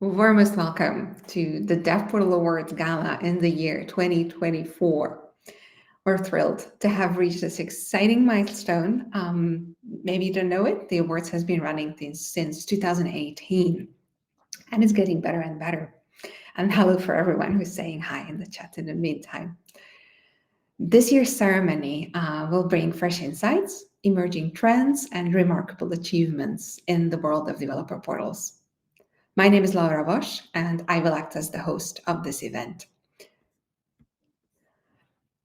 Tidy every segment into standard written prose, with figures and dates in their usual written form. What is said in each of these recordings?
Warmest welcome to the DevPortal Awards Gala in the year 2024. We're thrilled to have reached this exciting milestone. Maybe you don't know it, the awards has been running since 2018, and it's getting better and better. And hello for everyone who's saying hi in the chat in the meantime. This year's ceremony will bring fresh insights, emerging trends, and remarkable achievements in the world of developer portals. My name is Laura Bosch, and I will act as the host of this event.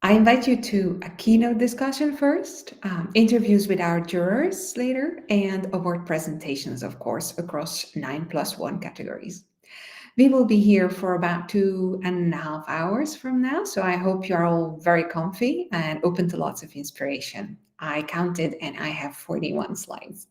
I invite you to a keynote discussion first, interviews with our jurors later, and award presentations, of course, across 9+1 categories. We will be here for about 2.5 hours from now, so I hope you're all very comfy and open to lots of inspiration. I counted and I have 41 slides.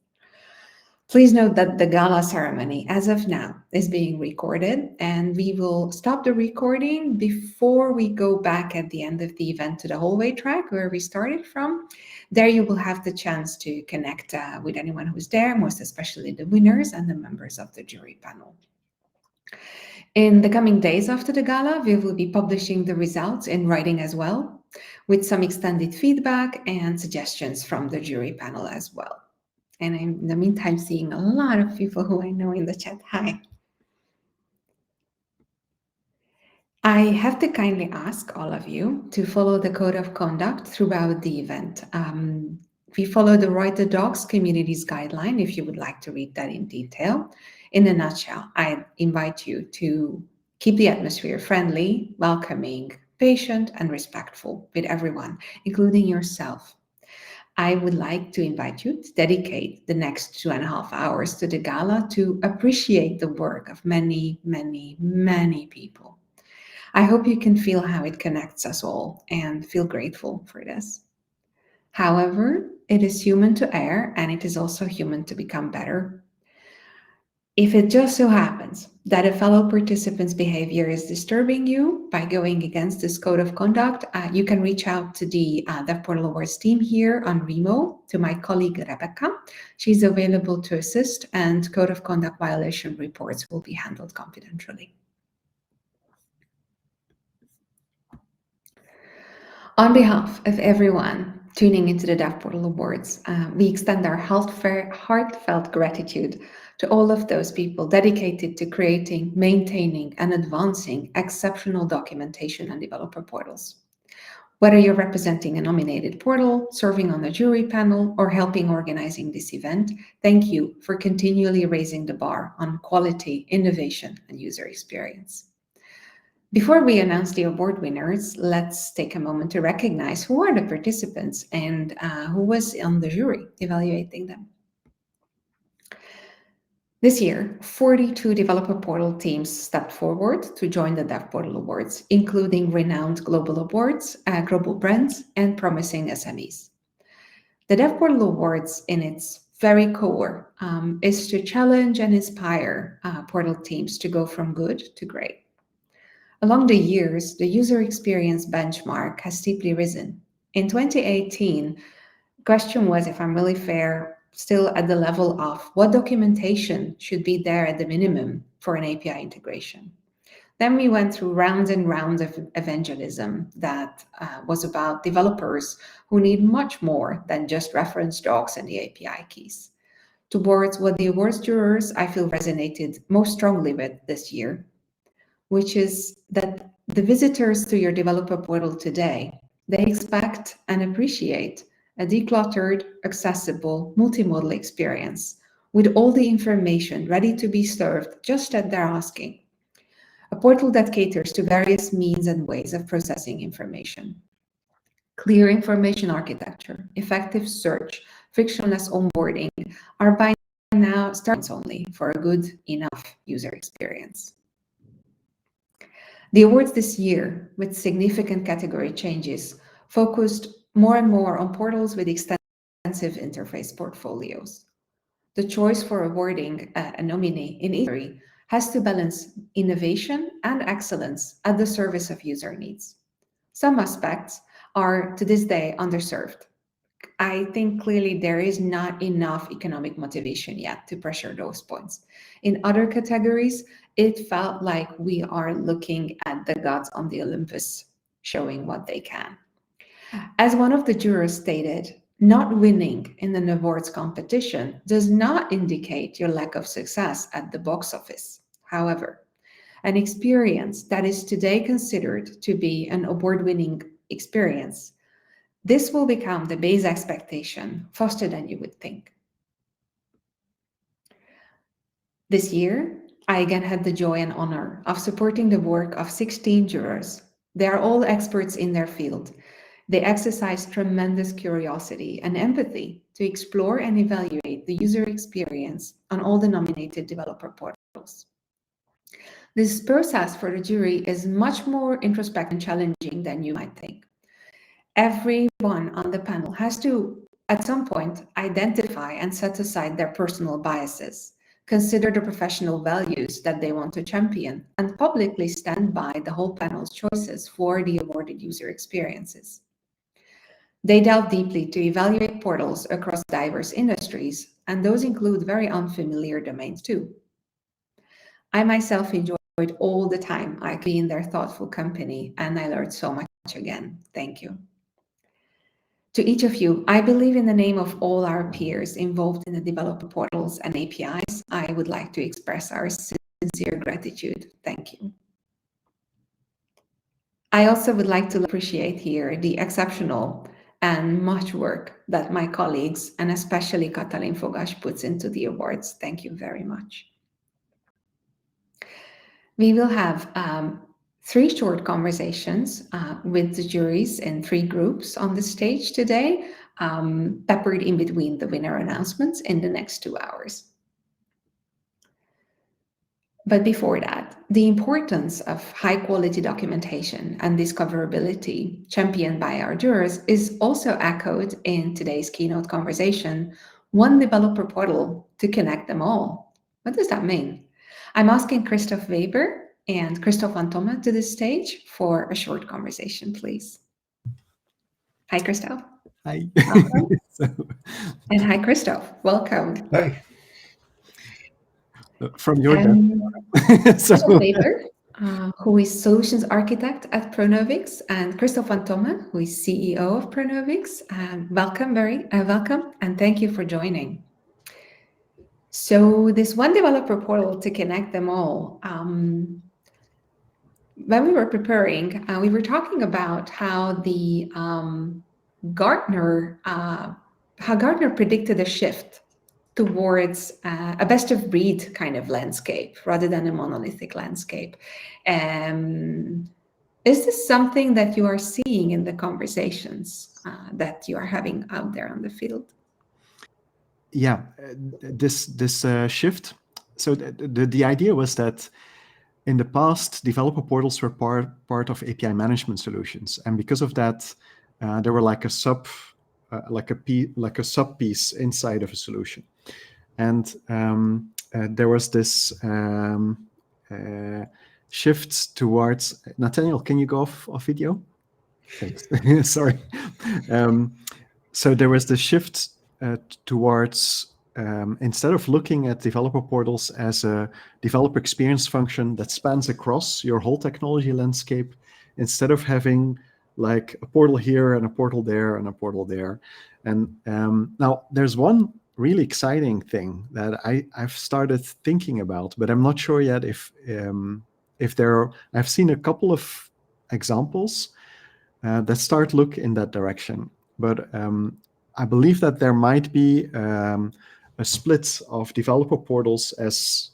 Please note that the gala ceremony, as of now, is being recorded, and we will stop the recording before we go back at the end of the event to the hallway track where we started from. There you will have the chance to connect with anyone who's there, most especially the winners and the members of the jury panel. In the coming days after the gala, we will be publishing the results in writing as well, with some extended feedback and suggestions from the jury panel as well. And I'm, in the meantime, seeing a lot of people who I know in the chat. Hi. I have to kindly ask all of you to follow the code of conduct throughout the event. We follow the Write the Docs Communities Guideline if you would like to read that in detail. In a nutshell, I invite you to keep the atmosphere friendly, welcoming, patient, and respectful with everyone, including yourself. I would like to invite you to dedicate the next 2.5 hours to the gala to appreciate the work of many, many, many people. I hope you can feel how it connects us all and feel grateful for this. However, it is human to err, and it is also human to become better. If it just so happens that a fellow participant's behavior is disturbing you by going against this code of conduct, you can reach out to the DevPortal Awards team here on Remo, to my colleague Rebecca. She's available to assist, and code of conduct violation reports will be handled confidentially. On behalf of everyone tuning into the DevPortal Awards, we extend our heartfelt gratitude to all of those people dedicated to creating, maintaining, and advancing exceptional documentation and developer portals. Whether you're representing a nominated portal, serving on a jury panel, or helping organizing this event, thank you for continually raising the bar on quality, innovation, and user experience. Before we announce the award winners, let's take a moment to recognize who are the participants and who was on the jury evaluating them. This year, 42 developer portal teams stepped forward to join the DevPortal Awards, including renowned global awards, global brands, and promising SMEs. The DevPortal Awards, in its very core, is to challenge and inspire portal teams to go from good to great. Along the years, the user experience benchmark has steeply risen. In 2018, the question was, if I'm really fair, still at the level of what documentation should be there at the minimum for an API integration. Then we went through rounds and rounds of evangelism that was about developers who need much more than just reference docs and the API keys, towards what the awards jurors, I feel, resonated most strongly with this year, which is that the visitors to your developer portal today, they expect and appreciate a decluttered, accessible, multimodal experience with all the information ready to be served just as they're asking. A portal that caters to various means and ways of processing information. Clear information architecture, effective search, frictionless onboarding are by now starts only for a good enough user experience. The awards this year, with significant category changes, focused more and more on portals with extensive interface portfolios. The choice for awarding a nominee in each category has to balance innovation and excellence at the service of user needs. Some aspects are, to this day, underserved. I think clearly there is not enough economic motivation yet to pressure those points. In other categories, it felt like we are looking at the gods on the Olympus showing what they can. As one of the jurors stated, not winning in an awards competition does not indicate your lack of success at the box office. However, an experience that is today considered to be an award winning experience, this will become the base expectation faster than you would think. This year, I again had the joy and honor of supporting the work of 16 jurors. They are all experts in their field. They exercise tremendous curiosity and empathy to explore and evaluate the user experience on all the nominated developer portals. This process for the jury is much more introspective and challenging than you might think. Everyone on the panel has to, at some point, identify and set aside their personal biases, consider the professional values that they want to champion, and publicly stand by the whole panel's choices for the awarded user experiences. They delve deeply to evaluate portals across diverse industries, and those include very unfamiliar domains too. I myself enjoyed all the time I could be in their thoughtful company, and I learned so much again. Thank you. To each of you, I believe in the name of all our peers involved in the developer portals and APIs, I would like to express our sincere gratitude. Thank you. I also would like to appreciate here the exceptional and much work that my colleagues and especially Katalin Fogas puts into the awards. Thank you very much. We will have 3 short conversations with the juries in 3 groups on the stage today, peppered in between the winner announcements in the next 2 hours. But before that, the importance of high-quality documentation and discoverability championed by our jurors is also echoed in today's keynote conversation, one developer portal to connect them all. What does that mean? I'm asking Christoph Weber and Christoph van Tomme to the stage for a short conversation, please. Hi, Christoph. Hi. And hi, Christoph. Welcome. Hi. From your Christoph Weber, who is solutions architect at Pronovix, and Christoph van Tomme, who is CEO of Pronovix. Welcome, welcome, and thank you for joining. So this one developer portal to connect them all. When we were preparing, we were talking about how the Gartner predicted a shift towards a best of breed kind of landscape rather than a monolithic landscape. Is this something that you are seeing in the conversations that you are having out there on the field? Yeah, this shift. So the idea was that in the past, developer portals were part of API management solutions, and because of that, there were like a sub piece inside of a solution, and there was this shift towards. Nathaniel, can you go off video? Thanks. Sorry. So there was the shift towards instead of looking at developer portals as a developer experience function that spans across your whole technology landscape, instead of having like a portal here and a portal there and a portal there. And now there's one really exciting thing that I've started thinking about, but I'm not sure yet if I've seen a couple of examples that start look in that direction. But I believe that there might be a split of developer portals as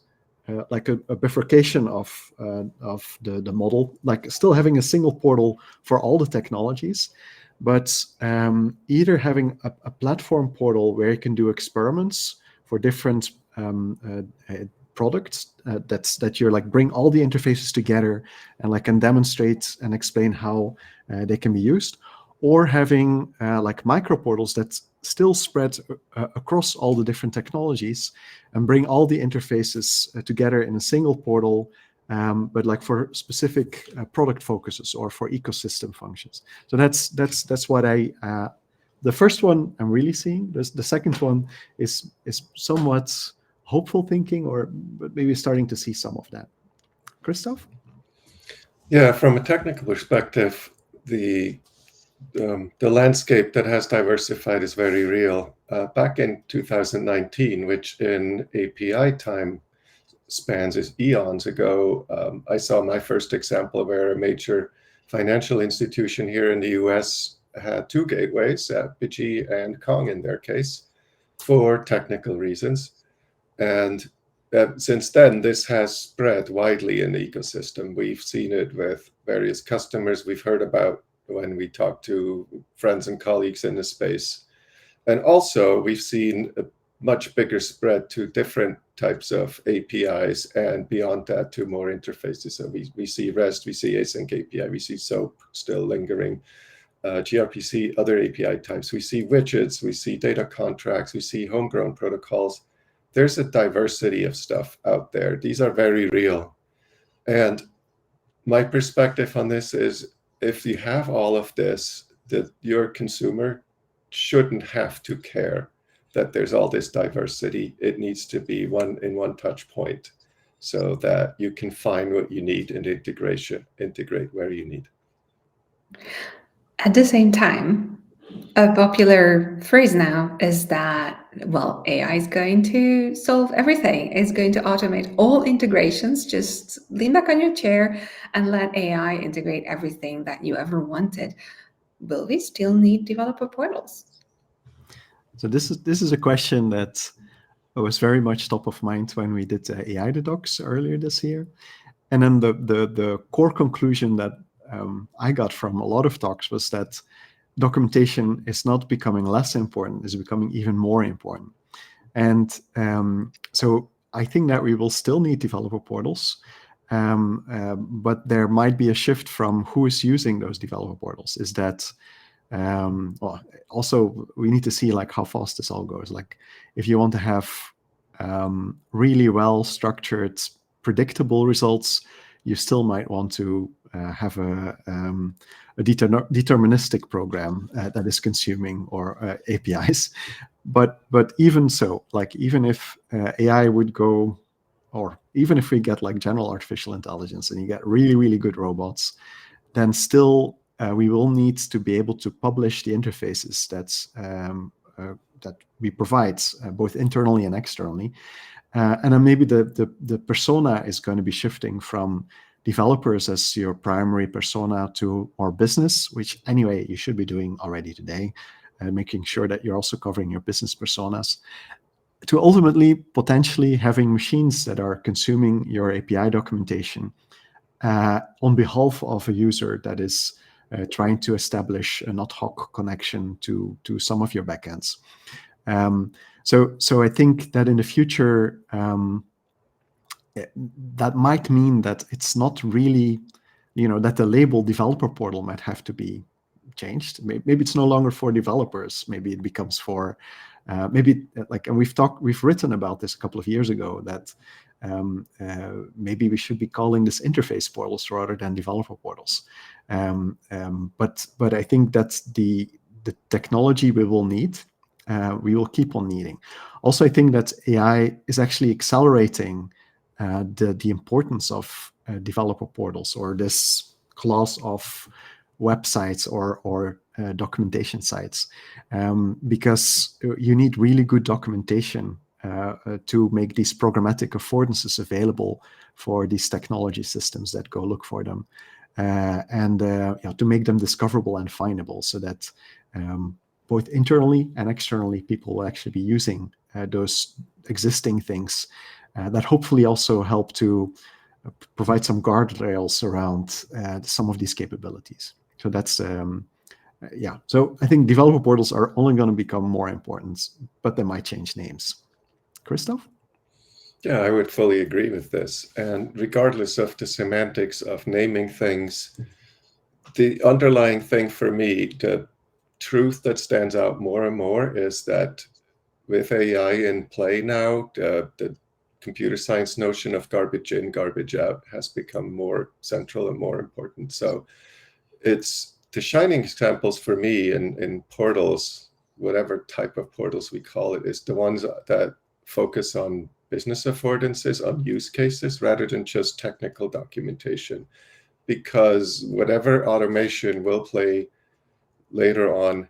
like a bifurcation of the model, like still having a single portal for all the technologies, but either having a platform portal where you can do experiments for different products that you're like bring all the interfaces together and like can demonstrate and explain how they can be used, or having like micro portals that still spread across all the different technologies and bring all the interfaces together in a single portal, but like for specific product focuses or for ecosystem functions. So that's what I the first one I'm really seeing. The second one is somewhat hopeful thinking, but maybe starting to see some of that. Christoph? Yeah, from a technical perspective, the landscape that has diversified is very real. Back in 2019, which in API time spans is eons ago, I saw my first example where a major financial institution here in the US had two gateways, Pidgey and Kong in their case, for technical reasons. And since then, this has spread widely in the ecosystem. We've seen it with various customers we've heard about when we talk to friends and colleagues in the space. And also, we've seen a much bigger spread to different types of APIs, and beyond that to more interfaces. So we see REST, we see async API, we see SOAP still lingering, gRPC, other API types. We see widgets, we see data contracts, we see homegrown protocols. There's a diversity of stuff out there. These are very real. And my perspective on this is, if you have all of this, that your consumer shouldn't have to care that there's all this diversity. It needs to be one touch point so that you can find what you need and integrate where you need. At the same time, a popular phrase now is that, well, AI is going to solve everything. It's going to automate all integrations. Just lean back on your chair and let AI integrate everything that you ever wanted. Will we still need developer portals? So this is a question that was very much top of mind when we did AI the Docs earlier this year. And then the core conclusion that I got from a lot of talks was that documentation is not becoming less important, it's becoming even more important. And so I think that we will still need developer portals, but there might be a shift from who is using those developer portals. Is that well, also we need to see like how fast this all goes. Like if you want to have really well structured, predictable results, you still might want to have a deterministic program that is consuming or APIs. But even so, like even if AI would go, or even if we get like general artificial intelligence and you get really, really good robots, then still we will need to be able to publish the interfaces that we provide, both internally and externally. And then maybe the persona is going to be shifting from developers as your primary persona to more business, which anyway you should be doing already today, making sure that you're also covering your business personas, to ultimately potentially having machines that are consuming your API documentation on behalf of a user that is trying to establish an ad hoc connection to some of your backends. So I think that in the future, that might mean that it's not really, that the label developer portal might have to be changed. Maybe it's no longer for developers. Maybe it becomes for, and we've written about this a couple of years ago, that maybe we should be calling this interface portals rather than developer portals. But I think that's the technology we will need. We will keep on needing. Also, I think that AI is actually accelerating the importance of developer portals, or this class of websites or documentation sites, because you need really good documentation to make these programmatic affordances available for these technology systems that go look for them, and to make them discoverable and findable, so that both internally and externally people will actually be using those existing things that hopefully also help to provide some guardrails around some of these capabilities. So that's so I think developer portals are only going to become more important, but they might change names. Christoph? Yeah, I would fully agree with this. And regardless of the semantics of naming things, the underlying thing for me, the truth that stands out more and more, is that with AI in play now, the computer science notion of garbage in, garbage out has become more central and more important. So it's the shining examples for me in portals whatever type of portals we call it, is the ones that focus on business affordances, on use cases, rather than just technical documentation. Because whatever automation will play later on,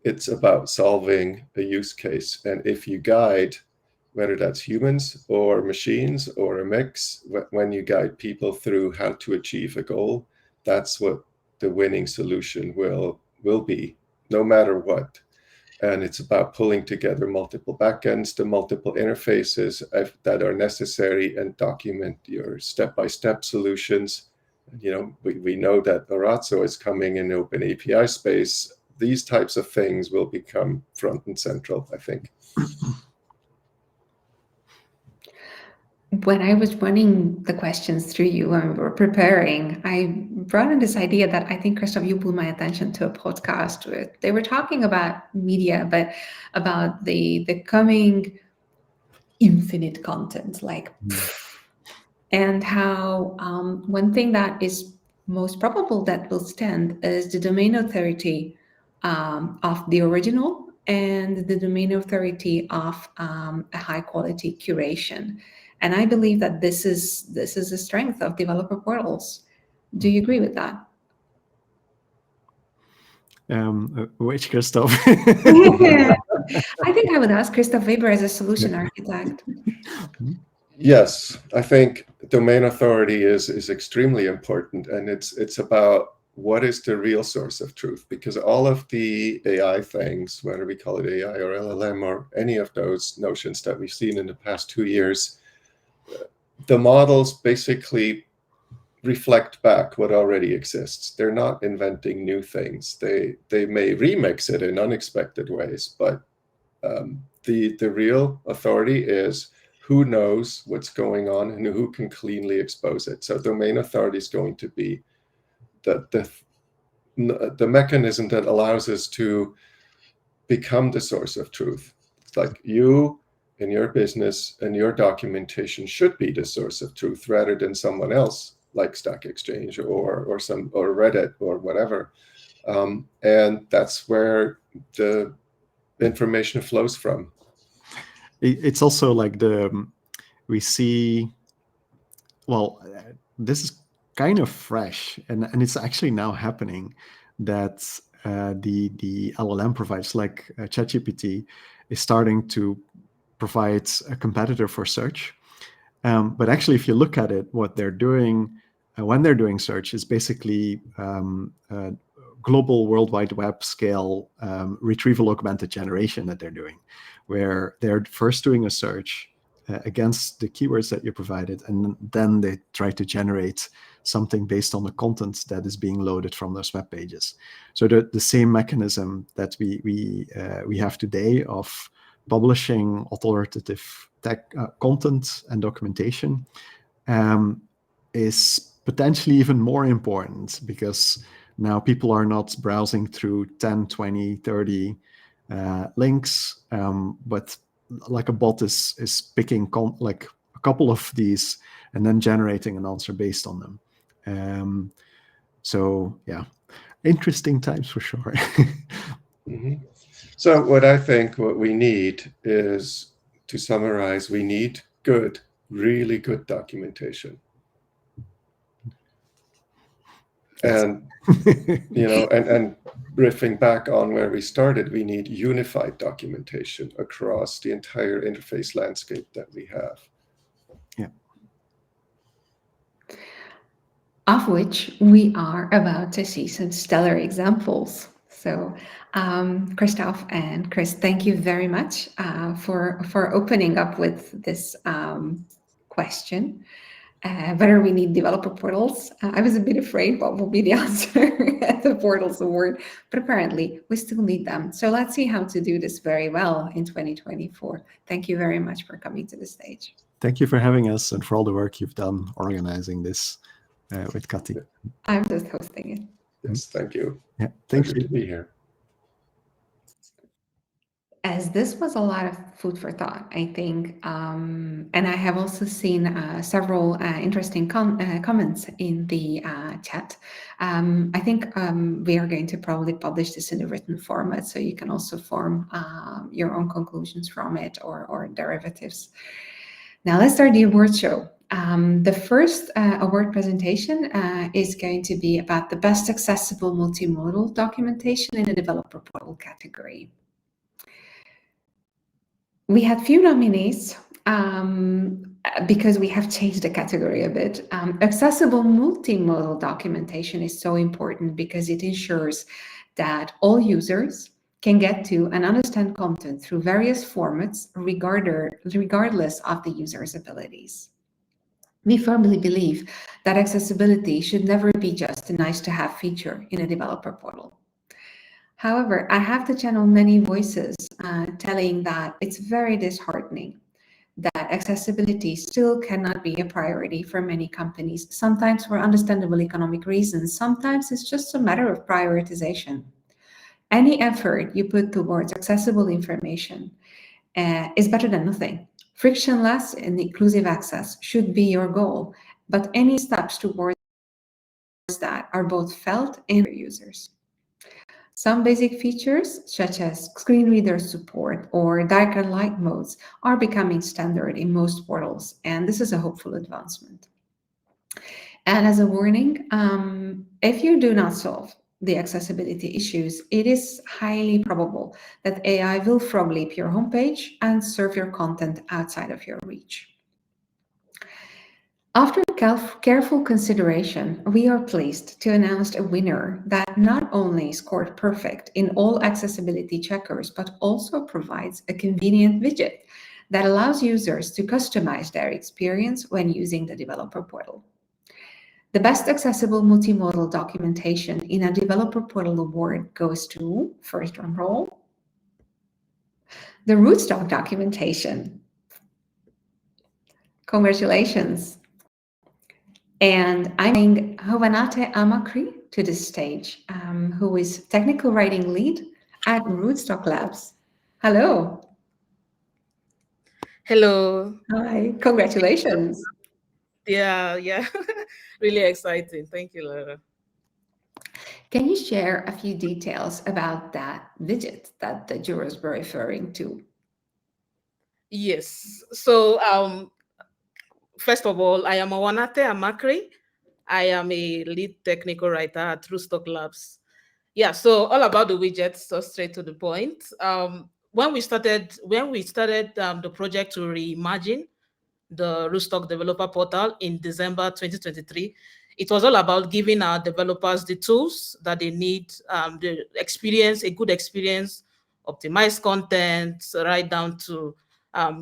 it's about solving a use case. And if you guide, whether that's humans or machines or a mix, when you guide people through how to achieve a goal, that's what the winning solution will be, no matter what. And it's about pulling together multiple backends, the multiple interfaces that are necessary, and document your step-by-step solutions. You know, we know that Orazio is coming in the open API space. These types of things will become front and central, I think. When I was running the questions through you and we were preparing, I brought in this idea that I think, Christoph, you pulled my attention to a podcast where they were talking about media, but about the coming infinite content, like, and how one thing that is most probable that will stand is the domain authority of the original and the domain authority of a high quality curation. And I believe that this is a strength of developer portals. Do you agree with that? Which Christoph? I think I would ask Christoph Weber as a solution architect. Yes, I think domain authority is extremely important, and it's about what is the real source of truth, because all of the AI things, whether we call it AI or LLM or any of those notions that we've seen in the past 2 years, the models basically reflect back what already exists. They're not inventing new things. They may remix it in unexpected ways, but the real authority is who knows what's going on and who can cleanly expose it. So domain authority is going to be the mechanism that allows us to become the source of truth. It's like you in your business and your documentation should be the source of truth rather than someone else like Stack Exchange or Reddit or whatever. And that's where the information flows from. It's also like we see, well, this is kind of fresh, and it's actually now happening that the LLM providers like ChatGPT is starting to provide a competitor for search. But actually, if you look at it, what they're doing when they're doing search is basically global World Wide Web scale retrieval augmented generation that they're doing, where they're first doing a search against the keywords that you provided, and then they try to generate something based on the content that is being loaded from those web pages. So the same mechanism that we have today of publishing authoritative content and documentation is potentially even more important, because now people are not browsing through 10, 20, 30 links, but like a bot is picking like a couple of these and then generating an answer based on them. So yeah, interesting times for sure. Mm-hmm. So what we need is, to summarize, we need really good documentation. And and riffing back on where we started, we need unified documentation across the entire interface landscape that we have. Yeah. Of which we are about to see some stellar examples. So, Christoph and Chris, thank you very much for opening up with this question. Whether we need developer portals. I was a bit afraid what will be the answer at the Portals Award, but apparently we still need them. So let's see how to do this very well in 2024. Thank you very much for coming to the stage. Thank you for having us and for all the work you've done organizing this with Kati. I'm just hosting it. Yes, thank you. Yeah, thank Pleasure you. to be here. as this was a lot of food for thought, I think, and I have also seen several interesting comments in the chat. I think we are going to probably publish this in a written format, so you can also form your own conclusions from it or derivatives. Now let's start the award show. The first award presentation is going to be about the best accessible multimodal documentation in the developer portal category. We had few nominees because we have changed the category a bit. Accessible multimodal documentation is so important because it ensures that all users can get to and understand content through various formats, regardless of the user's abilities. We firmly believe that accessibility should never be just a nice-to-have feature in a developer portal. However, I have to channel many voices telling that it's very disheartening that accessibility still cannot be a priority for many companies, sometimes for understandable economic reasons, sometimes it's just a matter of prioritization. Any effort you put towards accessible information is better than nothing. Frictionless and inclusive access should be your goal, but any steps towards that are both felt and for users. Some basic features, such as screen reader support or darker light modes, are becoming standard in most portals, and this is a hopeful advancement. And as a warning, if you do not solve the accessibility issues, it is highly probable that AI will frog leap your homepage and serve your content outside of your reach. After careful consideration, we are pleased to announce a winner that not only scored perfect in all accessibility checkers, but also provides a convenient widget that allows users to customize their experience when using the developer portal. The best accessible multimodal documentation in a developer portal award goes to, first drum roll, the rootstock documentation. Congratulations. And I'm bringing Hovanate Amakri to the stage, who is technical writing lead at Rootstock Labs. Hello. Hello. Hi, congratulations. Yeah. Really exciting. Thank you, Laura. Can you share a few details about that widget that the jurors were referring to? Yes. So, first of all, I am Awanate Amakri. I am a lead technical writer at Rootstock Labs. Yeah, so all about the widget, so straight to the point. When we started the project to reimagine the Rootstock developer portal in December 2023, it was all about giving our developers the tools that they need, the experience, a good experience, optimized content, right down to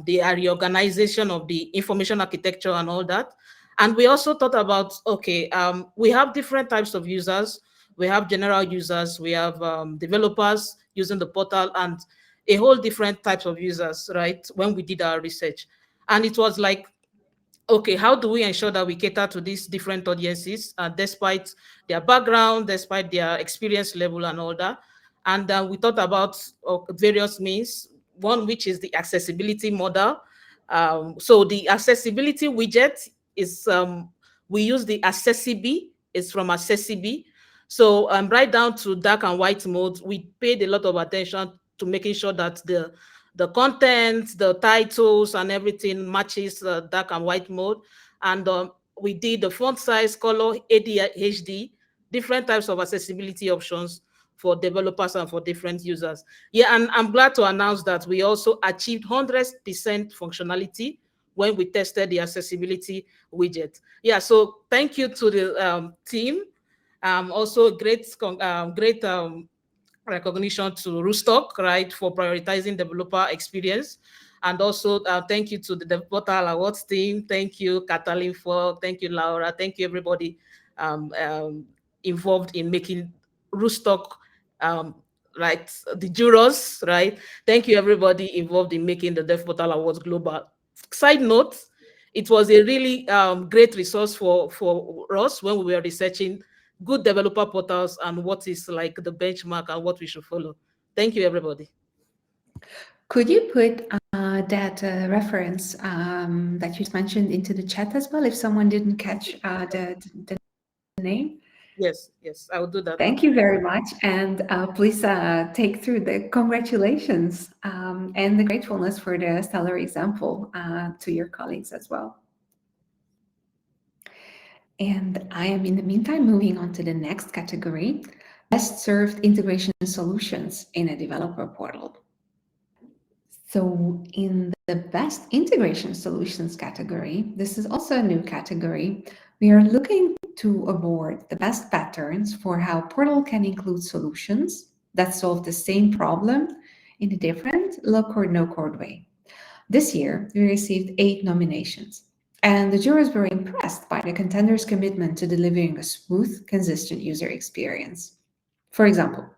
the reorganization of the information architecture and all that. And we also thought about, okay, we have different types of users. We have general users, we have developers using the portal, and a whole different types of users, right? When we did our research. And it was like, okay, how do we ensure that we cater to these different audiences, despite their background, despite their experience level and all that? And we thought about various means, one which is the accessibility model. So the accessibility widget is, we use the accessibility, it's from accessibility. So right down to dark and white mode, we paid a lot of attention to making sure that the content, the titles, and everything matches dark and white mode. And we did the font size, color, ADHD, different types of accessibility options for developers and for different users. Yeah, and I'm glad to announce that we also achieved 100% functionality when we tested the accessibility widget. Yeah, so thank you to the team. Also great recognition to Rootstock, right, for prioritizing developer experience. And also thank you to the DevPortal Awards team. Thank you, Kathleen Fogg. Thank you, Laura. Thank you, everybody involved in making Rootstock, right, the jurors, right? Thank you, everybody involved in making the DevPortal Awards Global. Side note, it was a really great resource for us when we were researching good developer portals and what is like the benchmark and what we should follow. Thank you, everybody. Could you put that reference that you mentioned into the chat as well, if someone didn't catch the name? Yes, I will do that. Thank you very much. And please take through the congratulations and the gratefulness for the stellar example to your colleagues as well. And I am, in the meantime, moving on to the next category, best served integration solutions in a developer portal. So in the best integration solutions category, this is also a new category. We are looking to award the best patterns for how Portal can include solutions that solve the same problem in a different low-code, no-code way. This year, we received 8 nominations, and the jurors were impressed by the contenders' commitment to delivering a smooth, consistent user experience. For example,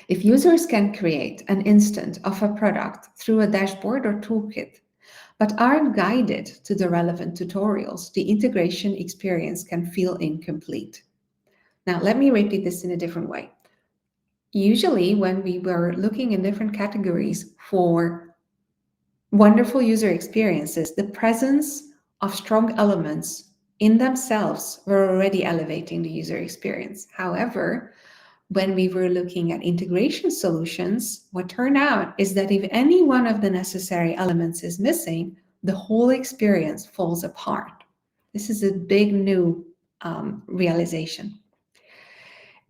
if users can create an instant of a product through a dashboard or toolkit, but aren't guided to the relevant tutorials, the integration experience can feel incomplete. Now, let me repeat this in a different way. Usually, when we were looking in different categories for wonderful user experiences, the presence of strong elements in themselves were already elevating the user experience. However, when we were looking at integration solutions, what turned out is that if any one of the necessary elements is missing, the whole experience falls apart. This is a big new realization.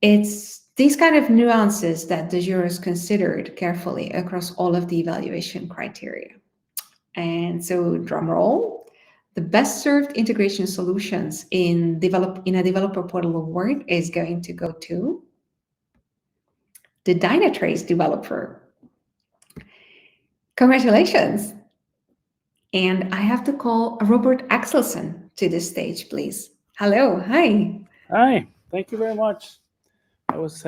It's these kind of nuances that the jurors considered carefully across all of the evaluation criteria. And so, drum roll, the best served integration solutions in a developer portal award is going to go to the Dynatrace developer. Congratulations. And I have to call Robert Axelson to the stage, please. Hello, hi. Hi, thank you very much. I was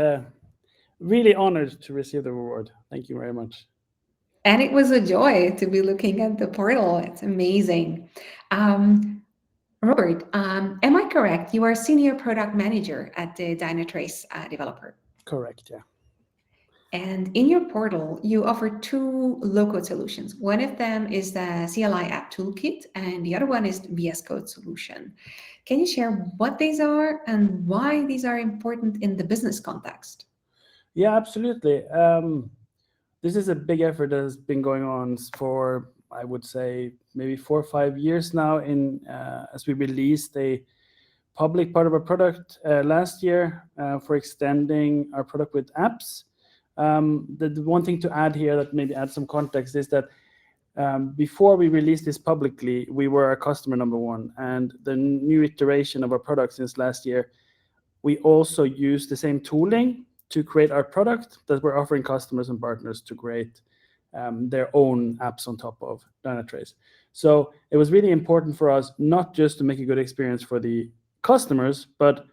really honored to receive the award. Thank you very much. And it was a joy to be looking at the portal. It's amazing. Robert, am I correct? You are Senior Product Manager at the Dynatrace developer. Correct, yeah. And in your portal, you offer 2 low-code solutions. One of them is the CLI app toolkit, and the other one is the VS Code solution. Can you share what these are and why these are important in the business context? Yeah, absolutely. This is a big effort that has been going on for, I would say, maybe 4 or 5 years now. As we released a public part of our product last year for extending our product with apps. The one thing to add here that maybe add some context is that before we released this publicly, we were our customer number 1. And the new iteration of our product since last year, we also use the same tooling to create our product that we're offering customers and partners to create their own apps on top of Dynatrace. So it was really important for us not just to make a good experience for the customers, but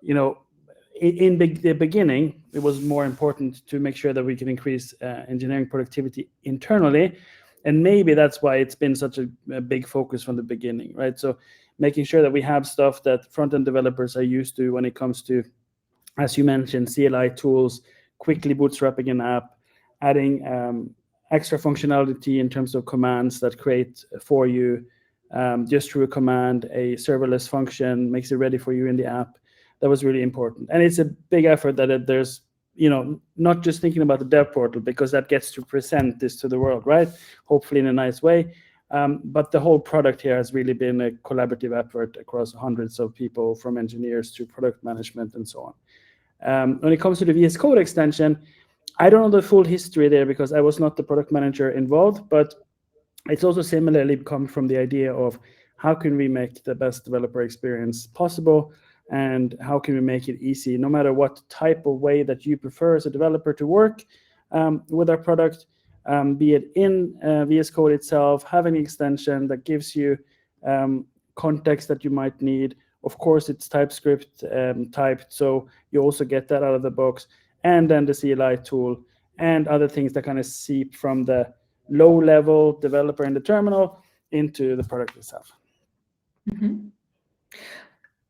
in the beginning, it was more important to make sure that we can increase engineering productivity internally. And maybe that's why it's been such a big focus from the beginning, right? So making sure that we have stuff that front-end developers are used to when it comes to, as you mentioned, CLI tools, quickly bootstrapping an app, adding extra functionality in terms of commands that create for you just through a command, a serverless function makes it ready for you in the app. That was really important. And it's a big effort that there's, not just thinking about the dev portal, because that gets to present this to the world, right? Hopefully in a nice way. But the whole product here has really been a collaborative effort across hundreds of people, from engineers to product management and so on. When it comes to the VS Code extension, I don't know the full history there because I was not the product manager involved, but it's also similarly come from the idea of how can we make the best developer experience possible, and how can we make it easy, no matter what type of way that you prefer as a developer to work with our product, be it in VS Code itself, have an extension that gives you context that you might need. Of course, it's TypeScript typed, so you also get that out of the box. And then the CLI tool and other things that kind of seep from the low-level developer in the terminal into the product itself. Mm-hmm.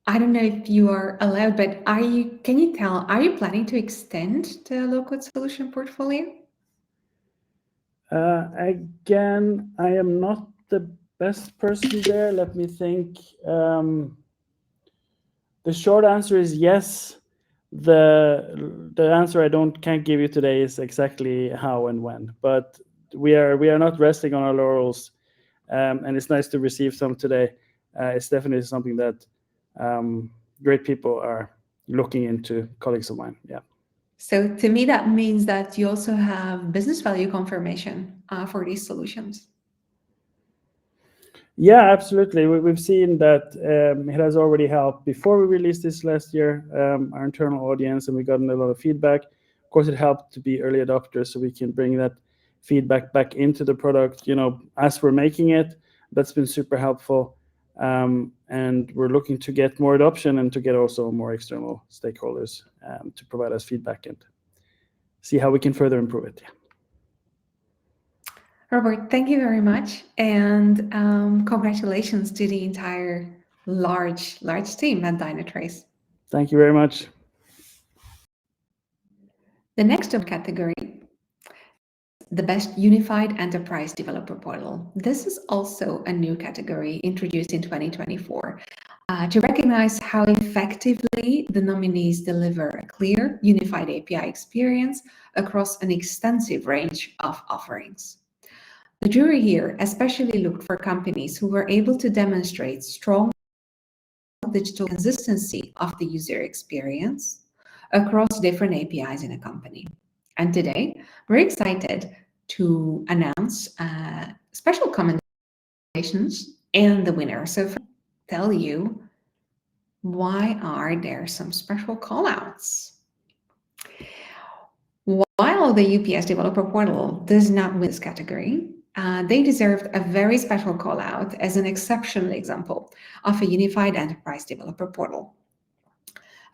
I don't know if you are allowed, but are you planning to extend the low-code solution portfolio? Again, I am not the best person there. Let me think. The short answer is yes. The answer I can't give you today is exactly how and when, but we are not resting on our laurels, and it's nice to receive some today. It's definitely something that great people are looking into, colleagues of mine. Yeah. So to me, that means that you also have business value confirmation for these solutions. Yeah, absolutely. We've seen that it has already helped before we released this last year, our internal audience, and we gotten a lot of feedback. Of course, it helped to be early adopters, so we can bring that feedback back into the product, as we're making it. That's been super helpful. And we're looking to get more adoption and to get also more external stakeholders to provide us feedback and see how we can further improve it. Robert, thank you very much. And congratulations to the entire large team at Dynatrace. Thank you very much. The next category, the Best Unified Enterprise Developer Portal. This is also a new category introduced in 2024 to recognize how effectively the nominees deliver a clear, unified API experience across an extensive range of offerings. The jury here especially looked for companies who were able to demonstrate strong digital consistency of the user experience across different APIs in a company. And today, we're excited to announce special commendations and the winner. So first, I'll tell you, why are there some special callouts? While the UPS Developer Portal does not win this category, they deserved a very special call out as an exceptional example of a unified enterprise developer portal.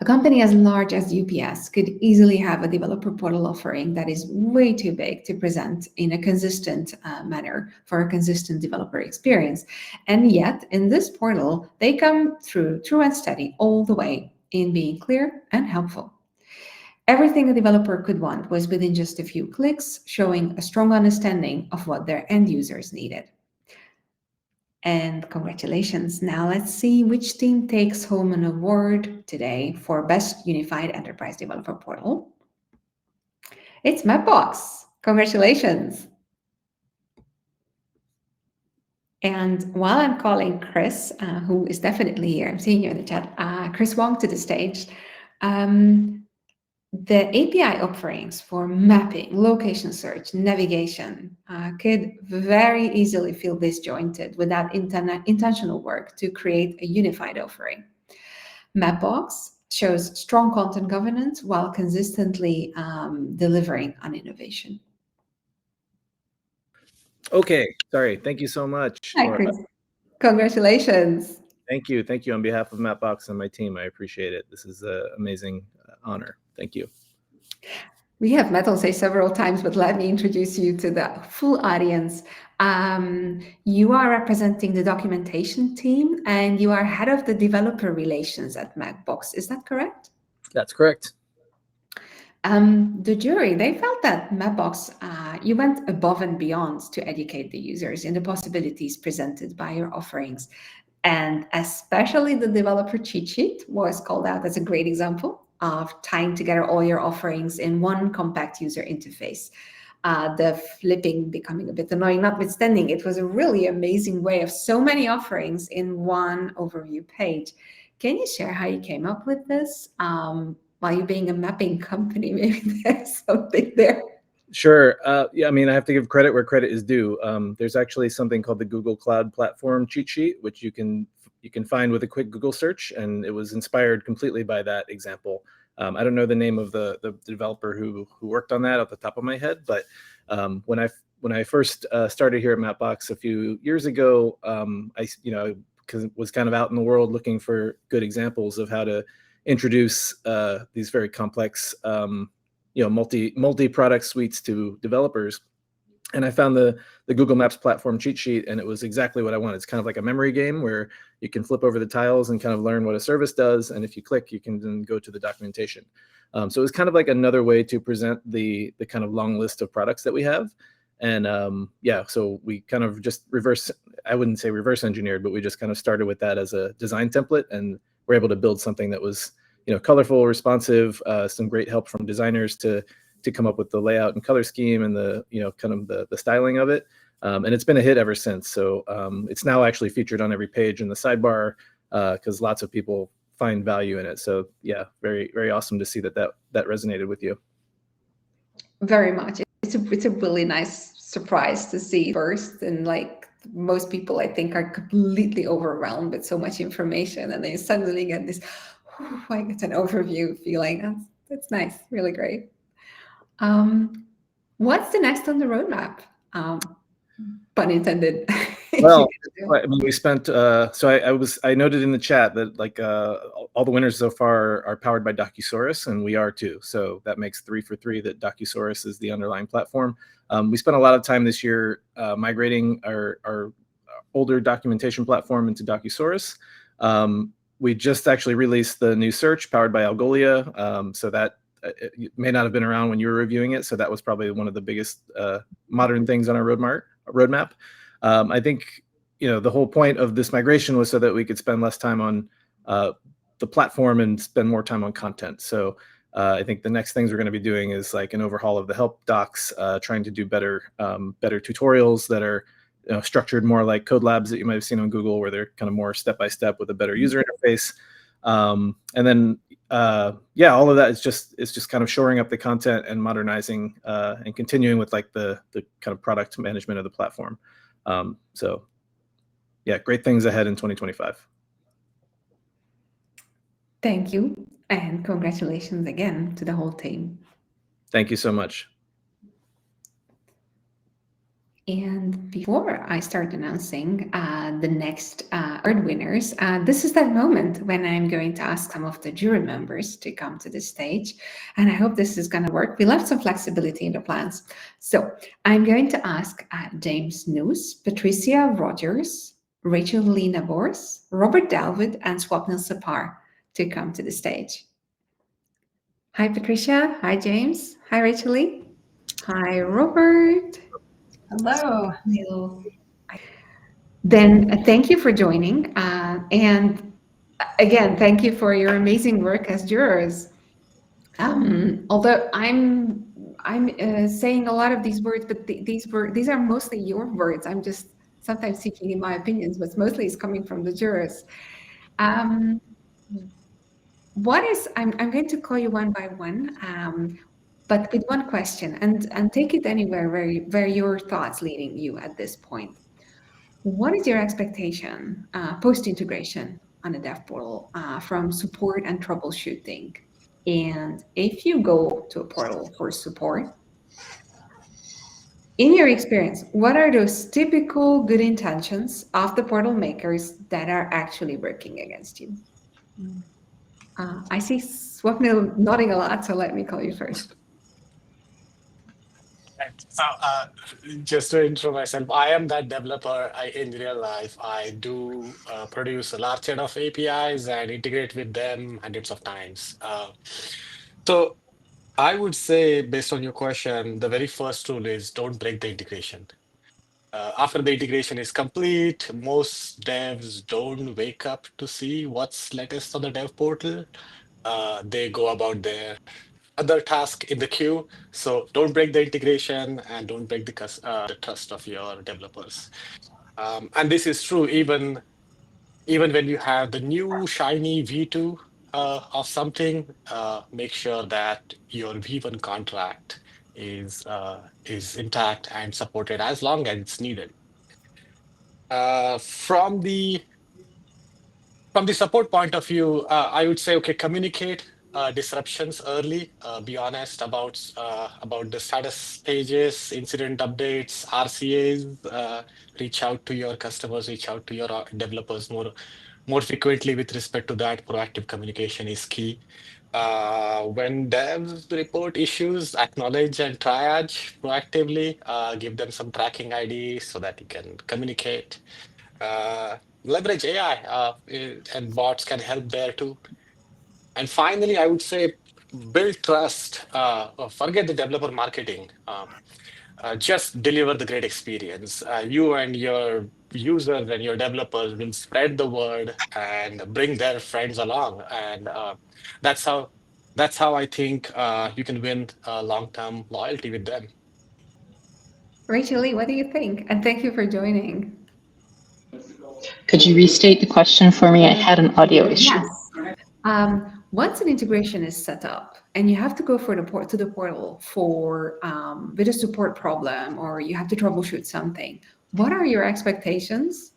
A company as large as UPS could easily have a developer portal offering that is way too big to present in a consistent manner for a consistent developer experience. And yet, in this portal, they come through true and steady all the way in being clear and helpful. Everything a developer could want was within just a few clicks, showing a strong understanding of what their end users needed. And congratulations. Now let's see which team takes home an award today for Best Unified Enterprise Developer Portal. It's Mapbox. Congratulations. And while I'm calling Chris, who is definitely here, I'm seeing you in the chat, Chris Wong to the stage. The API offerings for mapping, location search, navigation could very easily feel disjointed without intentional work to create a unified offering. Mapbox shows strong content governance while consistently delivering on innovation. Okay, sorry. Thank you so much. Hi, Chris. Congratulations. Thank you. Thank you on behalf of Mapbox and my team. I appreciate it. This is an amazing honor. Thank you. We have met on stage several times, but let me introduce you to the full audience. You are representing the documentation team and you are head of the developer relations at Mapbox. Is that correct? That's correct. The jury, they felt that Mapbox, you went above and beyond to educate the users in the possibilities presented by your offerings. And especially the developer cheat sheet was called out as a great example of tying together all your offerings in one compact user interface. The flipping becoming a bit annoying, notwithstanding, it was a really amazing way of so many offerings in one overview page. Can you share how you came up with this? While you being a mapping company, maybe there's something there. Sure. Yeah, I mean, I have to give credit where credit is due. There's actually something called the Google Cloud Platform cheat sheet, which you can find with a quick Google search, and it was inspired completely by that example. I don't know the name of the developer who worked on that off the top of my head, but when I first started here at Mapbox a few years ago, I was kind of out in the world looking for good examples of how to introduce these very complex multi-product suites to developers. And I found the Google Maps platform cheat sheet, and it was exactly what I wanted. It's kind of like a memory game where you can flip over the tiles and kind of learn what a service does. And if you click, you can then go to the documentation. So it was kind of like another way to present the kind of long list of products that we have. And yeah, so we kind of just I wouldn't say reverse engineered, but we just kind of started with that as a design template, and we're able to build something that was, colorful, responsive, some great help from designers to come up with the layout and color scheme and the, kind of the styling of it. And it's been a hit ever since. So it's now actually featured on every page in the sidebar because lots of people find value in it. So yeah, very, very awesome to see that resonated with you. Very much. It's a really nice surprise to see first, and like most people, I think, are completely overwhelmed with so much information, and they suddenly get this, like it's an overview feeling. That's nice, really great. What's the next on the roadmap? Pun intended. Well, I mean, we spent. So I noted in the chat that like all the winners so far are powered by Docusaurus, and we are too. So that makes 3 for 3 that Docusaurus is the underlying platform. We spent a lot of time this year migrating our older documentation platform into Docusaurus. We just actually released the new search powered by Algolia. So that it may not have been around when you were reviewing it. So that was probably one of the biggest modern things on our roadmap. I think, the whole point of this migration was so that we could spend less time on the platform and spend more time on content. So I think the next things we're going to be doing is like an overhaul of the help docs, trying to do better tutorials that are structured more like code labs that you might have seen on Google, where they're kind of more step-by-step with a better user interface. And then, yeah, all of that is just kind of shoring up the content and modernizing and continuing with like the kind of product management of the platform. So yeah, great things ahead in 2025. Thank you. And congratulations again to the whole team. Thank you so much. And before I start announcing the next award winners, this is that moment when I'm going to ask some of the jury members to come to the stage. And I hope this is going to work. We left some flexibility in the plans. So I'm going to ask James Noose, Patricia Rogers, Rachel Lena Bors, Robert Dalwood, and Swapnil Sapar to come to the stage. Hi, Patricia. Hi, James. Hi, Rachel Lee. Hi, Robert. Hello. Then thank you for joining. And again, thank you for your amazing work as jurors. Although I'm saying a lot of these words, but these are mostly your words. I'm just sometimes seeking in my opinions, but mostly is coming from the jurors. I'm going to call you one by one. But with one question, and take it anywhere where your thoughts leading you at this point. What is your expectation post-integration on the DevPortal from support and troubleshooting? And if you go to a portal for support, in your experience, what are those typical good intentions of the portal makers that are actually working against you? I see Swapnil nodding a lot, so let me call you first. Right. So just to intro myself, I am that developer. In real life, I do produce a large set of APIs and integrate with them hundreds of times. So I would say, based on your question, the very first rule is don't break the integration. After the integration is complete, most devs don't wake up to see what's latest on the dev portal. They go about their other task in the queue. So don't break the integration and don't break the trust of your developers. And this is true even when you have the new shiny V2 of something. Make sure that your V1 contract is intact and supported as long as it's needed. From the support point of view, I would say, okay, communicate disruptions early. Be honest about the status pages, incident updates, RCAs. Reach out to your customers, reach out to your developers more frequently with respect to that. Proactive communication is key. When devs report issues, acknowledge and triage proactively. Give them some tracking ID so that you can communicate. Leverage AI and bots can help there too. And finally, I would say build trust. Forget the developer marketing. just deliver the great experience. You and your users and your developers will spread the word and bring their friends along, and that's how I think you can win long-term loyalty with them. Rachel Lee, what do you think? And thank you for joining. Could you restate the question for me? I had an audio issue. Yes. Once an integration is set up and you have to go to the portal for with a support problem, or you have to troubleshoot something, what are your expectations?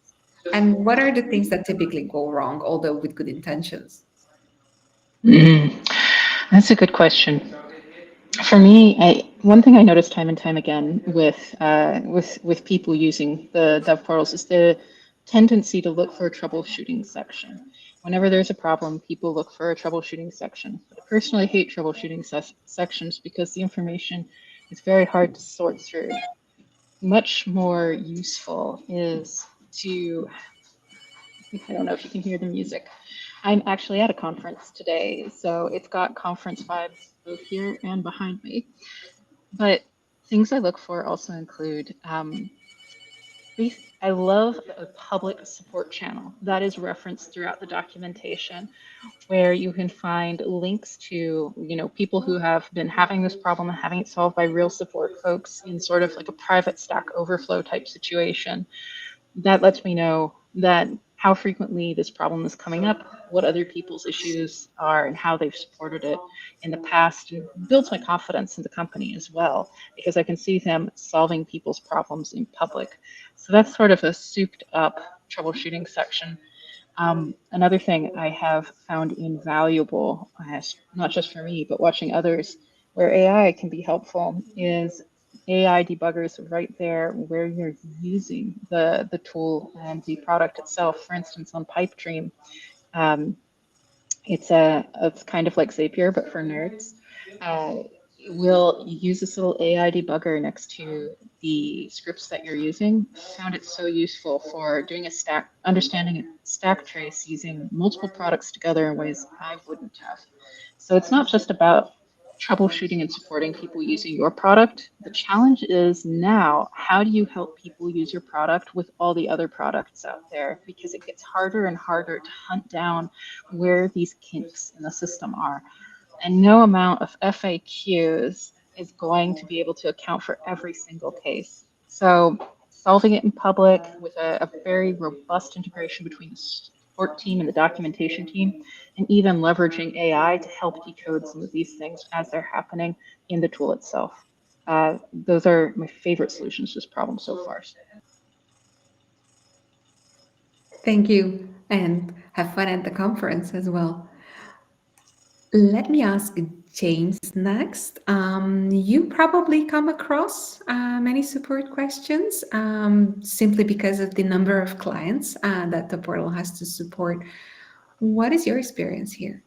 And what are the things that typically go wrong, although with good intentions? That's a good question. For me, one thing I notice time and time again with people using the dev portals is the tendency to look for a troubleshooting section. Whenever there's a problem, people look for a troubleshooting section. But I personally hate troubleshooting sections because the information is very hard to sort through. Much more useful is to, I don't know if you can hear the music. I'm actually at a conference today, so it's got conference vibes both here and behind me. But things I look for also include, I love a public support channel that is referenced throughout the documentation, where you can find links to, people who have been having this problem and having it solved by real support folks in sort of like a private Stack Overflow type situation. That lets me know that how frequently this problem is coming up, what other people's issues are, and how they've supported it in the past, and builds my confidence in the company as well, because I can see them solving people's problems in public. So that's sort of a souped up troubleshooting section. Another thing I have found invaluable, not just for me, but watching others, where AI can be helpful, is AI debuggers right there where you're using the tool and the product itself. For instance, on Pipedream, it's kind of like Zapier, but for nerds. We'll use this little AI debugger next to the scripts that you're using. Found it so useful for doing understanding a stack trace using multiple products together in ways I wouldn't have. So it's not just about troubleshooting and supporting people using your product. The challenge is now, how do you help people use your product with all the other products out there? Because it gets harder and harder to hunt down where these kinks in the system are. And no amount of FAQs is going to be able to account for every single case. So solving it in public with a very robust integration between the support team and the documentation team, and even leveraging AI to help decode some of these things as they're happening in the tool itself. Those are my favorite solutions to this problem so far. Thank you, and have fun at the conference as well. Let me ask James next. You probably come across many support questions simply because of the number of clients that the portal has to support. What is your experience here?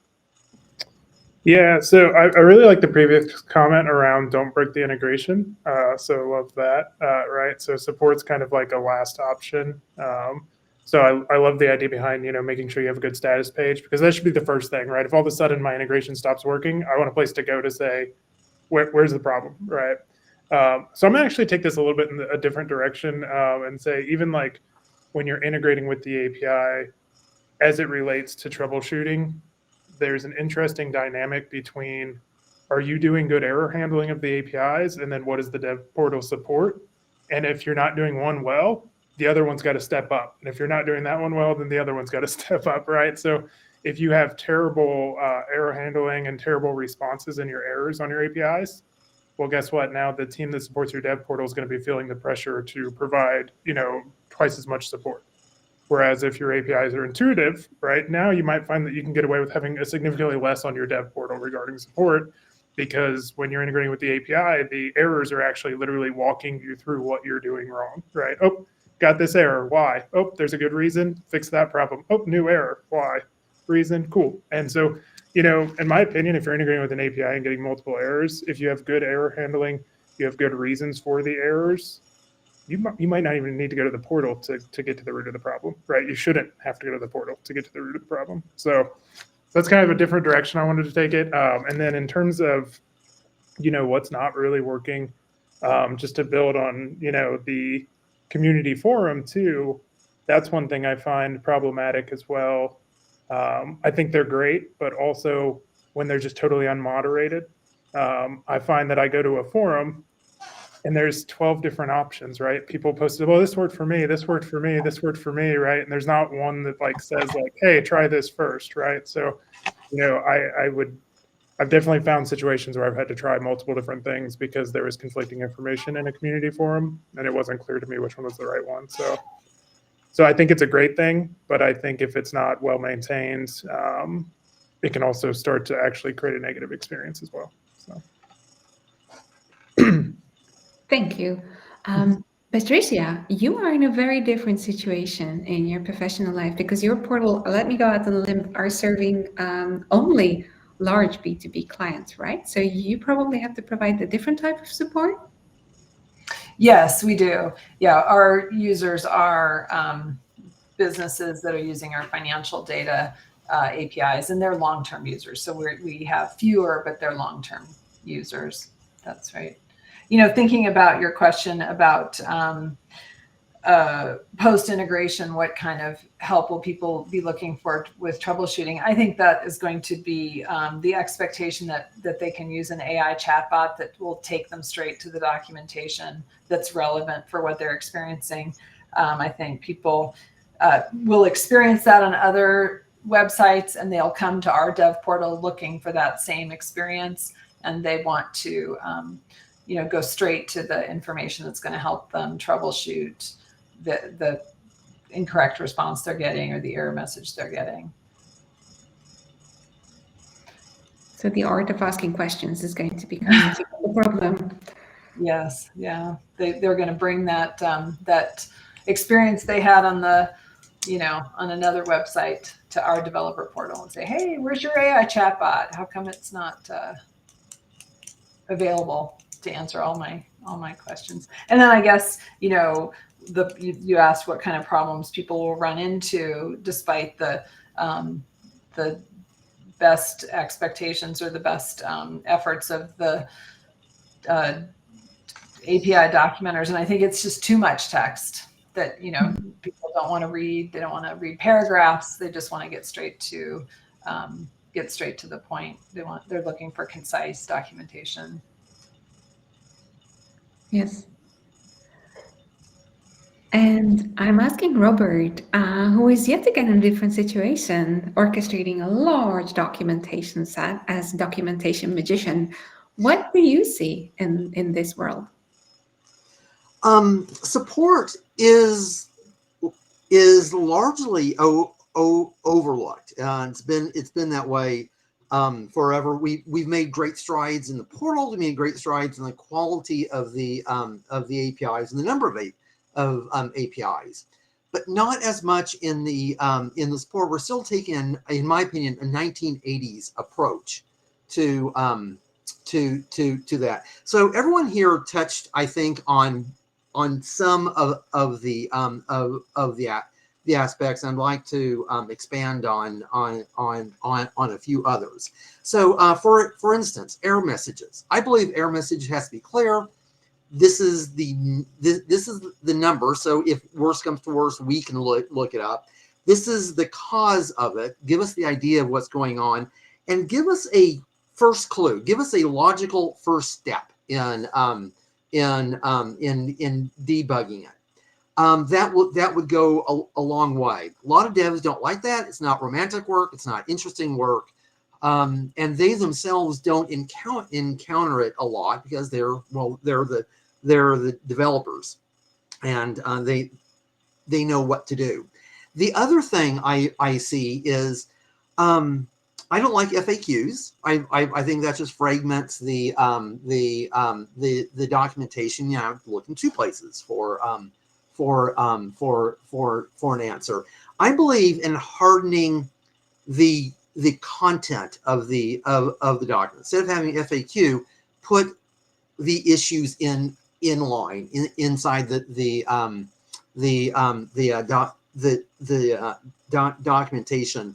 Yeah, so I really like the previous comment around don't break the integration. So love that, right? So support's kind of like a last option. So I love the idea behind, making sure you have a good status page, because that should be the first thing, right? If all of a sudden my integration stops working, I want a place to go to say, where's the problem, right? So I'm gonna actually take this a little bit in a different direction and say, even like when you're integrating with the API, as it relates to troubleshooting, there's an interesting dynamic between, are you doing good error handling of the APIs? And then what does the dev portal support? And if you're not doing one well, the other one's got to step up. And if you're not doing that one well, then the other one's got to step up, right? So if you have terrible error handling and terrible responses in your errors on your APIs, well, guess what? Now the team that supports your dev portal is going to be feeling the pressure to provide, twice as much support. Whereas if your APIs are intuitive, right, now you might find that you can get away with having a significantly less on your dev portal regarding support, because when you're integrating with the API, the errors are actually literally walking you through what you're doing wrong, right? Oh, got this error. Why? Oh, there's a good reason. Fix that problem. Oh, new error. Why? Reason. Cool. And so, in my opinion, if you're integrating with an API and getting multiple errors, if you have good error handling, you have good reasons for the errors, you might not even need to go to the portal to get to the root of the problem, right? You shouldn't have to go to the portal to get to the root of the problem. So that's kind of a different direction I wanted to take it. And then in terms of, what's not really working, just to build on, the community forum too. That's one thing I find problematic as well. I think they're great, but also when they're just totally unmoderated, I find that I go to a forum and there's 12 different options, right? People posted, well, this worked for me, this worked for me, this worked for me, right? And there's not one that like says like, hey, try this first, right? So, I've definitely found situations where I've had to try multiple different things because there was conflicting information in a community forum and it wasn't clear to me which one was the right one. So I think it's a great thing, but I think if it's not well maintained, it can also start to actually create a negative experience as well. So. Thank you. Patricia, you are in a very different situation in your professional life because your portal, let me go out on a limb, are serving only large B2B clients, right? So you probably have to provide a different type of support? Yes, we do. Yeah, our users are businesses that are using our financial data APIs, and they're long-term users. So we have fewer, but they're long-term users. That's right. Thinking about your question about post-integration, what kind of help will people be looking for with troubleshooting? I think that is going to be the expectation that they can use an AI chatbot that will take them straight to the documentation that's relevant for what they're experiencing. I think people will experience that on other websites, and they'll come to our dev portal looking for that same experience, and they want to go straight to the information that's going to help them troubleshoot the incorrect response they're getting or the error message they're getting. So the art of asking questions is going to become a problem. Yes, yeah, they're going to bring that that experience they had on the on another website to our developer portal and say, hey, where's your AI chatbot? How come it's not available to answer all my questions? And then I guess you asked what kind of problems people will run into despite the best expectations or the best efforts of the API documenters. And I think it's just too much text that people don't want to read. They don't want to read paragraphs. They just want to get straight to the point. They're looking for concise documentation. Yes. And I'm asking Robert, who is yet again in a different situation, orchestrating a large documentation set as documentation magician. What do you see in this world? Support is largely overlooked. It's been that way forever. We've made great strides in the portal. We made great strides in the quality of the APIs and the number of APIs, but not as much in the support. We're still taking, in my opinion, a 1980s approach to that. So everyone here touched, I think, on some of the aspects, and I'd like to expand on a few others. So for instance, error messages. I believe error message has to be clear. This is the number. So if worse comes to worse, we can look it up. This is the cause of it. Give us the idea of what's going on, and give us a first clue. Give us a logical first step in debugging it. That would go a long way. A lot of devs don't like that. It's not romantic work. It's not interesting work. And they themselves don't encounter it a lot because they're the developers, and they know what to do. The other thing I see is I don't like FAQs. I think that just fragments the documentation. You have to look in two places for an answer. I believe in hardening the content of the document. Instead of having FAQ, put the issues in line inside the documentation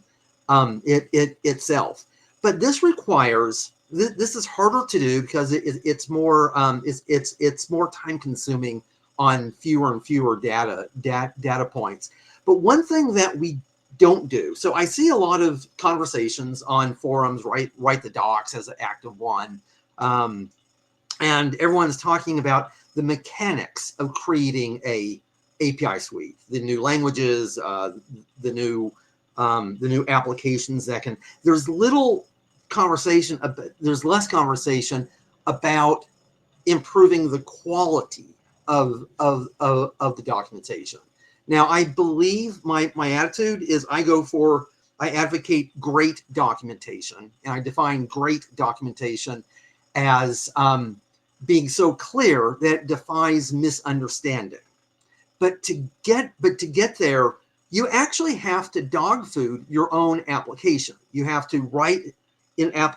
itself. But this requires this is harder to do because it's more time consuming on fewer and fewer data points. But one thing that we don't do, so I see a lot of conversations on forums, write the docs as an active one, and everyone's talking about the mechanics of creating a API suite, the new languages, the new applications that can. There's less conversation about improving the quality of the documentation. Now, I believe my attitude is I advocate great documentation, and I define great documentation as being so clear that it defies misunderstanding. But to get there, you actually have to dog food your own application. You have to write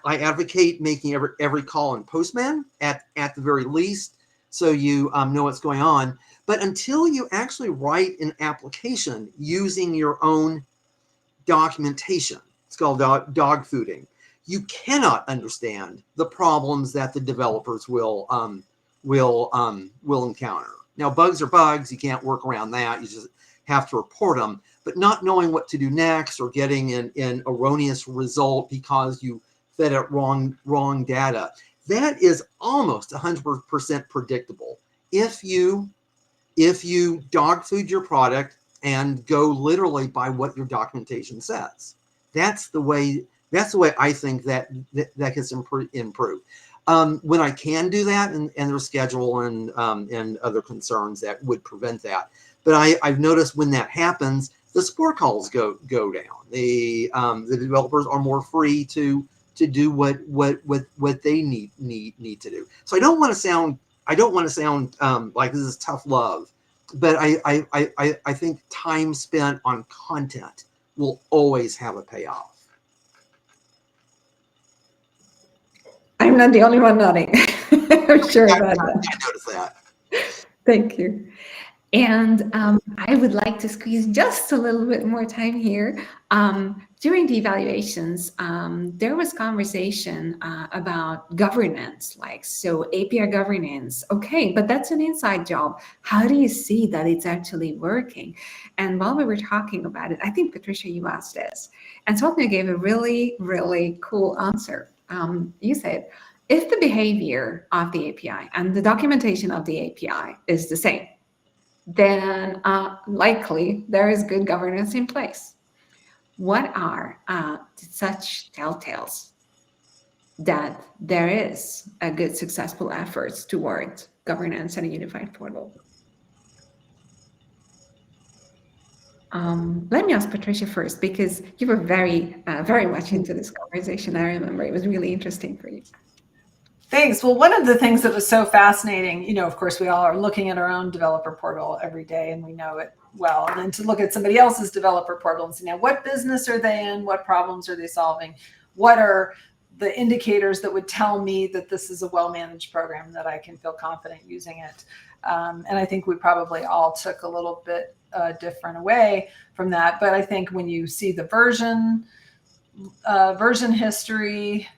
I advocate making every call in Postman at the very least, so you know what's going on. But until you actually write an application using your own documentation, it's called dog fooding, you cannot understand the problems that the developers will encounter. Now, bugs are bugs. You can't work around that. You just have to report them. But not knowing what to do next, or getting an erroneous result because you fed it wrong data, that is almost 100% predictable. If you dog food your product and go literally by what your documentation says, that's the way I think that gets improved. When I can do that, and there's schedule and other concerns that would prevent that. But I've noticed when that happens, the support calls go down. The developers are more free to do what they need to do. So I don't want to sound like this is tough love, but I think time spent on content will always have a payoff. I'm not the only one nodding. I'm sure about that. I noticed that. Thank you. And I would like to squeeze just a little bit more time here. During the evaluations, there was conversation about governance, so API governance. Okay, but that's an inside job. How do you see that it's actually working? And while we were talking about it, I think, Patricia, you asked this. And Swapnil gave a really, really cool answer. You said, if the behavior of the API and the documentation of the API is the same, then likely there is good governance in place. What are such telltales that there is a good, successful efforts towards governance and a unified portal? Let me ask Patricia first, because you were very much into this conversation. I remember it was really interesting for you. Thanks. Well, one of the things that was so fascinating, of course, we all are looking at our own developer portal every day, and we know it well. And then to look at somebody else's developer portal and see, now, what business are they in? What problems are they solving? What are the indicators that would tell me that this is a well-managed program, that I can feel confident using it? And I think we probably all took a little bit different away from that. But I think when you see the version history,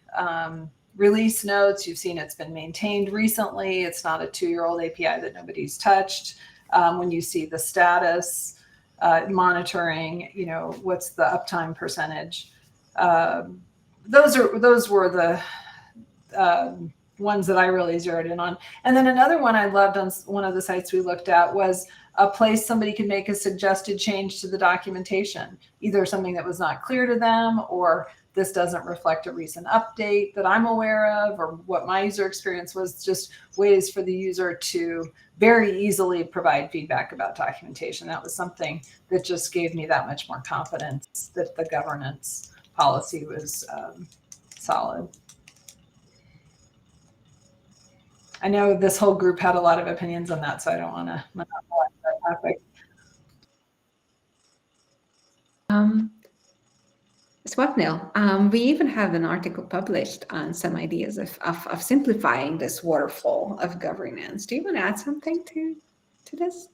release notes, you've seen it's been maintained recently. It's not a 2-year-old API that nobody's touched. When you see the status monitoring, what's the uptime percentage? Those were the ones that I really zeroed in on. And then another one I loved on one of the sites we looked at was a place somebody could make a suggested change to the documentation, either something that was not clear to them, or this doesn't reflect a recent update that I'm aware of, or what my user experience was, just ways for the user to very easily provide feedback about documentation. That was something that just gave me that much more confidence that the governance policy was solid. I know this whole group had a lot of opinions on that, so I don't want to monopolize that topic. Swapnil, we even have an article published on some ideas of simplifying this waterfall of governance. Do you want to add something to this?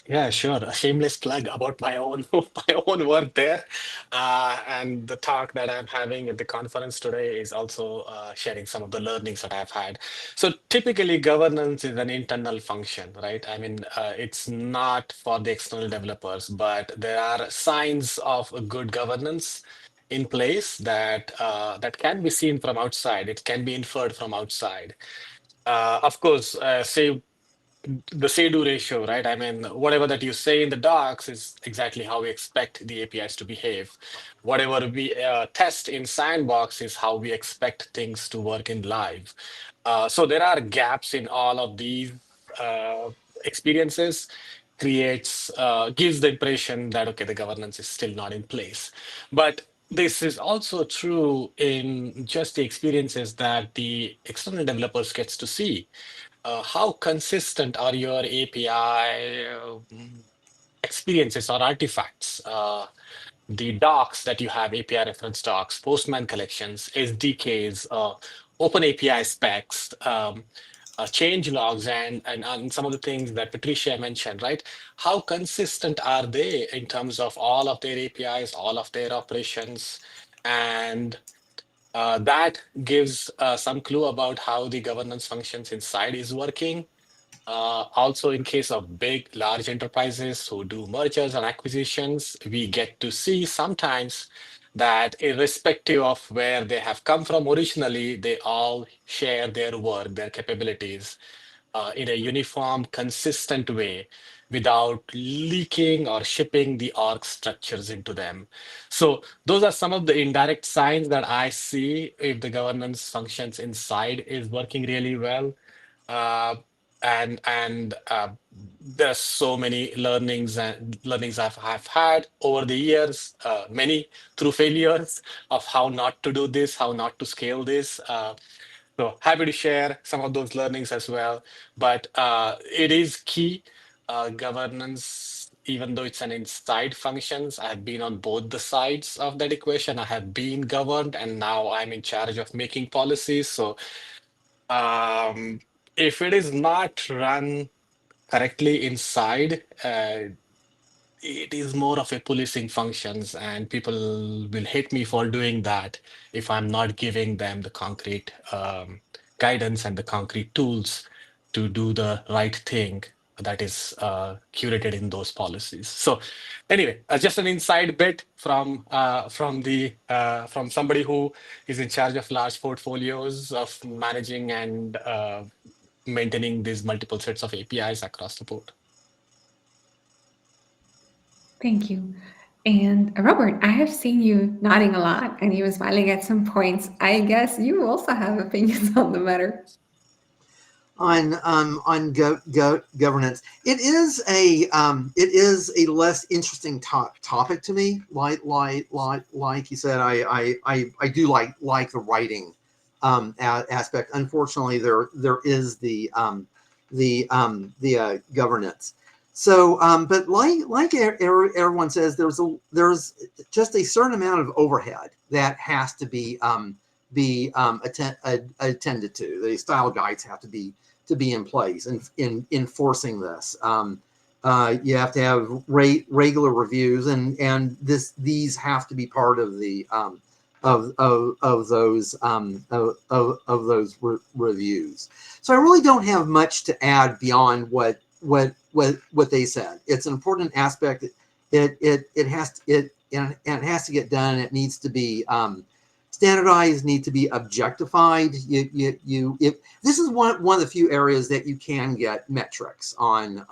Yeah, sure. A shameless plug about my own my own work there, and the talk that I'm having at the conference today is also sharing some of the learnings that I've had. So typically, governance is an internal function, right? I mean, it's not for the external developers, but there are signs of a good governance in place that that can be seen from outside. It can be inferred from outside. Of course, say the say-do ratio, right? I mean, whatever that you say in the docs is exactly how we expect the APIs to behave. Whatever we test in sandbox is how we expect things to work in live. So there are gaps in all of these uh, experiences. Creates gives the impression that okay, the governance is still not in place, but this is also true in just the experiences that the external developers gets to see. How consistent are your API experiences or artifacts? The docs that you have, API reference docs, Postman collections, SDKs, open API specs, change logs, and some of the things that Patricia mentioned, right? How consistent are they in terms of all of their APIs, all of their operations? And that gives some clue about how the governance functions inside is working. Also, in case of big, large enterprises who do mergers and acquisitions, we get to see sometimes that irrespective of where they have come from originally, they all share their work, their capabilities in a uniform, consistent way without leaking or shipping the org structures into them. So those are some of the indirect signs that I see if the governance functions inside is working really well. Uh, and there's so many learnings I've had over the years, many through failures of how not to do this, how not to scale this. So happy to share some of those learnings as well. But it is key governance, even though it's an inside functions. I have been on both the sides of that equation. I have been governed, and now I'm in charge of making policies. So um, if it is not run correctly inside, it is more of a policing functions, and people will hate me for doing that if I'm not giving them the concrete guidance and the concrete tools to do the right thing that is curated in those policies. So anyway, just an inside bit from somebody who is in charge of large portfolios of managing and maintaining these multiple sets of APIs across the board. Thank you. And Robert, I have seen you nodding a lot and you were smiling at some points. I guess you also have opinions on the matter. On governance, it is a less interesting topic to me. Like you said, I do like the writing aspect. Unfortunately, there is the governance. So, but like everyone says, there's just a certain amount of overhead that has to be attended to. The style guides have to be in place and in enforcing this. You have to have regular reviews, and these have to be part of the of those reviews. So I really don't have much to add beyond what they said. It's an important aspect. It has to get done. It needs to be standardized, need to be objectified. If this is one of the few areas that you can get metrics on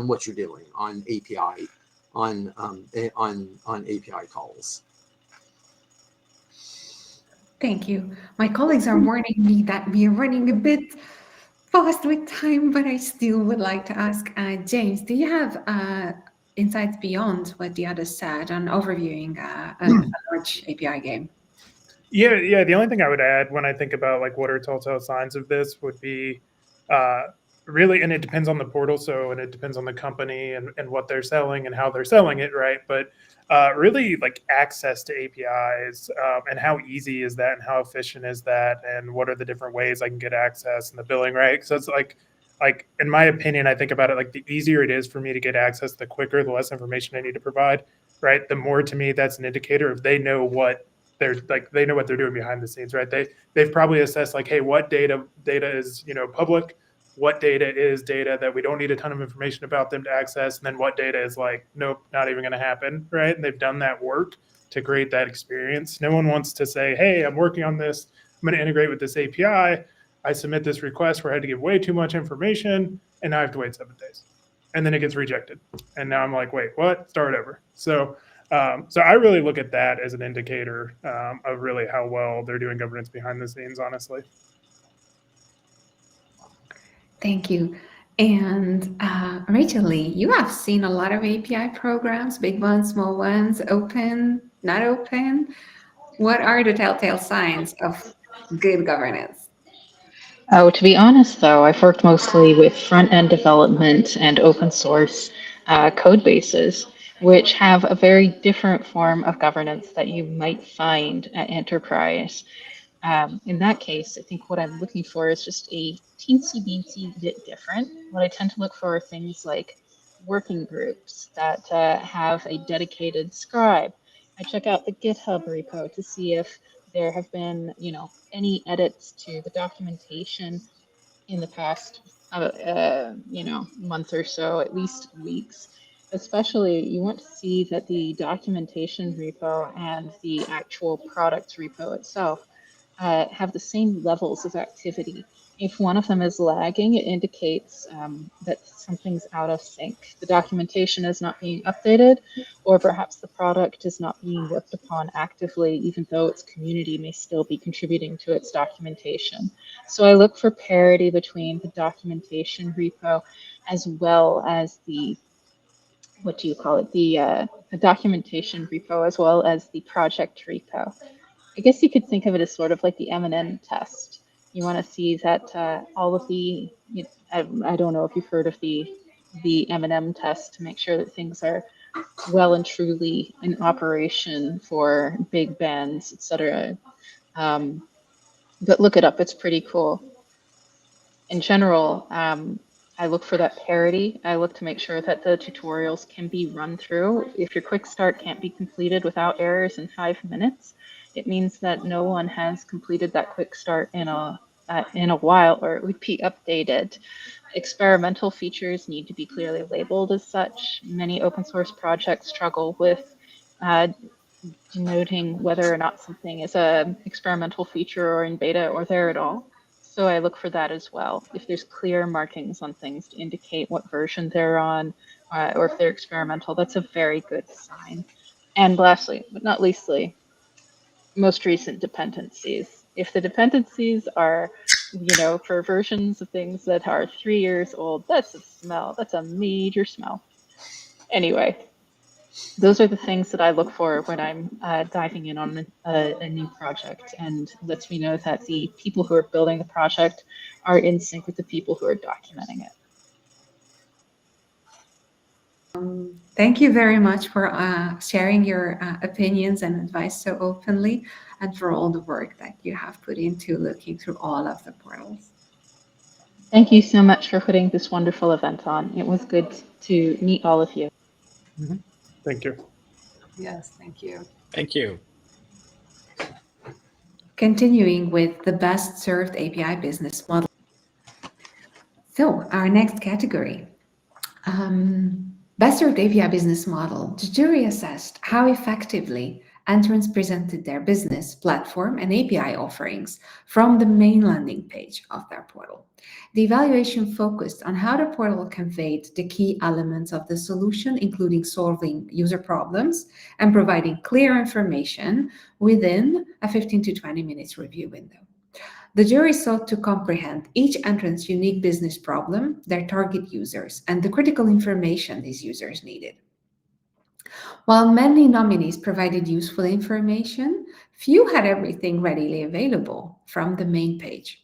what you're doing on API on API calls. Thank you. My colleagues are warning me that we are running a bit fast with time, but I still would like to ask James, do you have insights beyond what the others said on overviewing a large API game? Yeah. The only thing I would add when I think about like what are telltale signs of this would be really, and it depends on the portal, and it depends on the company and what they're selling and how they're selling it, right? But really like access to APIs and how easy is that and how efficient is that and what are the different ways I can get access and the billing, right? So it's like like, in my opinion, I think about it like the easier it is for me to get access, the quicker, the less information I need to provide, right? The more, to me, that's an indicator of they know what they're like, they know what they're doing behind the scenes, right? They've probably assessed like, hey, what data is, you know, public, what data is data that we don't need a ton of information about them to access, and then what data is like, nope, not even going to happen, right? And they've done that work to create that experience. No one wants to say, hey, I'm working on this, I'm going to integrate with this API, I submit this request where I had to give way too much information, and now I have to wait 7 days. And then it gets rejected. And now I'm like, wait, what? Start over. So I really look at that as an indicator of really how well they're doing governance behind the scenes, honestly. Thank you. And Rachel Lee, you have seen a lot of API programs, big ones, small ones, open, not open. What are the telltale signs of good governance? Oh, to be honest, though, I've worked mostly with front-end development and open source code bases, which have a very different form of governance that you might find at enterprise. In that case, I think what I'm looking for is just a teensy-beensy bit different. What I tend to look for are things like working groups that have a dedicated scribe. I check out the GitHub repo to see if there have been, any edits to the documentation in the past, month or so, at least weeks. Especially, you want to see that the documentation repo and the actual product repo itself have the same levels of activity. If one of them is lagging, it indicates that something's out of sync. The documentation is not being updated, or perhaps the product is not being worked upon actively, even though its community may still be contributing to its documentation. So I look for parity between the documentation repo as well as the the documentation repo as well as the project repo. I guess you could think of it as sort of like the M&M test. You want to see that all of the, I don't know if you've heard of the M&M test to make sure that things are well and truly in operation for big bands, etc. But look it up; it's pretty cool. In general, I look for that parity. I look to make sure that the tutorials can be run through. If your quick start can't be completed without errors in 5 minutes, it means that no one has completed that quick start in a while, or it would be updated. Experimental features need to be clearly labeled as such. Many open source projects struggle with denoting whether or not something is an experimental feature or in beta or there at all. So I look for that as well. If there's clear markings on things to indicate what version they're on, or if they're experimental, that's a very good sign. And lastly, but not leastly, most recent dependencies. If the dependencies are, for versions of things that are 3 years old, that's a smell. That's a major smell. Anyway, those are the things that I look for when I'm diving in on a new project, and lets me know that the people who are building the project are in sync with the people who are documenting it. Thank you very much for sharing your opinions and advice so openly, and for all the work that you have put into looking through all of the portals. Thank you so much for putting this wonderful event on. It was good to meet all of you. Mm-hmm. Thank you. Yes, thank you. Thank you. Continuing with the best served API business model. So our next category, best served API business model. The jury assessed how effectively entrants presented their business, platform, and API offerings from the main landing page of their portal. The evaluation focused on how the portal conveyed the key elements of the solution, including solving user problems and providing clear information within a 15 to 20 minutes review window. The jury sought to comprehend each entrant's unique business problem, their target users, and the critical information these users needed. While many nominees provided useful information, few had everything readily available from the main page.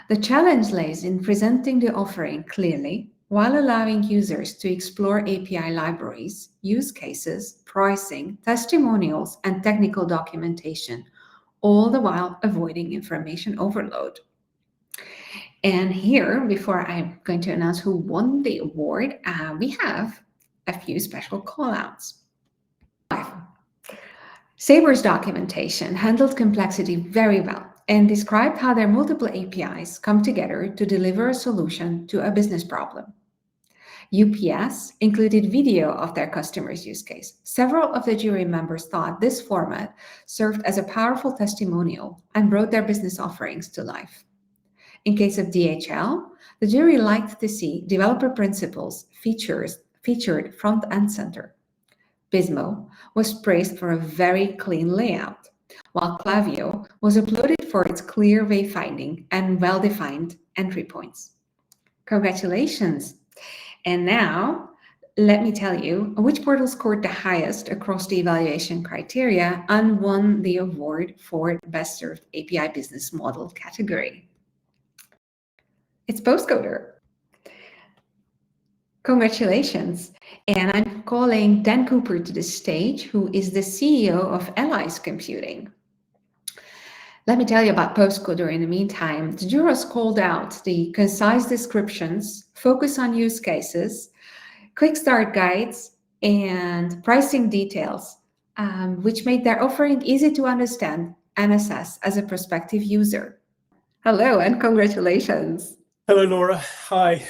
The challenge lays in presenting the offering clearly while allowing users to explore API libraries, use cases, pricing, testimonials, and technical documentation, all the while avoiding information overload. And here, before I'm going to announce who won the award, we have a few special call-outs. Saber's documentation handled complexity very well and described how their multiple APIs come together to deliver a solution to a business problem. UPS included video of their customer's use case. Several of the jury members thought this format served as a powerful testimonial and brought their business offerings to life. In case of DHL, the jury liked to see developer principles featured front and center. Pismo was praised for a very clean layout, while Klaviyo was applauded for its clear wayfinding and well-defined entry points. Congratulations! And now, let me tell you which portal scored the highest across the evaluation criteria and won the award for Best Served API Business Model category. It's Postcoder. Congratulations. And I'm calling Dan Cooper to the stage, who is the CEO of Allies Computing. Let me tell you about Postcoder in the meantime. The jurors called out the concise descriptions, focus on use cases, quick start guides, and pricing details, which made their offering easy to understand and assess as a prospective user. Hello and congratulations. Hello, Laura. Hi.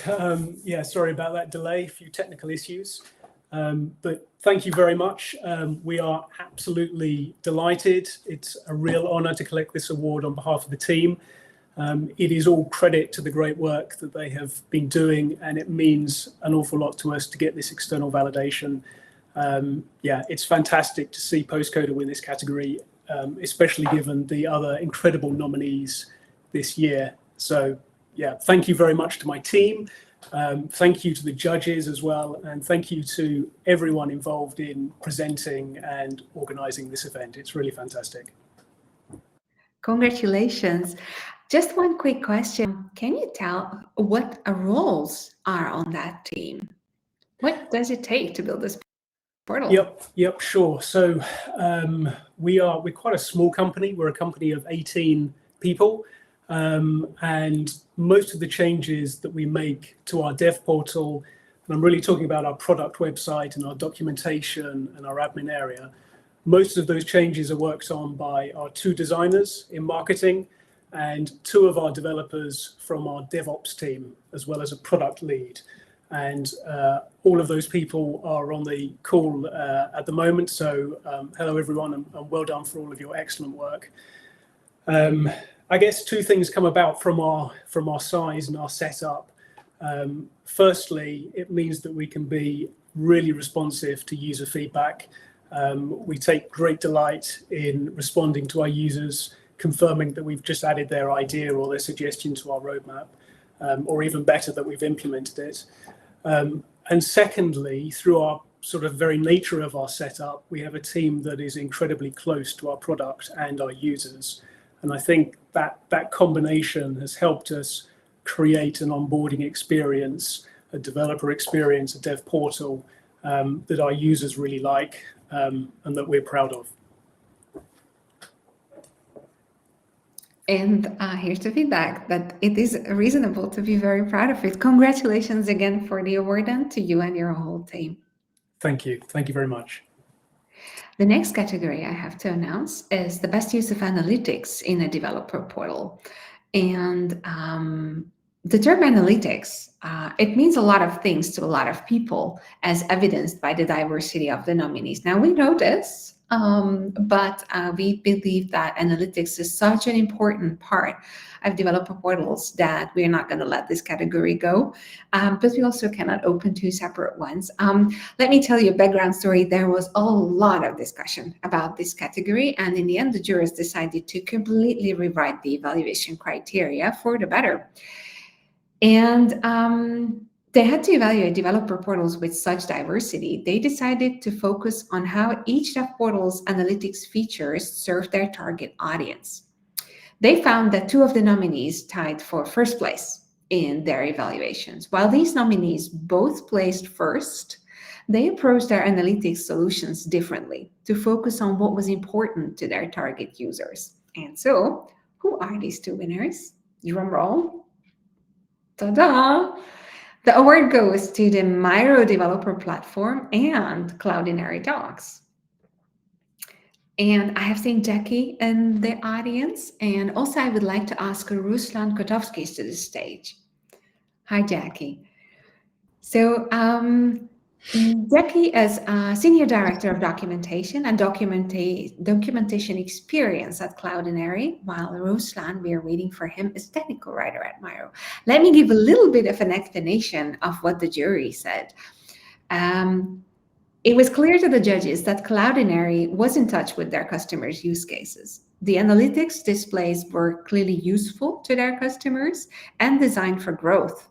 Yeah, sorry about that delay, a few technical issues. But thank you very much. We are absolutely delighted. It's a real honor to collect this award on behalf of the team. It is all credit to the great work that they have been doing, and it means an awful lot to us to get this external validation. Yeah, it's fantastic to see Postcoder win this category, especially given the other incredible nominees this year. So yeah, thank you very much to my team. Thank you to the judges as well, and thank you to everyone involved in presenting and organizing this event. It's really fantastic. Congratulations. Just one quick question. Can you tell what roles are on that team? What does it take to build this portal? Yep, sure. So we're quite a small company. We're a company of 18 people. And most of the changes that we make to our dev portal, and I'm really talking about our product website and our documentation and our admin area, most of those changes are worked on by our 2 designers in marketing and 2 of our developers from our DevOps team, as well as a product lead. And all of those people are on the call at the moment. So hello, everyone, and well done for all of your excellent work. I guess 2 things come about from our size and our setup. Firstly, it means that we can be really responsive to user feedback. We take great delight in responding to our users, confirming that we've just added their idea or their suggestion to our roadmap, or even better, that we've implemented it. And secondly, through our sort of very nature of our setup, we have a team that is incredibly close to our product and our users. And I think that combination has helped us create an onboarding experience, a developer experience, a dev portal that our users really like and that we're proud of. And here's the feedback that it is reasonable to be very proud of it. Congratulations again for the award and to you and your whole team. Thank you. Thank you very much. The next category I have to announce is the best use of analytics in a developer portal. And the term analytics, it means a lot of things to a lot of people, as evidenced by the diversity of the nominees. Now, we know this, but we believe that analytics is such an important part of developer portals that we're not going to let this category go, but we also cannot open 2 separate ones. Let me tell you a background story. There was a lot of discussion about this category, and in the end, the jurors decided to completely rewrite the evaluation criteria for the better. And they had to evaluate developer portals with such diversity. They decided to focus on how each dev portal's analytics features serve their target audience. They found that 2 of the nominees tied for first place in their evaluations. While these nominees both placed first, they approached their analytics solutions differently to focus on what was important to their target users. And so, who are these 2 winners? Drum roll. Ta-da! The award goes to the Miro developer platform and Cloudinary Docs. And I have seen Jackie in the audience, and also I would like to ask Ruslan Kotovsky to the stage. Hi, Jackie. So Jackie is a Senior Director of Documentation and Documentation Experience at Cloudinary, while Ruslan, we are waiting for him, is Technical Writer at Miro. Let me give a little bit of an explanation of what the jury said. It was clear to the judges that Cloudinary was in touch with their customers' use cases. The analytics displays were clearly useful to their customers and designed for growth.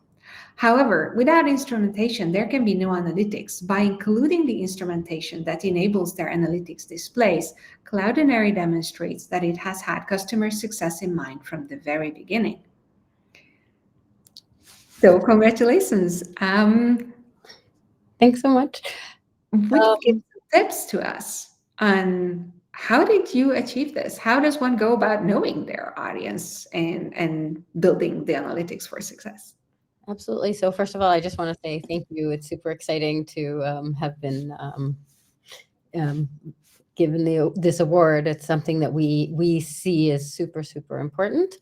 However, without instrumentation, there can be no analytics. By including the instrumentation that enables their analytics displays, Cloudinary demonstrates that it has had customer success in mind from the very beginning. So congratulations. Thanks so much. Would you give some tips to us on how did you achieve this? How does one go about knowing their audience and building the analytics for success? Absolutely. So first of all, I just want to say thank you. It's super exciting to have been given this award. It's something that we see as super, super important.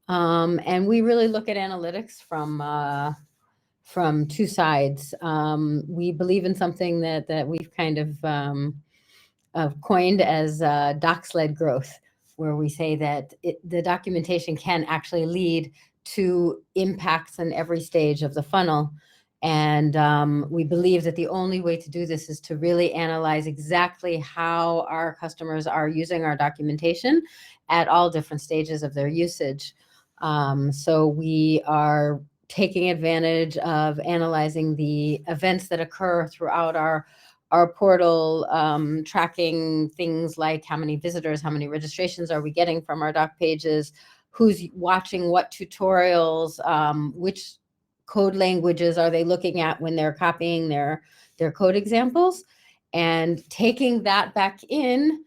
And we really look at analytics from two sides. We believe in something that we've kind of coined as docs-led growth, where we say that the documentation can actually lead to impacts in every stage of the funnel. And we believe that the only way to do this is to really analyze exactly how our customers are using our documentation at all different stages of their usage. So we are taking advantage of analyzing the events that occur throughout our portal, tracking things like how many visitors, how many registrations are we getting from our doc pages, who's watching what tutorials, which code languages are they looking at when they're copying their code examples, and taking that back in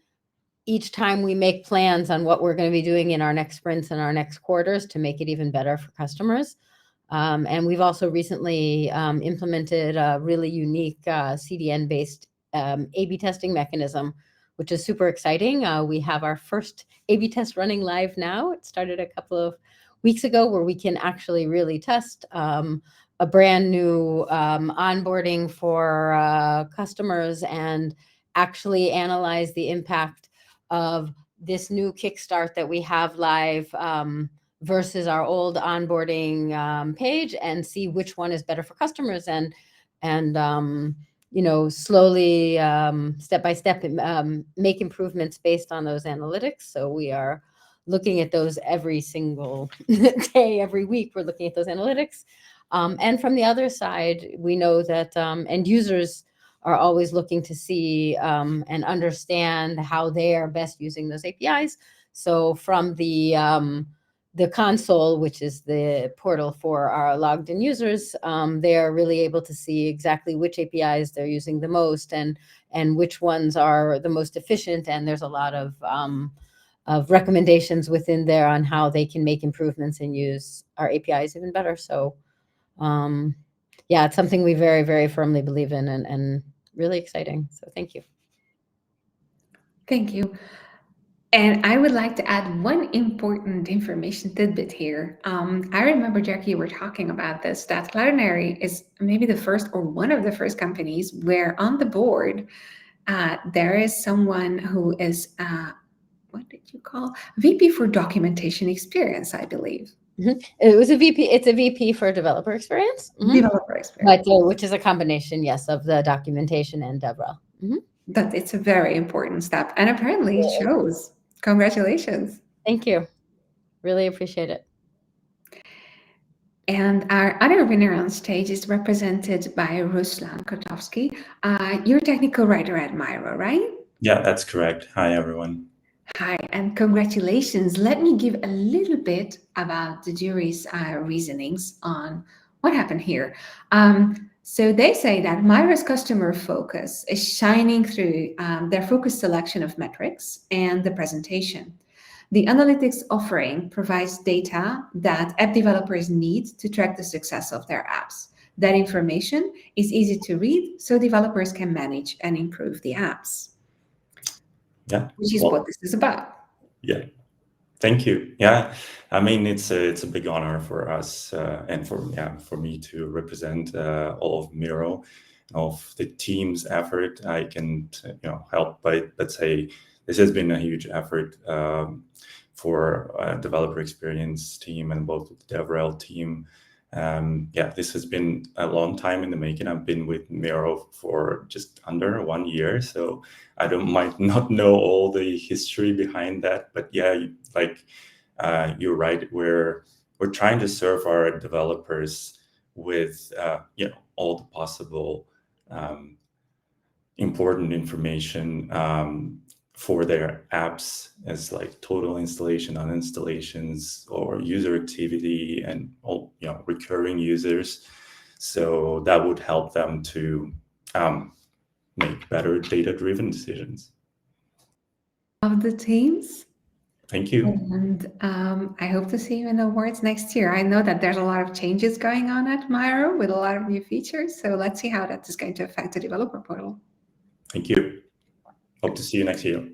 each time we make plans on what we're going to be doing in our next sprints and our next quarters to make it even better for customers. And we've also recently implemented a really unique CDN-based A/B testing mechanism, which is super exciting. We have our first A/B test running live now. It started a couple of weeks ago, where we can actually really test a brand new onboarding for customers and actually analyze the impact of this new Kickstart that we have live versus our old onboarding page, and see which one is better for customers, and you know, slowly, step by step, make improvements based on those analytics. So we are looking at those every single day, every week. We're looking at those analytics. And from the other side, we know that end users are always looking to see and understand how they are best using those APIs. So from the console, which is the portal for our logged in users, they are really able to see exactly which APIs they're using the most and which ones are the most efficient. And there's a lot of recommendations within there on how they can make improvements and use our APIs even better. So yeah, it's something we very, very firmly believe in, and really exciting. So thank you. Thank you. And I would like to add one important information tidbit here. I remember, Jackie, you were talking about this, that Cloudinary is maybe the first or one of the first companies where on the board, there is someone who is, what did you call? VP for Documentation Experience, I believe. Mm-hmm. It was a VP. It's a VP for developer experience. Mm-hmm. Developer experience. But, which is a combination, yes, of the documentation and DevRel. Mm-hmm. That it's a very important step, and apparently it shows. Congratulations. Thank you. Really appreciate it. And our other winner on stage is represented by Ruslan Kotovsky. You're technical writer at Miro, right? Yeah, that's correct. Hi, everyone. Hi, and congratulations. Let me give a little bit about the jury's reasonings on what happened here. So they say that Miro's customer focus is shining through their focused selection of metrics and the presentation. The analytics offering provides data that app developers need to track the success of their apps. That information is easy to read, so developers can manage and improve the apps. Yeah, which is what this is about. Yeah, thank you. Yeah, I mean it's a big honor for us and for me to represent all of Miro, of the team's effort. I can help by, let's say, this has been a huge effort for developer experience team and both the DevRel team. Yeah, this has been a long time in the making. I've been with Miro for just under 1 year, so I might not know all the history behind that. But yeah, like you're right. We're trying to serve our developers with all the possible important information for their apps, as like total installation, uninstallations, or user activity, and all recurring users. So that would help them to make better data-driven decisions. Of the teams. Thank you. And I hope to see you in the awards next year. I know that there's a lot of changes going on at Miro with a lot of new features. So let's see how that is going to affect the developer portal. Thank you. Hope to see you next year.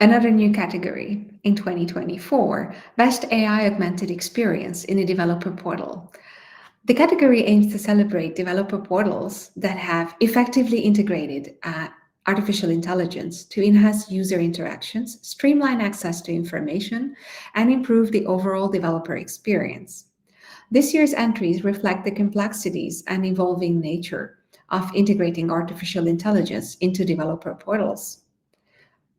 Another new category in 2024, Best AI Augmented Experience in a Developer Portal. The category aims to celebrate developer portals that have effectively integrated artificial intelligence to enhance user interactions, streamline access to information, and improve the overall developer experience. This year's entries reflect the complexities and evolving nature of integrating artificial intelligence into developer portals.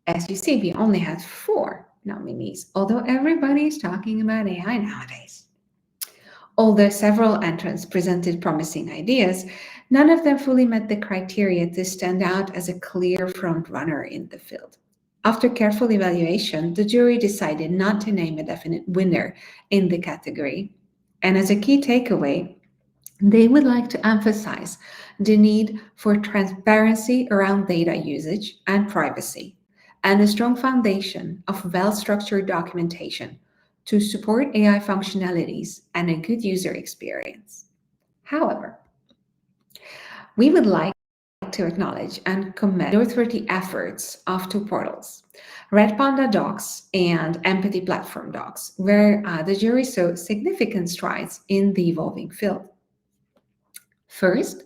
As you see, we only had 4 nominees, although everybody is talking about AI nowadays. Although several entrants presented promising ideas, none of them fully met the criteria to stand out as a clear front-runner in the field. After careful evaluation, the jury decided not to name a definite winner in the category. And as a key takeaway, they would like to emphasize the need for transparency around data usage and privacy, and a strong foundation of well-structured documentation to support AI functionalities and a good user experience. However, we would like to acknowledge and commend noteworthy efforts of 2 portals, Red Panda Docs and Empathy Platform Docs, where the jury saw significant strides in the evolving field. First,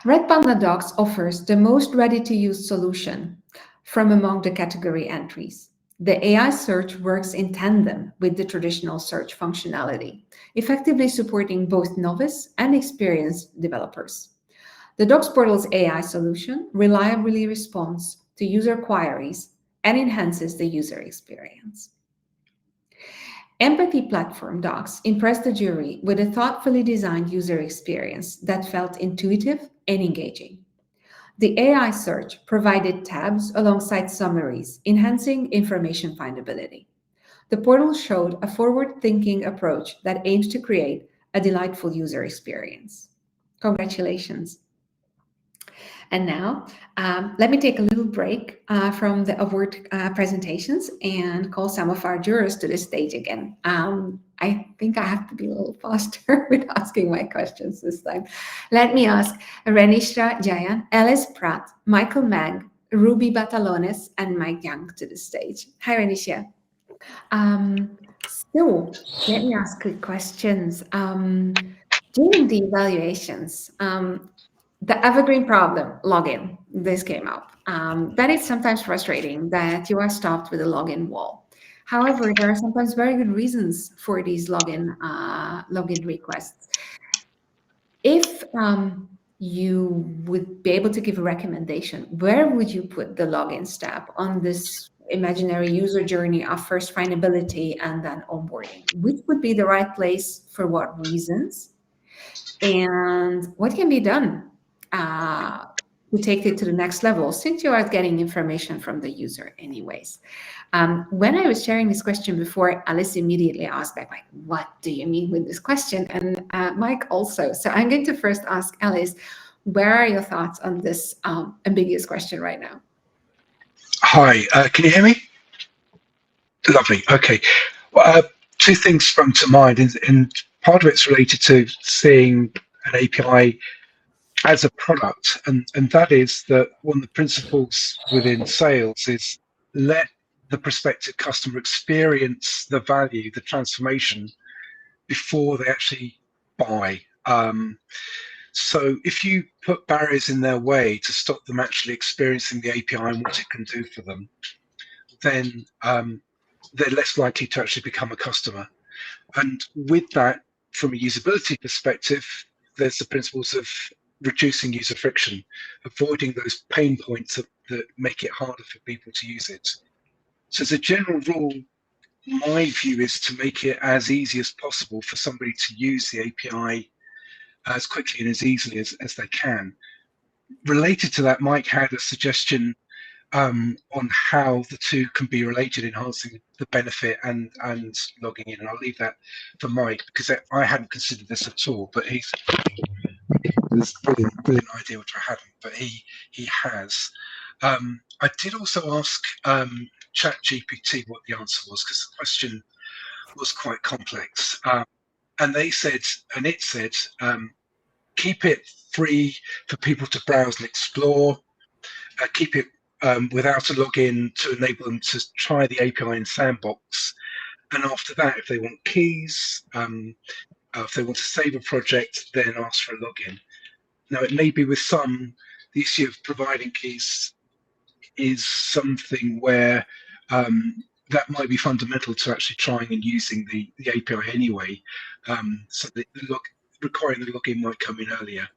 Red Panda Docs offers the most ready-to-use solution from among the category entries. The AI search works in tandem with the traditional search functionality, effectively supporting both novice and experienced developers. The Docs portal's AI solution reliably responds to user queries and enhances the user experience. Empathy Platform Docs impressed the jury with a thoughtfully designed user experience that felt intuitive and engaging. The AI search provided tabs alongside summaries, enhancing information findability. The portal showed a forward-thinking approach that aims to create a delightful user experience. Congratulations. And now, let me take a little break from the award presentations and call some of our jurors to the stage again. I think I have to be a little faster with asking my questions this time. Let me ask Renishra Jayan, Alice Pratt, Michael Mag, Ruby Batalones, and Mike Young to the stage. Hi, Renishra. So let me ask quick questions. During the evaluations, the evergreen problem, login, this came up. That is sometimes frustrating that you are stopped with a login wall. However, there are sometimes very good reasons for these login requests. If you would be able to give a recommendation, where would you put the login step on this imaginary user journey of first findability and then onboarding? Which would be the right place for what reasons? And what can be done to take it to the next level, since you are getting information from the user anyways? When I was sharing this question before, Alice immediately asked back, like, what do you mean with this question? And Mike also. So I'm going to first ask Alice, where are your thoughts on this ambiguous question right now? Hi, can you hear me? Lovely. Okay. Well, two things sprung to mind, and part of it's related to seeing an API as a product, and that is that one of the principles within sales is let the prospective customer experience the value, the transformation, before they actually buy. So if you put barriers in their way to stop them actually experiencing the API and what it can do for them, then they're less likely to actually become a customer. And with that, from a usability perspective, there's the principles of reducing user friction, avoiding those pain points that make it harder for people to use it. So as a general rule, my view is to make it as easy as possible for somebody to use the API as quickly and as easily as they can. Related to that, Mike had a suggestion on how the two can be related, enhancing the benefit and logging in. And I'll leave that for Mike because I hadn't considered this at all. But he's this brilliant idea which I hadn't, but he has. I did also ask ChatGPT what the answer was because the question was quite complex, and it said, keep it free for people to browse and explore. Keep it without a login to enable them to try the API in Sandbox. And after that, if they want keys, if they want to save a project, then ask for a login. Now, it may be with some, the issue of providing keys is something where that might be fundamental to actually trying and using the API anyway. So requiring the login might come in earlier.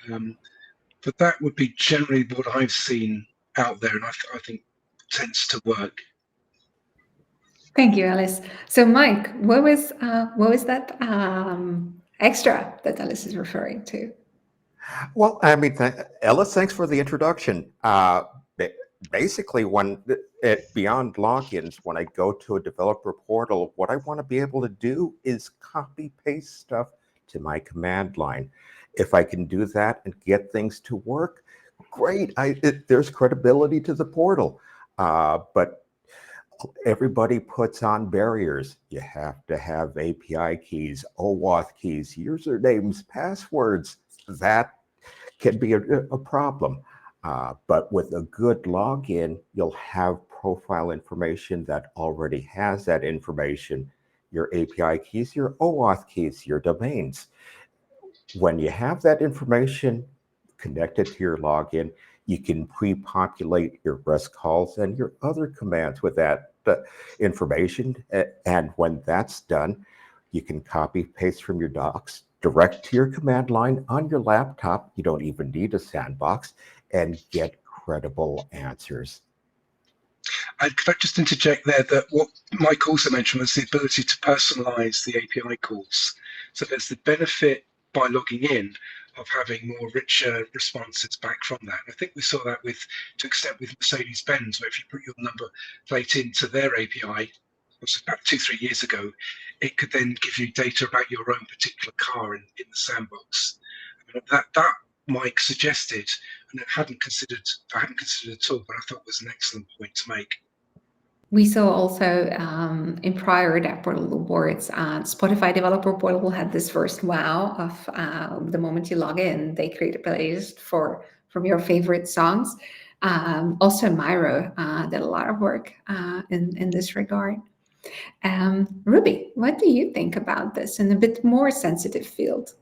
But that would be generally what I've seen out there, and I think tends to work. Thank you, Alice. So, Mike, what was that extra that Alice is referring to? Well, I mean, Ellis, thanks for the introduction. Basically, beyond logins, when I go to a developer portal, what I want to be able to do is copy paste stuff to my command line. If I can do that and get things to work, great. There's credibility to the portal, but everybody puts on barriers. You have to have API keys, OAuth keys, usernames, passwords. That can be a problem. But with a good login, you'll have profile information that already has that information, your API keys, your OAuth keys, your domains. When you have that information connected to your login, you can pre-populate your REST calls and your other commands with that information. And when that's done, you can copy paste from your docs direct to your command line on your laptop. You don't even need a sandbox and get credible answers. Could I just interject there that what Mike also mentioned was the ability to personalize the API calls. So there's the benefit by logging in of having more richer responses back from that. I think we saw that to an extent with Mercedes-Benz, where if you put your number plate into their API, which was about 2-3 years ago, it could then give you data about your own particular car in the sandbox. I mean, that Mike suggested, and I hadn't considered at all, but I thought was an excellent point to make. We saw also in prior DevPortal Awards, Spotify Developer Portal had this first wow of the moment you log in, they create a playlist from your favorite songs. Also, Miro did a lot of work in this regard. Ruby, what do you think about this in a bit more sensitive field?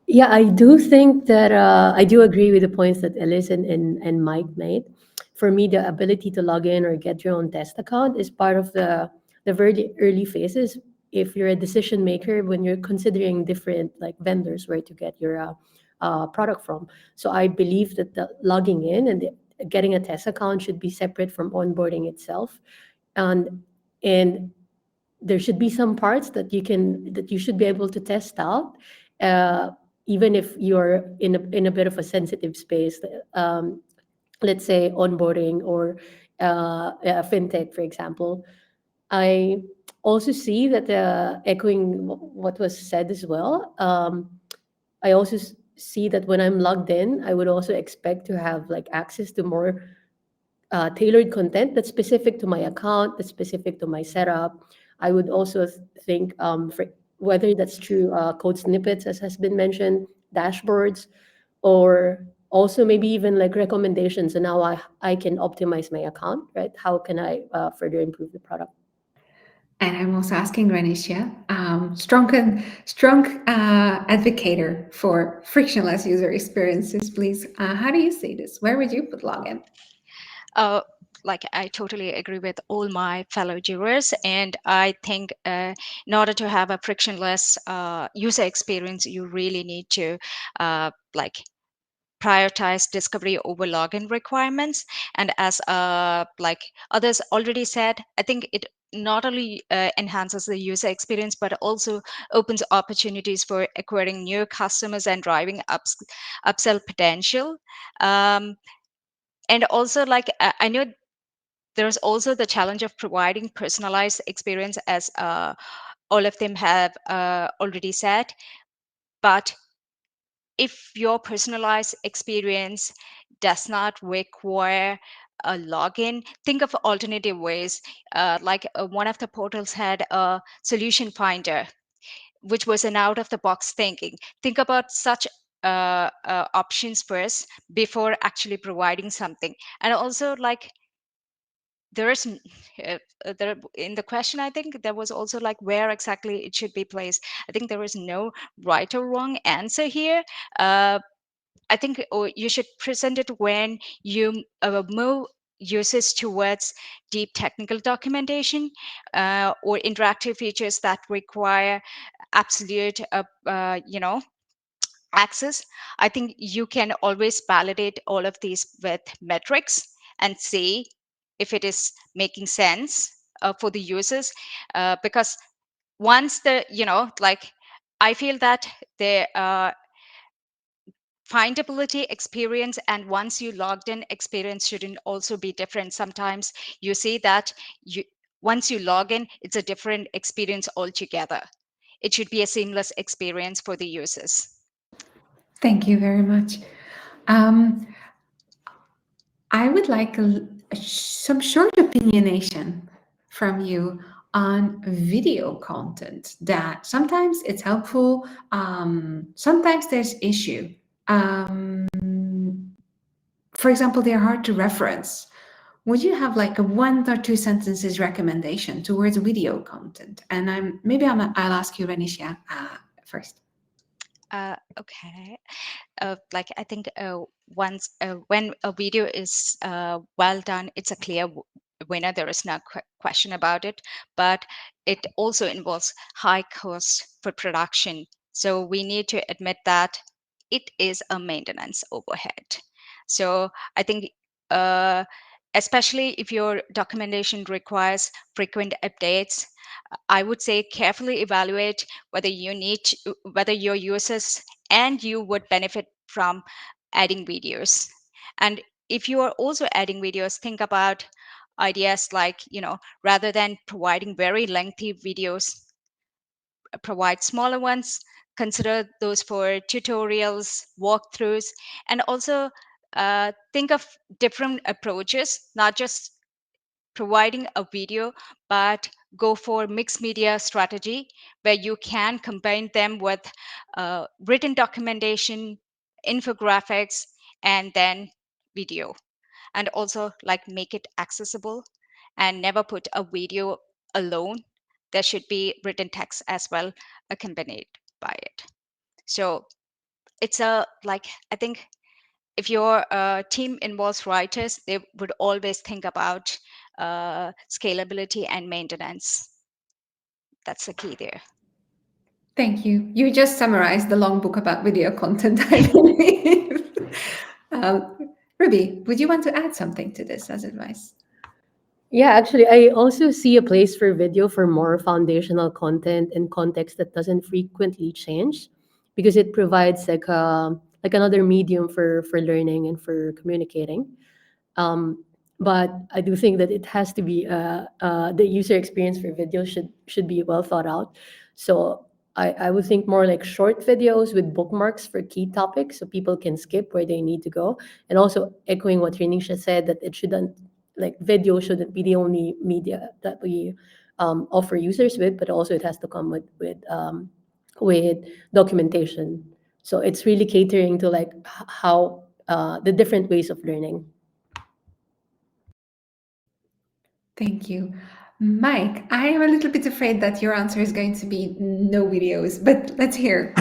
Yeah, I do think that I do agree with the points that Ellis and Mike made. For me, the ability to log in or get your own test account is part of the very early phases. If you're a decision maker, when you're considering different vendors where to get your product from. So I believe that the logging in and getting a test account should be separate from onboarding itself. And there should be some parts that you should be able to test out, even if you're in a bit of a sensitive space. Let's say onboarding or fintech, for example. I also see that echoing what was said as well. I also see that when I'm logged in, I would also expect to have access to more tailored content that's specific to my account, that's specific to my setup. I would also think for whether that's true code snippets, as has been mentioned, dashboards, or also maybe even like recommendations on how I can optimize my account, right? How can I further improve the product? And I'm also asking Renisha, strong advocator for frictionless user experiences, please. How do you see this? Where would you put login? Like I totally agree with all my fellow jurors, and I think in order to have a frictionless user experience, you really need to like prioritize discovery over login requirements. And as like others already said, I think it not only enhances the user experience, but also opens opportunities for acquiring new customers and driving upsell potential. And also, like I know there's also the challenge of providing personalized experience, as all of them have already said. But if your personalized experience does not require a login, think of alternative ways. Like one of the portals had a solution finder, which was an out of the box thinking. Think about such options first before actually providing something. And also, like, there is there in the question, I think there was also like where exactly it should be placed. I think there is no right or wrong answer here. I think you should present it when you move users towards deep technical documentation or interactive features that require absolute access. I think you can always validate all of these with metrics and see if it is making sense for the users, because once the like I feel that the findability experience and once you logged in experience shouldn't also be different. Sometimes you see that once you log in, it's a different experience altogether. It should be a seamless experience for the users. Thank you very much. I would like some short opinionation from you on video content, that sometimes it's helpful, sometimes there's issue. For example, they're hard to reference. Would you have like a 1 or 2 sentences recommendation towards video content? And I'll ask you, Renisha, first. Okay. Like I think once when a video is well done, it's a clear winner. There is no question about it. But it also involves high cost for production. So we need to admit that it is a maintenance overhead. So I think especially if your documentation requires frequent updates, I would say carefully evaluate whether whether your users and you would benefit from adding videos. And if you are also adding videos, think about ideas like, rather than providing very lengthy videos, provide smaller ones. Consider those for tutorials, walkthroughs, and also think of different approaches, not just providing a video, but go for mixed media strategy where you can combine them with written documentation, infographics, and then video. And also like make it accessible and never put a video alone. There should be written text as well accompanied by it. So it's I think if your team involves writers, they would always think about scalability and maintenance. That's the key there. Thank you. You just summarized the long book about video content, I believe. Ruby, would you want to add something to this as advice? Yeah, actually, I also see a place for video for more foundational content in context that doesn't frequently change, because it provides like another medium for learning and for communicating. But I do think that it has to be the user experience for video should be well thought out. So I would think more like short videos with bookmarks for key topics so people can skip where they need to go. And also echoing what Renisha said, that it shouldn't like video shouldn't be the only media that we offer users with, but also it has to come with documentation. So it's really catering to like how the different ways of learning. Thank you. Mike, I am a little bit afraid that your answer is going to be no videos, but let's hear.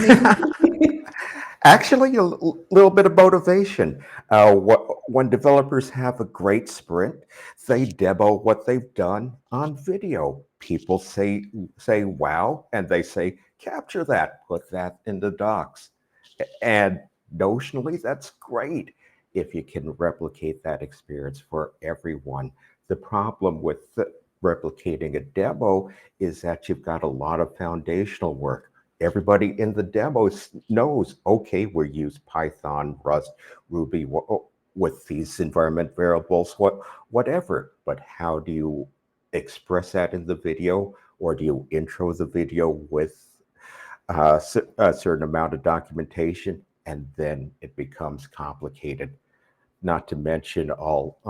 Actually, a little bit of motivation. When developers have a great sprint, they demo what they've done on video. People say wow, and they say, capture that, put that in the docs. And notionally, that's great if you can replicate that experience for everyone. The problem with replicating a demo is that you've got a lot of foundational work. Everybody in the demos knows, okay, we use Python, Rust, Ruby with these environment variables, whatever. But how do you express that in the video? Or do you intro the video with a certain amount of documentation, and then it becomes complicated? Not to mention all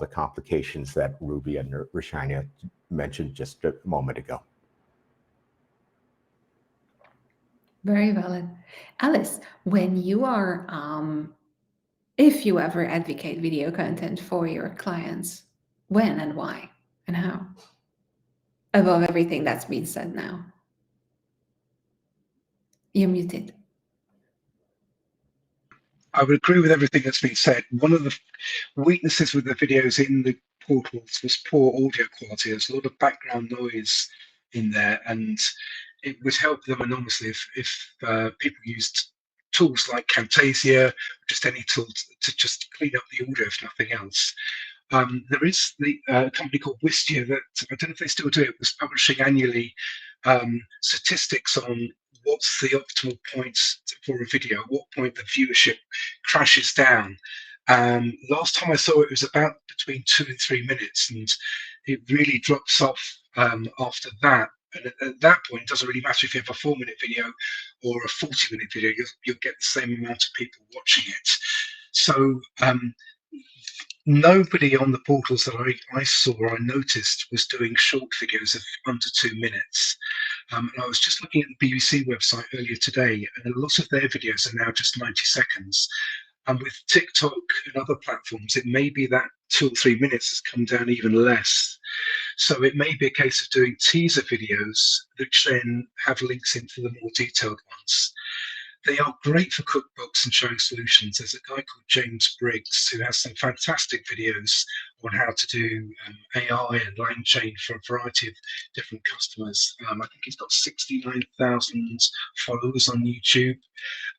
the complications that Ruby and Rashina mentioned just a moment ago. Very valid. Alice, when you are, if you ever advocate video content for your clients, when and why and how? Above everything that's been said now. You're muted. I would agree with everything that's been said. One of the weaknesses with the videos in the portals was poor audio quality. There's a lot of background noise in there, and it would help them enormously if people used tools like Camtasia, or just any tool to just clean up the audio, if nothing else. There is the company called Wistia that, I don't know if they still do it, was publishing annually statistics on what's the optimal point for a video, what point the viewership crashes down. Last time I saw it, it was about between 2 and 3 minutes, and it really drops off after that. And at that point, it doesn't really matter if you have a 4-minute video or a 40-minute video, you'll get the same amount of people watching it. So nobody on the portals that I saw or I noticed was doing short videos of under 2 minutes. And I was just looking at the BBC website earlier today, and a lot of their videos are now just 90 seconds. And with TikTok and other platforms, it may be that 2 or 3 minutes has come down even less. So it may be a case of doing teaser videos, which then have links into the more detailed ones. They are great for cookbooks and showing solutions. There's a guy called James Briggs who has some fantastic videos on how to do AI and LangChain for a variety of different customers. I think he's got 69,000 followers on YouTube,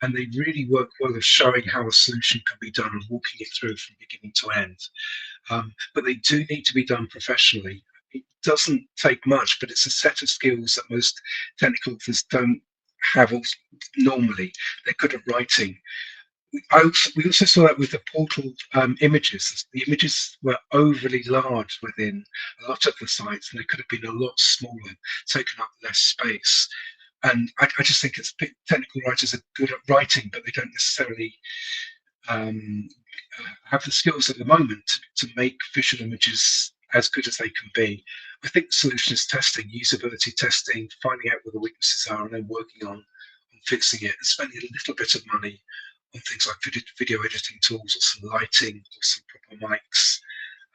and they really work well of showing how a solution can be done and walking it through from beginning to end. But they do need to be done professionally. It doesn't take much, but it's a set of skills that most technical authors don't have normally. They're good at writing. We also saw that with the portal images. The images were overly large within a lot of the sites, and they could have been a lot smaller, taken up less space. And I just think it's technical writers are good at writing, but they don't necessarily have the skills at the moment to make visual images as good as they can be. I think the solution is testing, usability testing, finding out where the weaknesses are, and then working on fixing it, and spending a little bit of money on things like video editing tools, or some lighting, or some proper mics,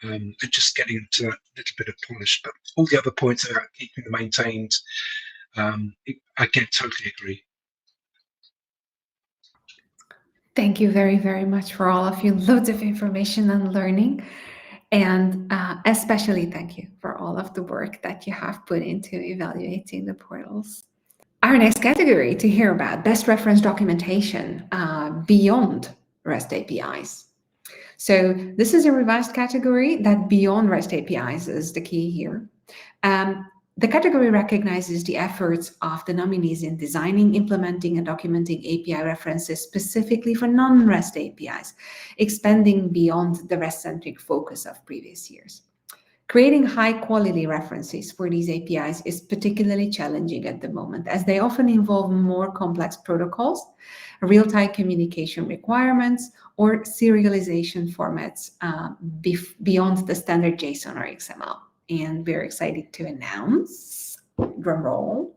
and just getting into that little bit of polish. But all the other points about keeping them maintained, again, totally agree. Thank you very, very much for all of you. Loads of information and learning. And especially thank you for all of the work that you have put into evaluating the portals. Our next category to hear about, best reference documentation beyond REST APIs. So this is a revised category that beyond REST APIs is the key here. The category recognizes the efforts of the nominees in designing, implementing, and documenting API references specifically for non-REST APIs, expanding beyond the REST-centric focus of previous years. Creating high-quality references for these APIs is particularly challenging at the moment, as they often involve more complex protocols, real-time communication requirements, or serialization formats beyond the standard JSON or XML. And we're excited to announce, drum roll,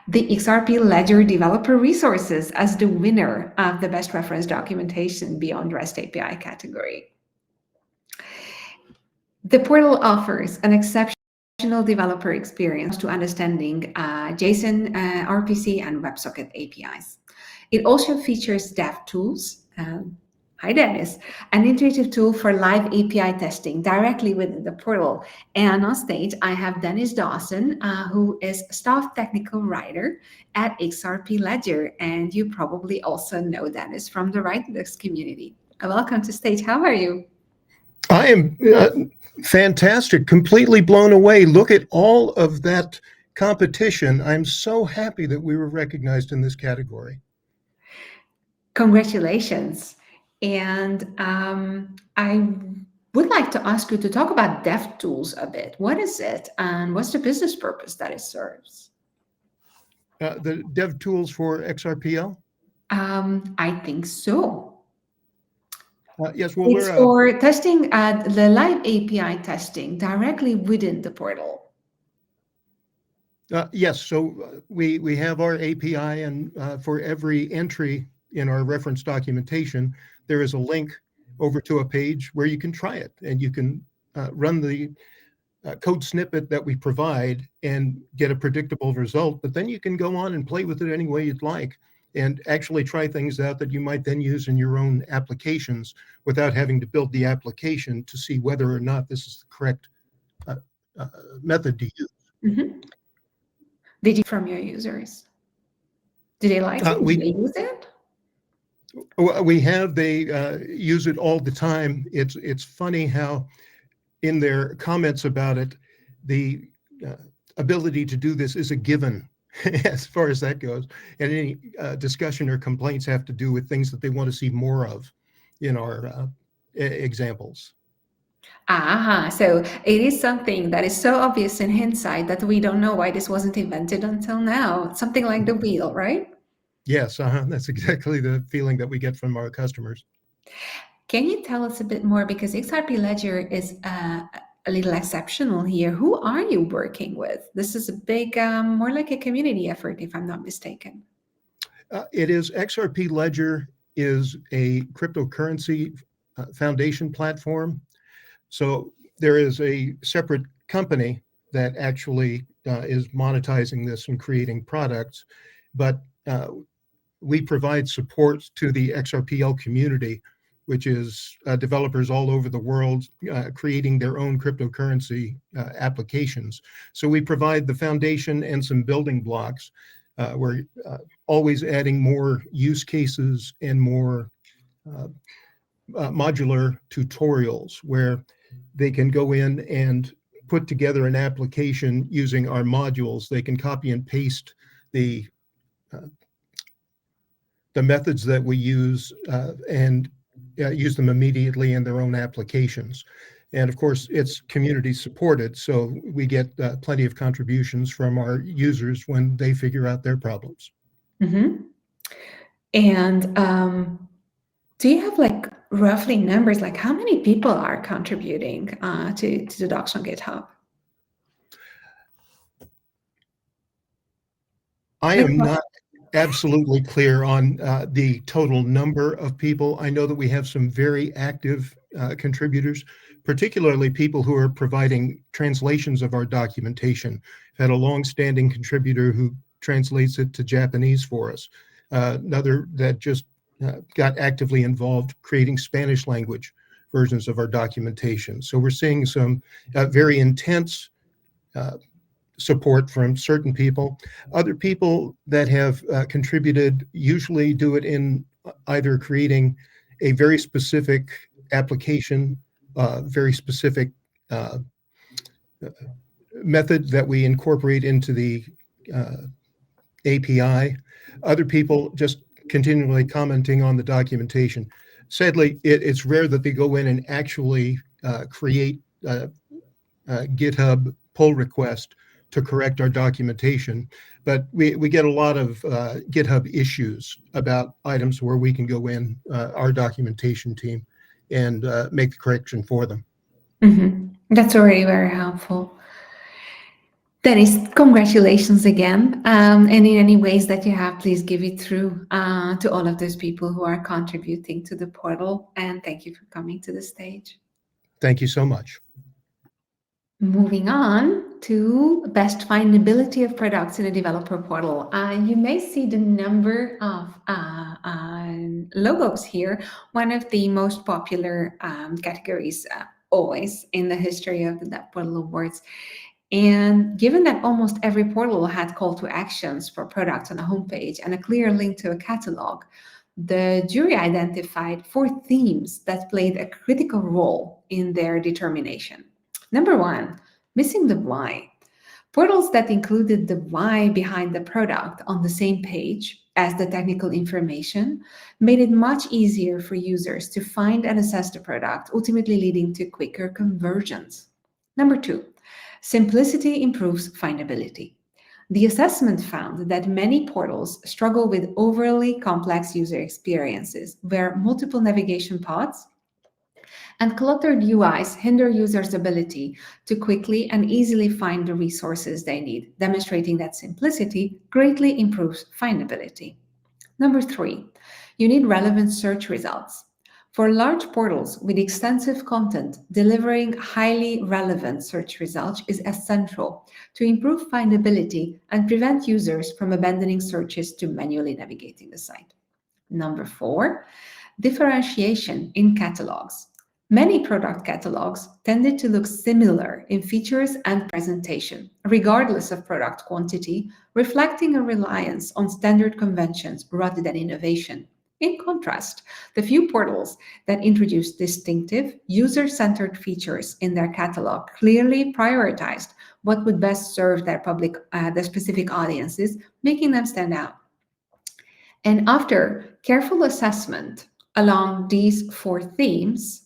the XRP Ledger Developer Resources as the winner of the Best Reference Documentation Beyond REST API category. The portal offers an exceptional developer experience to understanding JSON, RPC, and WebSocket APIs. It also features DevTools. Hi, Dennis. An intuitive tool for live API testing directly within the portal. And on stage, I have Dennis Dawson, who is staff technical writer at XRP Ledger. And you probably also know Dennis from the Writelux community. Welcome to stage. How are you? I am fantastic, completely blown away. Look at all of that competition. I'm so happy that we were recognized in this category. Congratulations. And I would like to ask you to talk about DevTools a bit. What is it and what's the business purpose that it serves? The DevTools for XRPL? I think so. Yes, well, it's for testing the live API testing directly within the portal. Yes, so we have our API, and for every entry in our reference documentation, there is a link over to a page where you can try it, and you can run the code snippet that we provide and get a predictable result, but then you can go on and play with it any way you'd like and actually try things out that you might then use in your own applications without having to build the application to see whether or not this is the correct method to use. Mm-hmm. Did you hear from your users? Did they like it? Did they use it? We have, they use it all the time. It's funny how in their comments about it, the ability to do this is a given as far as that goes. And any discussion or complaints have to do with things that they want to see more of in our examples. So it is something that is so obvious in hindsight that we don't know why this wasn't invented until now. Something like the wheel, right? Yes, that's exactly the feeling that we get from our customers. Can you tell us a bit more, because XRP Ledger is a little exceptional here. Who are you working with? This is a big, more like a community effort, if I'm not mistaken. It is. XRP Ledger is a cryptocurrency foundation platform. So there is a separate company that actually is monetizing this and creating products, but we provide support to the XRPL community, which is developers all over the world creating their own cryptocurrency applications. So we provide the foundation and some building blocks. We're always adding more use cases and more modular tutorials where they can go in and put together an application using our modules. They can copy and paste the methods that we use and use them immediately in their own applications. And of course, it's community supported, so we get plenty of contributions from our users when they figure out their problems. Mm-hmm. And do you have like roughly numbers, like how many people are contributing to the docs on GitHub? I am not absolutely clear on the total number of people. I know that we have some very active contributors, particularly people who are providing translations of our documentation. We've had a long-standing contributor who translates it to Japanese for us. Another that just got actively involved creating Spanish language versions of our documentation. So we're seeing some very intense support from certain people. Other people that have contributed usually do it in either creating a very specific application, very specific method that we incorporate into the API. Other people just continually commenting on the documentation. Sadly, it's rare that they go in and actually create GitHub pull request to correct our documentation, but we get a lot of GitHub issues about items where we can go in, our documentation team, and make the correction for them. That's already very helpful. Dennis, congratulations again. And in any ways that you have, please give it through to all of those people who are contributing to the portal. And thank you for coming to the stage. Thank you so much. Moving on to best findability of products in a developer portal. You may see the number of logos here, one of the most popular categories always in the history of the DevPortal Awards. And given that almost every portal had call to actions for products on a homepage and a clear link to a catalog, the jury identified 4 themes that played a critical role in their determination. Number 1, missing the why. Portals that included the why behind the product on the same page as the technical information made it much easier for users to find and assess the product, ultimately leading to quicker conversions. Number 2, simplicity improves findability. The assessment found that many portals struggle with overly complex user experiences where multiple navigation paths and cluttered UIs hinder users' ability to quickly and easily find the resources they need, demonstrating that simplicity greatly improves findability. Number 3, you need relevant search results. For large portals with extensive content, delivering highly relevant search results is essential to improve findability and prevent users from abandoning searches to manually navigating the site. Number 4, differentiation in catalogs. Many product catalogs tended to look similar in features and presentation, regardless of product quantity, reflecting a reliance on standard conventions rather than innovation. In contrast, the few portals that introduced distinctive, user-centered features in their catalog clearly prioritized what would best serve their specific audiences, making them stand out. And after careful assessment along these 4 themes,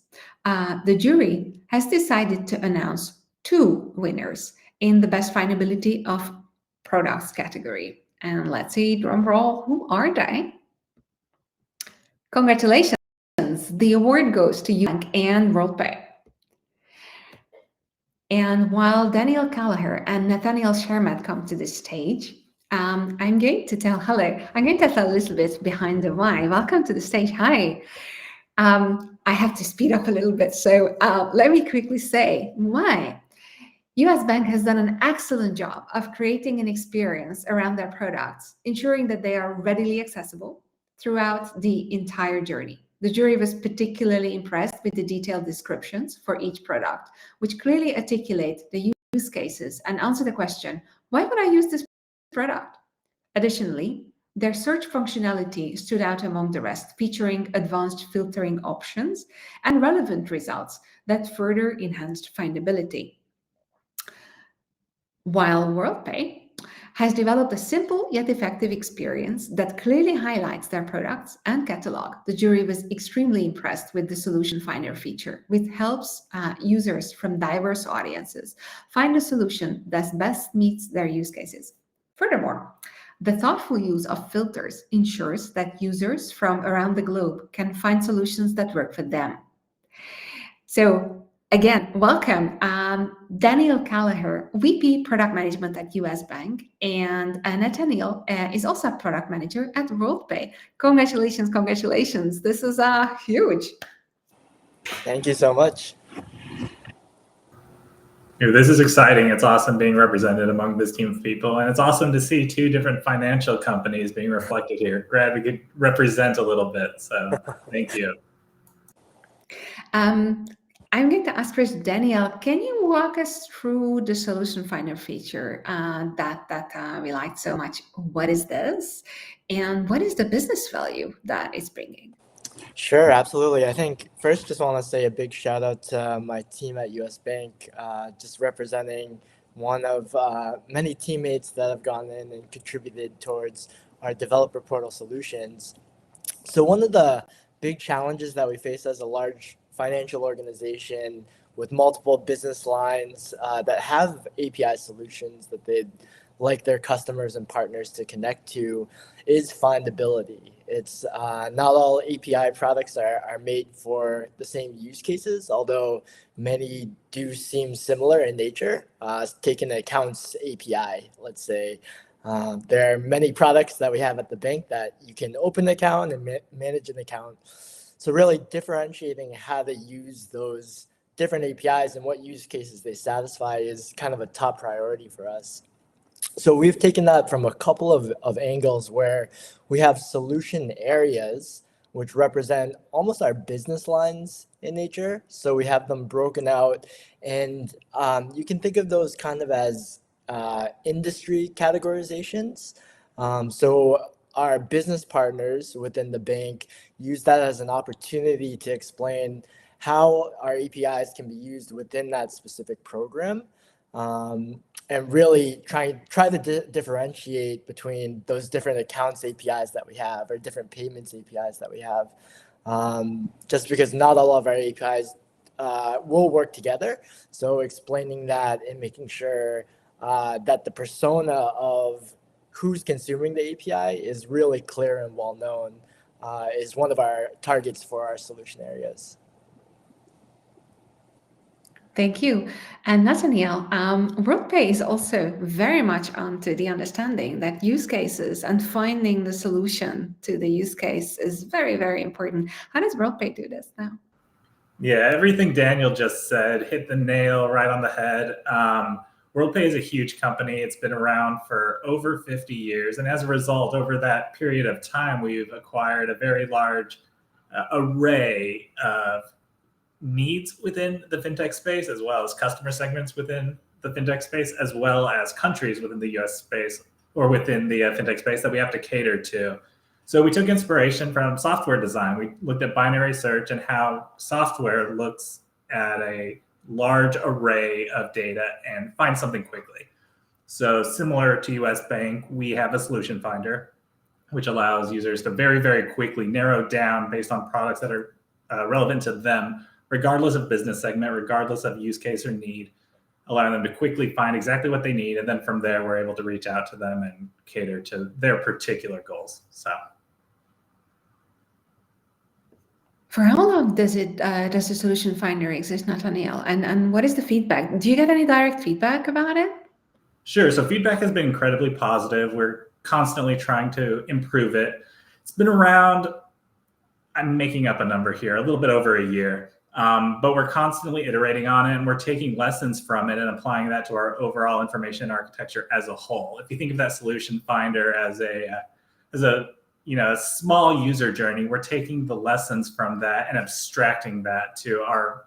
the jury has decided to announce 2 winners in the best findability of products category. And let's see, drum roll, who are they? Congratulations. The award goes to UBank and WorldPay. And while Daniel Callagher and Nathaniel Shermat come to the stage, I'm going to tell a little bit behind the why. Welcome to the stage. Hi. I have to speed up a little bit, so let me quickly say why. US Bank has done an excellent job of creating an experience around their products, ensuring that they are readily accessible throughout the entire journey. The jury was particularly impressed with the detailed descriptions for each product, which clearly articulate the use cases and answer the question, why would I use this product? Additionally, their search functionality stood out among the rest, featuring advanced filtering options and relevant results that further enhanced findability. While WorldPay has developed a simple yet effective experience that clearly highlights their products and catalog, the jury was extremely impressed with the Solution Finder feature, which helps users from diverse audiences find a solution that best meets their use cases. Furthermore, the thoughtful use of filters ensures that users from around the globe can find solutions that work for them. So again, welcome. Daniel Callagher, VP Product Management at US Bank, and Nathaniel is also a product manager at WorldPay. Congratulations, congratulations. This is huge. Thank you so much. This is exciting. It's awesome being represented among this team of people. And it's awesome to see 2 different financial companies being reflected here. Glad we could represent a little bit. So thank you. I'm going to ask first, Daniel, can you walk us through the Solution Finder feature that we liked so much? What is this? And what is the business value that it's bringing? Sure, absolutely. I think first just want to say a big shout out to my team at US Bank, just representing one of many teammates that have gone in and contributed towards our developer portal solutions. So one of the big challenges that we face as a large financial organization with multiple business lines that have API solutions that they'd like their customers and partners to connect to is findability. It's not all API products are made for the same use cases, although many do seem similar in nature. Take an accounts API, let's say. There are many products that we have at the bank that you can open an account and manage an account. So really differentiating how to use those different APIs and what use cases they satisfy is kind of a top priority for us. So we've taken that from a couple of angles where we have solution areas which represent almost our business lines in nature. So we have them broken out, and you can think of those kind of as industry categorizations. So our business partners within the bank use that as an opportunity to explain how our APIs can be used within that specific program. And really try to differentiate between those different accounts APIs that we have or different payments APIs that we have. Just because not all of our APIs will work together. So explaining that and making sure that the persona of who's consuming the API is really clear and well known is one of our targets for our solution areas. Thank you. And Nathaniel, WorldPay is also very much onto the understanding that use cases and finding the solution to the use case is very, very important. How does WorldPay do this now? Yeah, everything Daniel just said hit the nail right on the head. WorldPay is a huge company. It's been around for over 50 years. And as a result, over that period of time, we've acquired a very large array of needs within the fintech space, as well as customer segments within the fintech space, as well as countries within the US space or within the fintech space that we have to cater to. So we took inspiration from software design. We looked at binary search and how software looks at a large array of data and finds something quickly. So similar to US Bank, we have a solution finder, which allows users to very, very quickly narrow down based on products that are relevant to them, regardless of business segment, regardless of use case or need, allowing them to quickly find exactly what they need. And then from there, we're able to reach out to them and cater to their particular goals. So. For how long does the solution finder exist, Nathaniel? And what is the feedback? Do you get any direct feedback about it? Sure. So feedback has been incredibly positive. We're constantly trying to improve it. It's been around, I'm making up a number here, a little bit over a year. But we're constantly iterating on it, and we're taking lessons from it and applying that to our overall information architecture as a whole. If you think of that solution finder as a small user journey, we're taking the lessons from that and abstracting that to our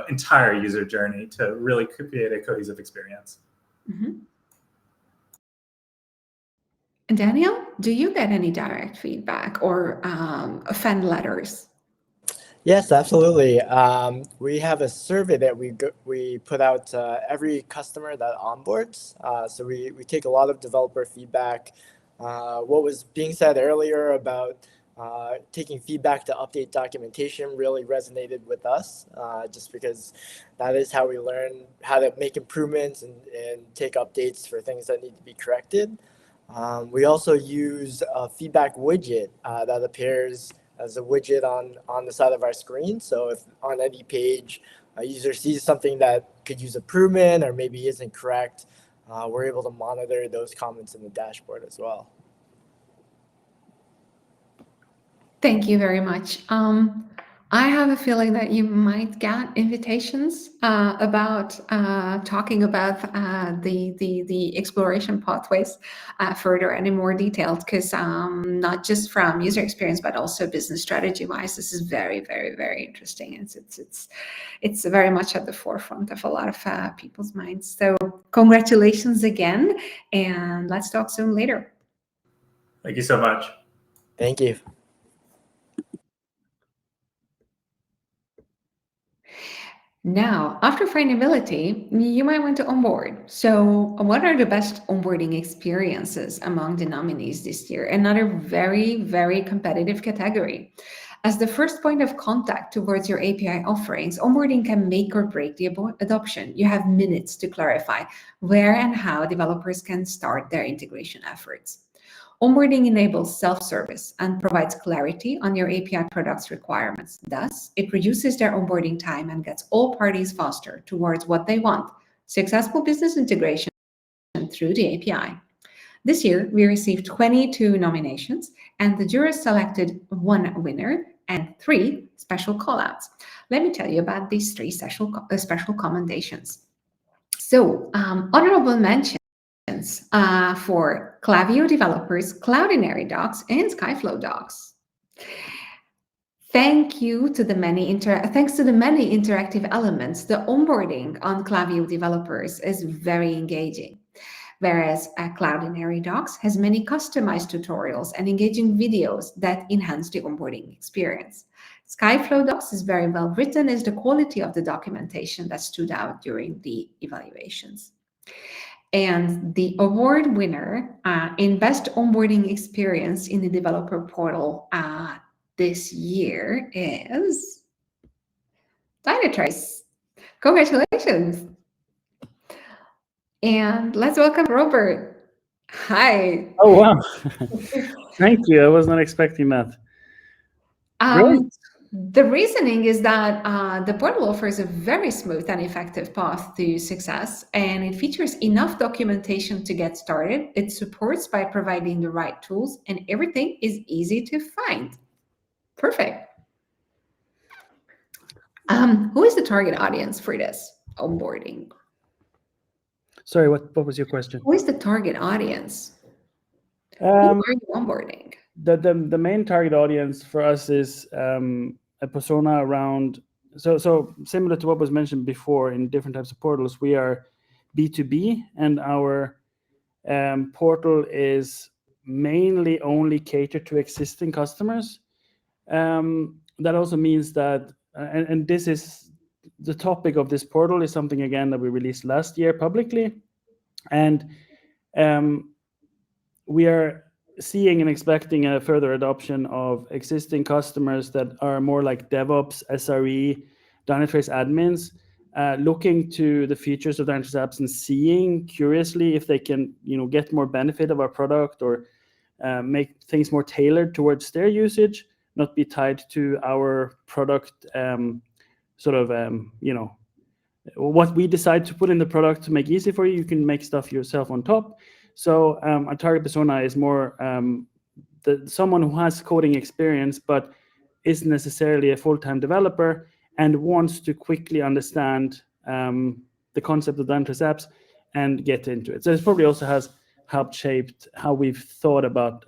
entire user journey to really create a cohesive experience. Mm-hmm. And Daniel, do you get any direct feedback or fan letters? Yes, absolutely. We have a survey that we put out to every customer that onboards. So we take a lot of developer feedback. What was being said earlier about taking feedback to update documentation really resonated with us, just because that is how we learn how to make improvements and take updates for things that need to be corrected. We also use a feedback widget that appears as a widget on the side of our screen. So if on any page a user sees something that could use improvement or maybe isn't correct, we're able to monitor those comments in the dashboard as well. Thank you very much. I have a feeling that you might get invitations about talking about the exploration pathways further and in more detail, because not just from user experience but also business strategy wise, this is very, very, very interesting. It's very much at the forefront of a lot of people's minds. So congratulations again, and let's talk soon later. Thank you so much. Thank you. Now, after findability, you might want to onboard. So what are the best onboarding experiences among the nominees this year? Another very, very competitive category. As the first point of contact towards your API offerings, onboarding can make or break the adoption. You have minutes to clarify where and how developers can start their integration efforts. Onboarding enables self-service and provides clarity on your API product's requirements. Thus, it reduces their onboarding time and gets all parties faster towards what they want: successful business integration through the API. This year, we received 22 nominations, and the jurors selected 1 winner and 3 special callouts. Let me tell you about these 3 special commendations. So, honorable mentions for Klaviyo developers, Cloudinary docs, and Skyflow docs. Thanks to the many interactive elements, the onboarding on Klaviyo developers is very engaging. Whereas Cloudinary Docs has many customized tutorials and engaging videos that enhance the onboarding experience. Skyflow Docs is very well written, as the quality of the documentation that stood out during the evaluations. And the award winner in Best Onboarding Experience in the Developer Portal this year is Dynatrace. Congratulations! And let's welcome Robert. Hi. Oh, wow. Thank you. I was not expecting that. The reasoning is that the portal offers a very smooth and effective path to success, and it features enough documentation to get started. It supports by providing the right tools, and everything is easy to find. Perfect. Who is the target audience for this onboarding? Sorry, what was your question? Who is the target audience? Who are you onboarding? The main target audience for us is a persona around, so similar to what was mentioned before in different types of portals, we are B2B, and our portal is mainly only catered to existing customers. That also means that, and this is the topic of this portal, is something again that we released last year publicly, and we are seeing and expecting a further adoption of existing customers that are more like DevOps, SRE, Dynatrace admins, looking to the features of Dynatrace apps and seeing curiously if they can, get more benefit of our product or make things more tailored towards their usage, not be tied to our product, what we decide to put in the product to make easy for you. You can make stuff yourself on top. So our target persona is more someone who has coding experience but isn't necessarily a full-time developer and wants to quickly understand the concept of Dynatrace apps and get into it. So this probably also has helped shaped how we've thought about,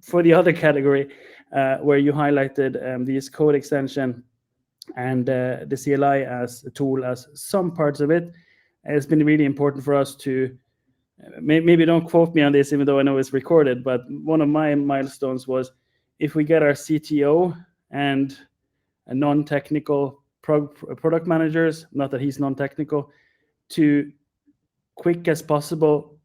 for the other category, where you highlighted this code extension and the CLI as a tool, as some parts of it. It's been really important for us to, maybe don't quote me on this, even though I know it's recorded, but one of my milestones was if we get our CTO and a non-technical product managers, not that he's non-technical, to quick as possible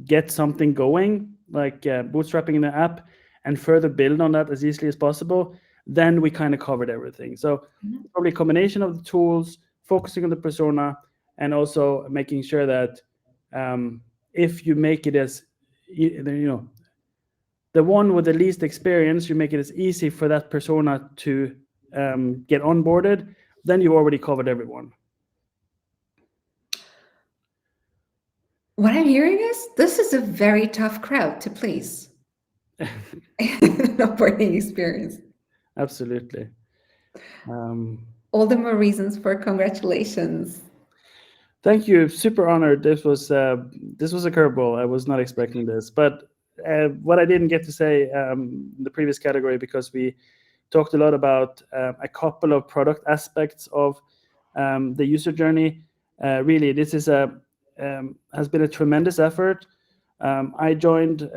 get something going, like bootstrapping the app, and further build on that as easily as possible, then we kind of covered everything. So probably a combination of the tools, focusing on the persona, and also making sure that if you make it as, the one with the least experience, you make it as easy for that persona to get onboarded, then you already covered everyone. What I'm hearing is this is a very tough crowd to please. Onboarding experience. Absolutely. All the more reasons for congratulations. Thank you. Super honored. This was a curveball. I was not expecting this, but what I didn't get to say in the previous category, because we talked a lot about a couple of product aspects of the user journey. Really, this is has been a tremendous effort. I joined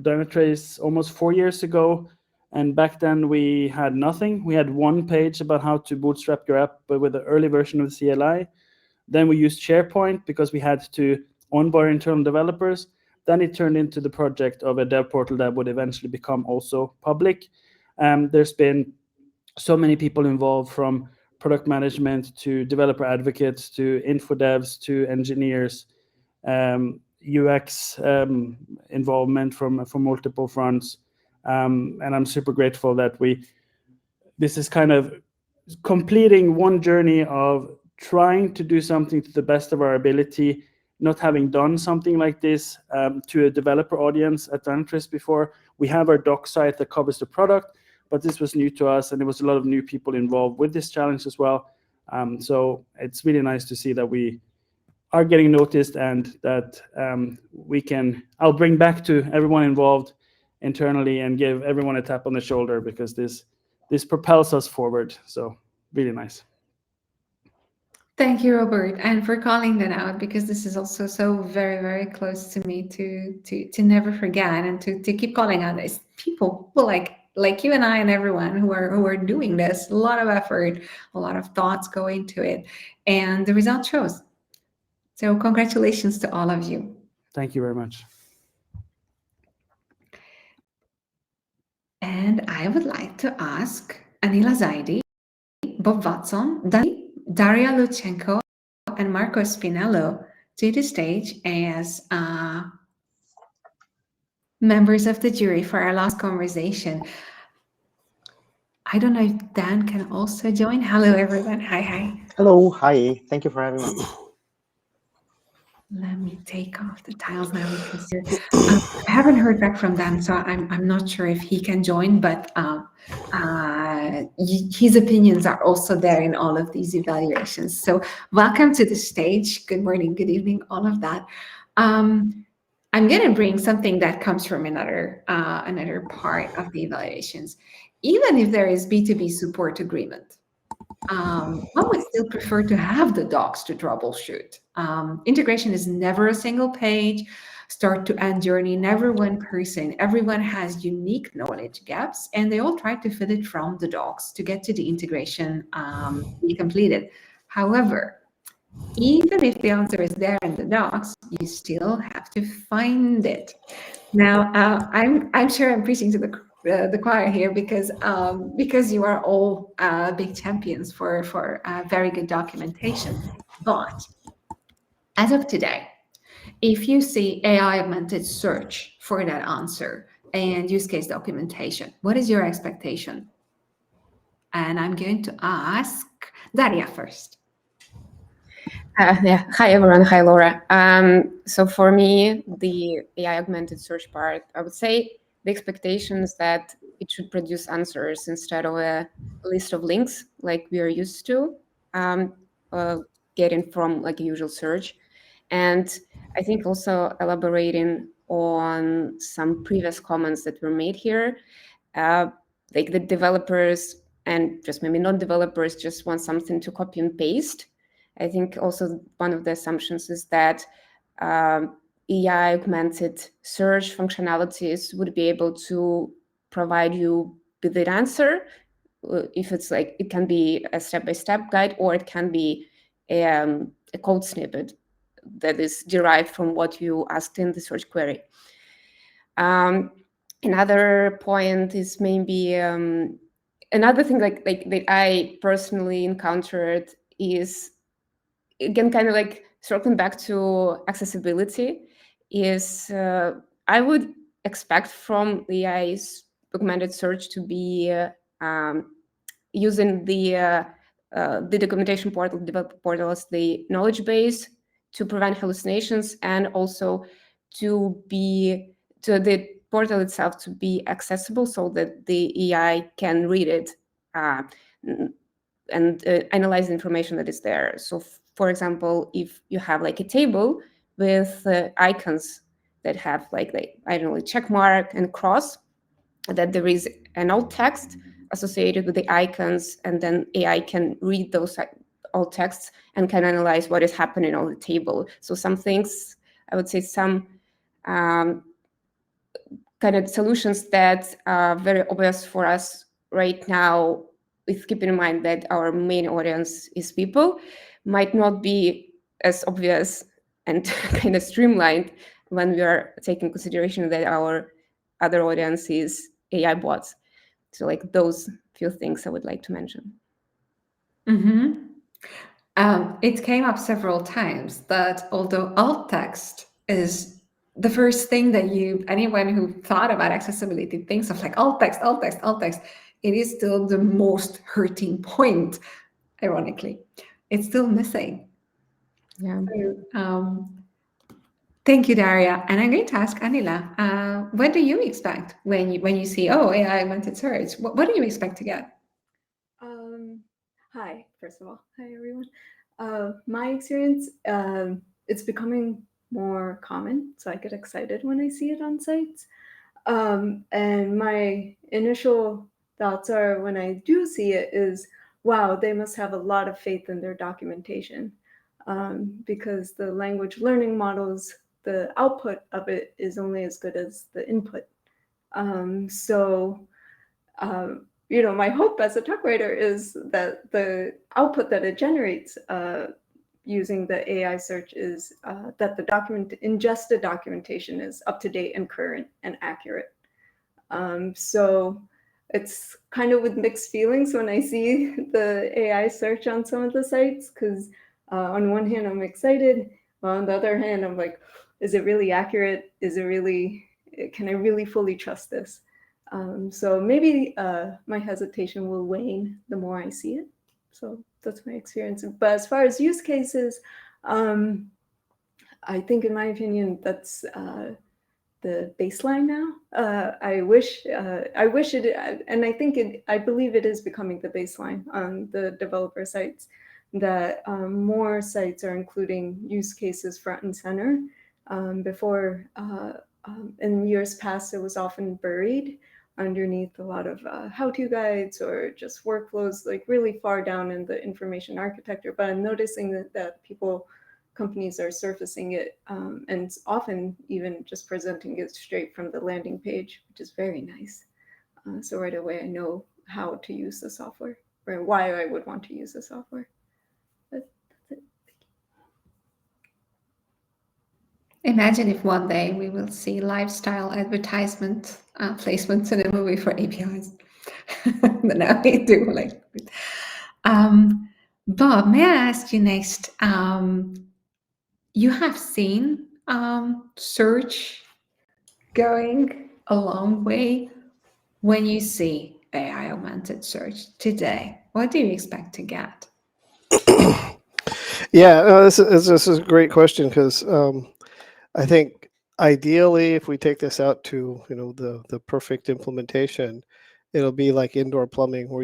Dynatrace almost 4 years ago, and back then we had nothing. We had one page about how to bootstrap your app, but with the early version of the CLI. Then we used SharePoint because we had to onboard internal developers. Then it turned into the project of a dev portal that would eventually become also public. There's been so many people involved, from product management to developer advocates to info devs to engineers, UX involvement from multiple fronts. And I'm super grateful that this is kind of completing one journey of trying to do something to the best of our ability, not having done something like this to a developer audience at Dynatrace before. We have our doc site that covers the product, but this was new to us, and there was a lot of new people involved with this challenge as well. So it's really nice to see that we are getting noticed, and that I'll bring back to everyone involved internally and give everyone a tap on the shoulder, because this propels us forward. So really nice. Thank you, Robert, and for calling that out, because this is also so very, very close to me to never forget, and to keep calling out these people who like you and I and everyone who are doing this. A lot of effort, a lot of thoughts go into it, and the result shows. So congratulations to all of you. Thank you very much. And I would like to ask Anila Zaidi, Bob Watson, Daria Luchenko, and Marco Spinello to the stage as members of the jury for our last conversation. I don't know if Dan can also join. Hello, everyone. Hi. Hello, hi. Thank you for having me. Let me take off the tiles now, because I haven't heard back from Dan, so I'm not sure if he can join, but his opinions are also there in all of these evaluations. So welcome to the stage. Good morning, good evening, all of that. I'm going to bring something that comes from another part of the evaluations. Even if there is B2B support agreement, I would still prefer to have the docs to troubleshoot. Integration is never a single page, start to end journey, never one person. Everyone has unique knowledge gaps, and they all try to fit it from the docs to get to the integration be completed. However, even if the answer is there in the docs, you still have to find it. Now, I'm sure I'm preaching to the choir here, because you are all big champions for very good documentation. But as of today, if you see AI augmented search for that answer and use case documentation, what is your expectation? And I'm going to ask Daria first. Yeah. Hi, everyone. Hi, Laura. So for me, the AI augmented search part, I would say the expectation is that it should produce answers instead of a list of links like we are used to getting from like a usual search. And I think also elaborating on some previous comments that were made here, like the developers and just maybe not developers just want something to copy and paste. I think also one of the assumptions is that AI augmented search functionalities would be able to provide you with the answer. If it's like, it can be a step-by-step guide, or it can be a code snippet that is derived from what you asked in the search query. Another point is maybe another thing like that I personally encountered is, again, kind of like circling back to accessibility, is I would expect from the AI's augmented search to be using the documentation portal, developer portal as the knowledge base to prevent hallucinations, and also to the portal itself to be accessible so that the AI can read it and analyze the information that is there. So for example, if you have like a table with icons that have like I don't know, check mark and cross, that there is an alt text associated with the icons, and then AI can read those alt texts and can analyze what is happening on the table. So some things, I would say some kind of solutions that are very obvious for us right now, with keeping in mind that our main audience is people, might not be as obvious and kind of streamlined when we are taking consideration that our other audience is AI bots. So like those few things I would like to mention. It came up several times that although alt text is the first thing that anyone who thought about accessibility thinks of, like alt text, alt text, alt text, it is still the most hurting point, ironically. It's still missing. Yeah. So, thank you, Daria. And I'm going to ask Anila, what do you expect when you see, oh, AI augmented search? What do you expect to get? Hi, first of all. Hi, everyone. My experience, it's becoming more common, so I get excited when I see it on sites. And my initial thoughts are when I do see it is, wow, they must have a lot of faith in their documentation, because the language learning models, the output of it is only as good as the input. My hope as a tech writer is that the output that it generates using the AI search is that the ingested documentation is up to date and current and accurate. So it's kind of with mixed feelings when I see the AI search on some of the sites, because on one hand, I'm excited. On the other hand, I'm like, is it really accurate? Can I really fully trust this? So maybe my hesitation will wane the more I see it. So that's my experience. But as far as use cases, I think, in my opinion, that's the baseline now. I wish it, and I believe it is becoming the baseline on the developer sites, that more sites are including use cases front and center. Before, in years past, it was often buried underneath a lot of how-to guides or just workflows, like really far down in the information architecture. But I'm noticing that companies are surfacing it, and often even just presenting it straight from the landing page, which is very nice. So right away, I know how to use the software, or why I would want to use the software. But that's it. Imagine if one day we will see lifestyle advertisement placements in a movie for APIs. Now we do like. Bob, may I ask you next? You have seen search going a long way. When you see AI augmented search today, what do you expect to get? Yeah, no, this is a great question, because I think ideally, if we take this out to the perfect implementation, it'll be like indoor plumbing, where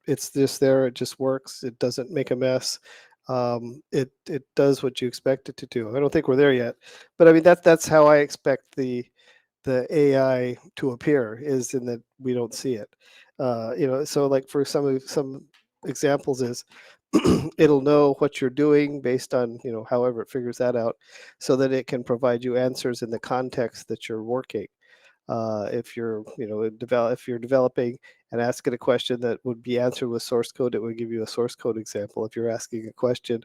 it's just there, it just works, it doesn't make a mess, it does what you expect it to do. I don't think we're there yet, but I mean that's how I expect the AI to appear, is in that we don't see it. So like for some examples is it'll know what you're doing based on however it figures that out, so that it can provide you answers in the context that you're working. If you're developing and ask it a question that would be answered with source code, it would give you a source code example. If you're asking a question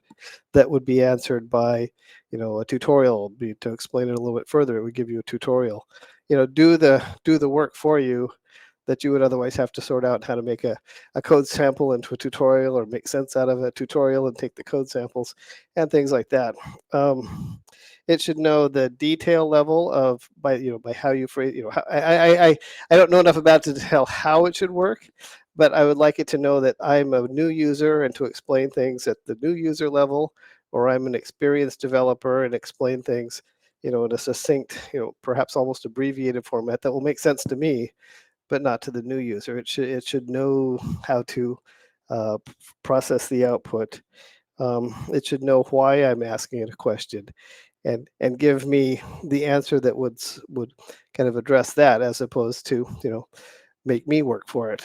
that would be answered by a tutorial to explain it a little bit further, it would give you a tutorial. Do the work for you that you would otherwise have to sort out how to make a code sample into a tutorial, or make sense out of a tutorial and take the code samples and things like that. It should know the detail level of by how you phrase. I don't know enough about it to tell how it should work, but I would like it to know that I'm a new user and to explain things at the new user level, or I'm an experienced developer and explain things in a succinct, perhaps almost abbreviated format that will make sense to me, but not to the new user. It should know how to process the output. It should know why I'm asking it a question, and give me the answer that would kind of address that, as opposed to make me work for it.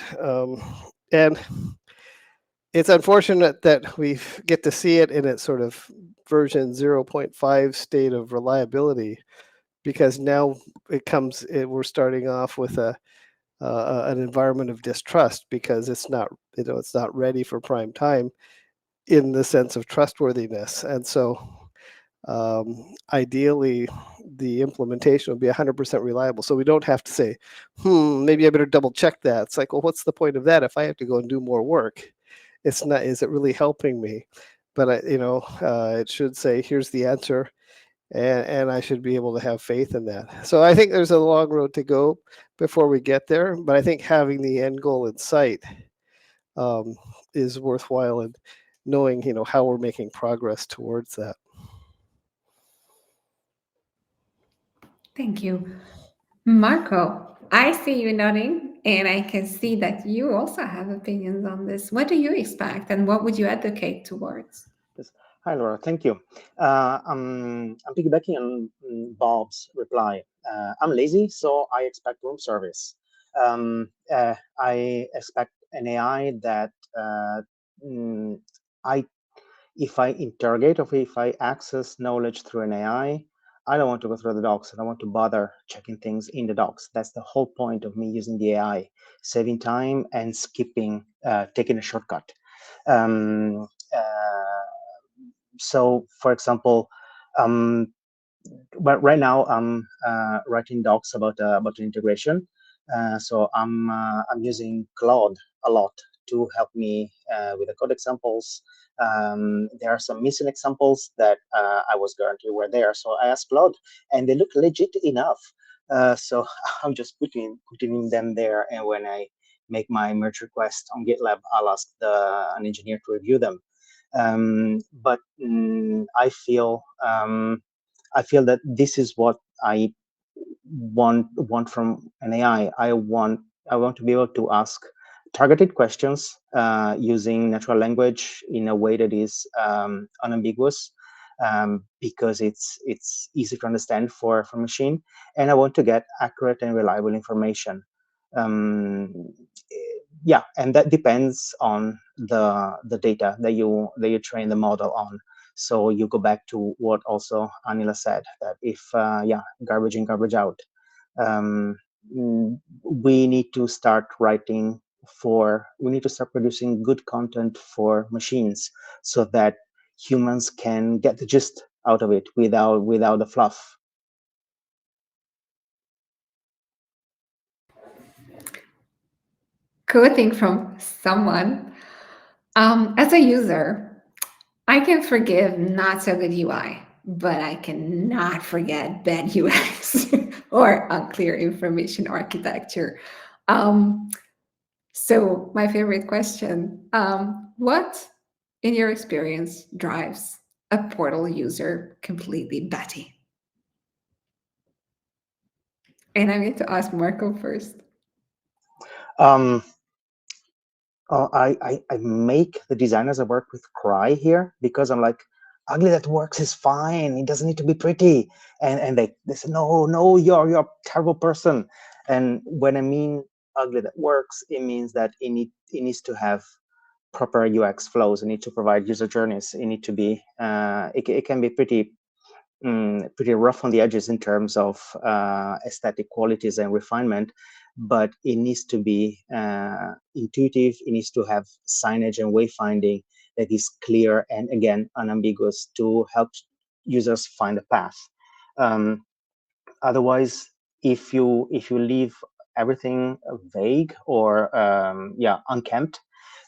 And it's unfortunate that we get to see it in its sort of version 0.5 state of reliability, because now we're starting off with an environment of distrust, because it's not ready for prime time in the sense of trustworthiness. And so Ideally, the implementation would be 100% reliable. So we don't have to say, maybe I better double check that. It's like, well, what's the point of that if I have to go and do more work? It's not, is it really helping me? But it should say, here's the answer. And I should be able to have faith in that. So I think there's a long road to go before we get there. But I think having the end goal in sight is worthwhile, and knowing how we're making progress towards that. Thank you. Marco, I see you nodding, and I can see that you also have opinions on this. What do you expect, and what would you advocate towards? Yes. Hi, Laura. Thank you. I'm piggybacking on Bob's reply. I'm lazy, so I expect room service. I expect an AI that if I interrogate or if I access knowledge through an AI, I don't want to go through the docs. I don't want to bother checking things in the docs. That's the whole point of me using the AI, saving time and skipping, taking a shortcut. So, for example, but right now I'm writing docs about integration. So I'm using Claude a lot to help me with the code examples. There are some missing examples that I was guaranteed were there. So I asked Claude, and they look legit enough. So I'm just putting them there. And when I make my merge request on GitLab, I'll ask an engineer to review them. But I feel that this is what I want from an AI. I want to be able to ask targeted questions using natural language in a way that is unambiguous, because it's easy to understand for a machine, and I want to get accurate and reliable information. Yeah, and that depends on the data that you train the model on. So you go back to what also Anila said, that if garbage in, garbage out. We need to start producing good content for machines, so that humans can get the gist out of it without the fluff. Quoting from someone, as a user, I can forgive not so good UI, but I cannot forget bad UX or unclear information architecture. So my favorite question, what, in your experience, drives a portal user completely batty? And I'm going to ask Marco first. I make the designers I work with cry here, because I'm like, ugly that works is fine. It doesn't need to be pretty. And they say, no, you're a terrible person. And when I mean ugly that works, it means that it needs to have proper UX flows. It needs to provide user journeys. It need to be, it can be pretty rough on the edges in terms of aesthetic qualities and refinement, but it needs to be intuitive. It needs to have signage and wayfinding that is clear and, again, unambiguous, to help users find a path. Otherwise, if you leave everything vague or unkempt,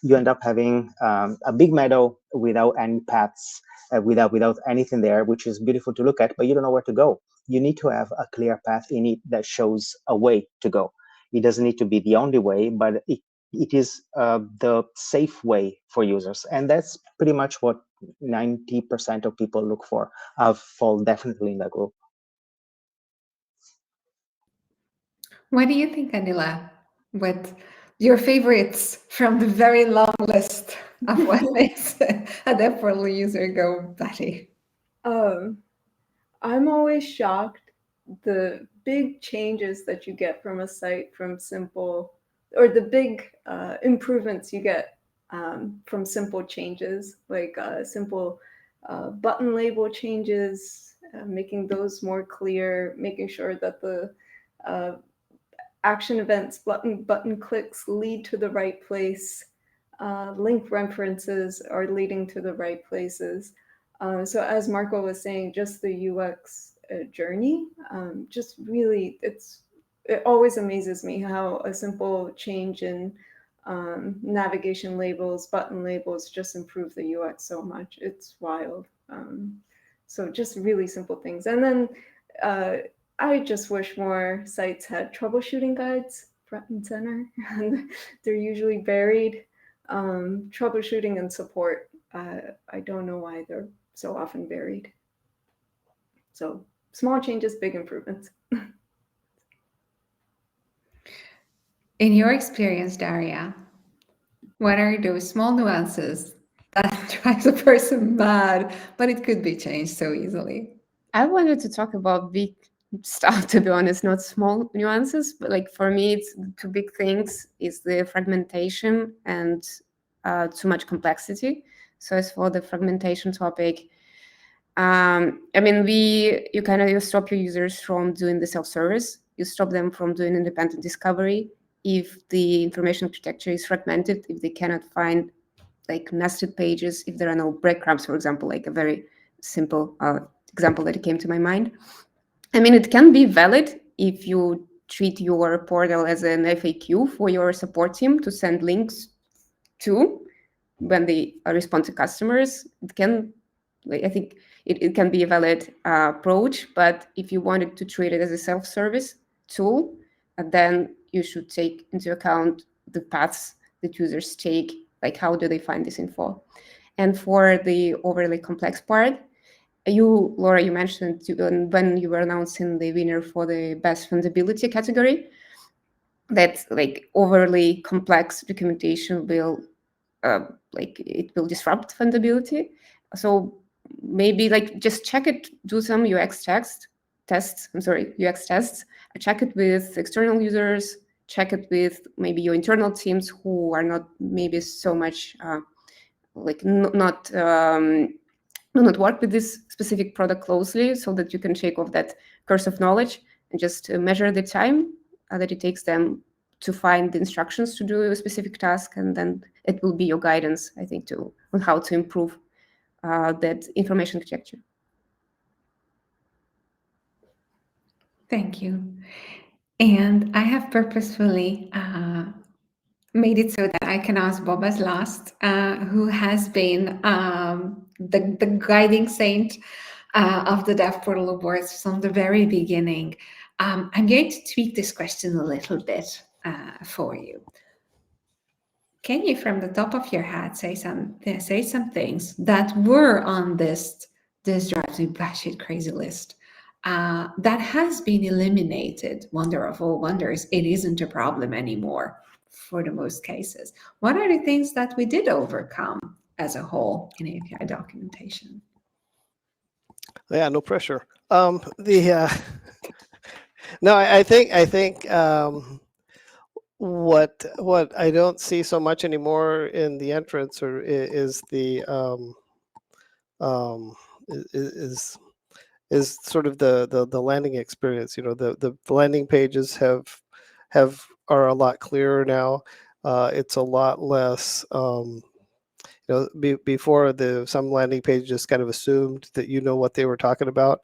you end up having a big meadow without any paths, without anything there, which is beautiful to look at, but you don't know where to go. You need to have a clear path in it that shows a way to go. It doesn't need to be the only way, but it is the safe way for users. And that's pretty much what 90% of people look for. I fall definitely in that group. What do you think, Anila? What your favorites from the very long list of what makes a DevPortal user go batty? I'm always shocked the big changes that you get from a site from simple, or the big improvements you get from simple changes, like simple button label changes, making those more clear, making sure that the action events, button clicks lead to the right place, link references are leading to the right places. So as Marco was saying, just the UX journey, just really, it always amazes me how a simple change in navigation labels, button labels, just improve the UX so much. It's wild. So just really simple things. And then I just wish more sites had troubleshooting guides front and center. And they're usually buried. Troubleshooting and support, I don't know why they're so often buried. So small changes, big improvements. In your experience, Daria, what are those small nuances that drives a person mad, but it could be changed so easily? I wanted to talk about big stuff, to be honest, not small nuances, but like for me, it's two big things is the fragmentation and too much complexity. So as for the fragmentation topic, I mean, you stop your users from doing the self-service. You stop them from doing independent discovery. If the information architecture is fragmented, if they cannot find like nested pages, if there are no breadcrumbs, for example, like a very simple example that came to my mind. I mean, it can be valid if you treat your portal as an FAQ for your support team to send links to when they respond to customers. It can, I think it can be a valid approach, but if you wanted to treat it as a self-service tool, then you should take into account the paths that users take, like how do they find this info. And for the overly complex part, Laura, you mentioned when you were announcing the winner for the best fundability category, that like overly complex documentation will it will disrupt fundability. So maybe like just check it, do some UX tests, check it with external users, check it with maybe your internal teams who are not maybe so much do not work with this specific product closely, so that you can shake off that curse of knowledge and just measure the time that it takes them to find the instructions to do a specific task, and then it will be your guidance, I think, on how to improve that information architecture. Thank you. And I have purposefully made it so that I can ask Bob as last, who has been the guiding saint of the DevPortal Awards from the very beginning. I'm going to tweak this question a little bit for you. Can you, from the top of your head, say some things that were on this drives me batshit crazy list that has been eliminated? Wonder of all wonders, it isn't a problem anymore for the most cases. What are the things that we did overcome as a whole in API documentation? Yeah, no pressure. No, I think what I don't see so much anymore in the entrance is sort of the landing experience. You know, the landing pages are a lot clearer now. It's a lot less. Before some landing pages just kind of assumed that you know what they were talking about,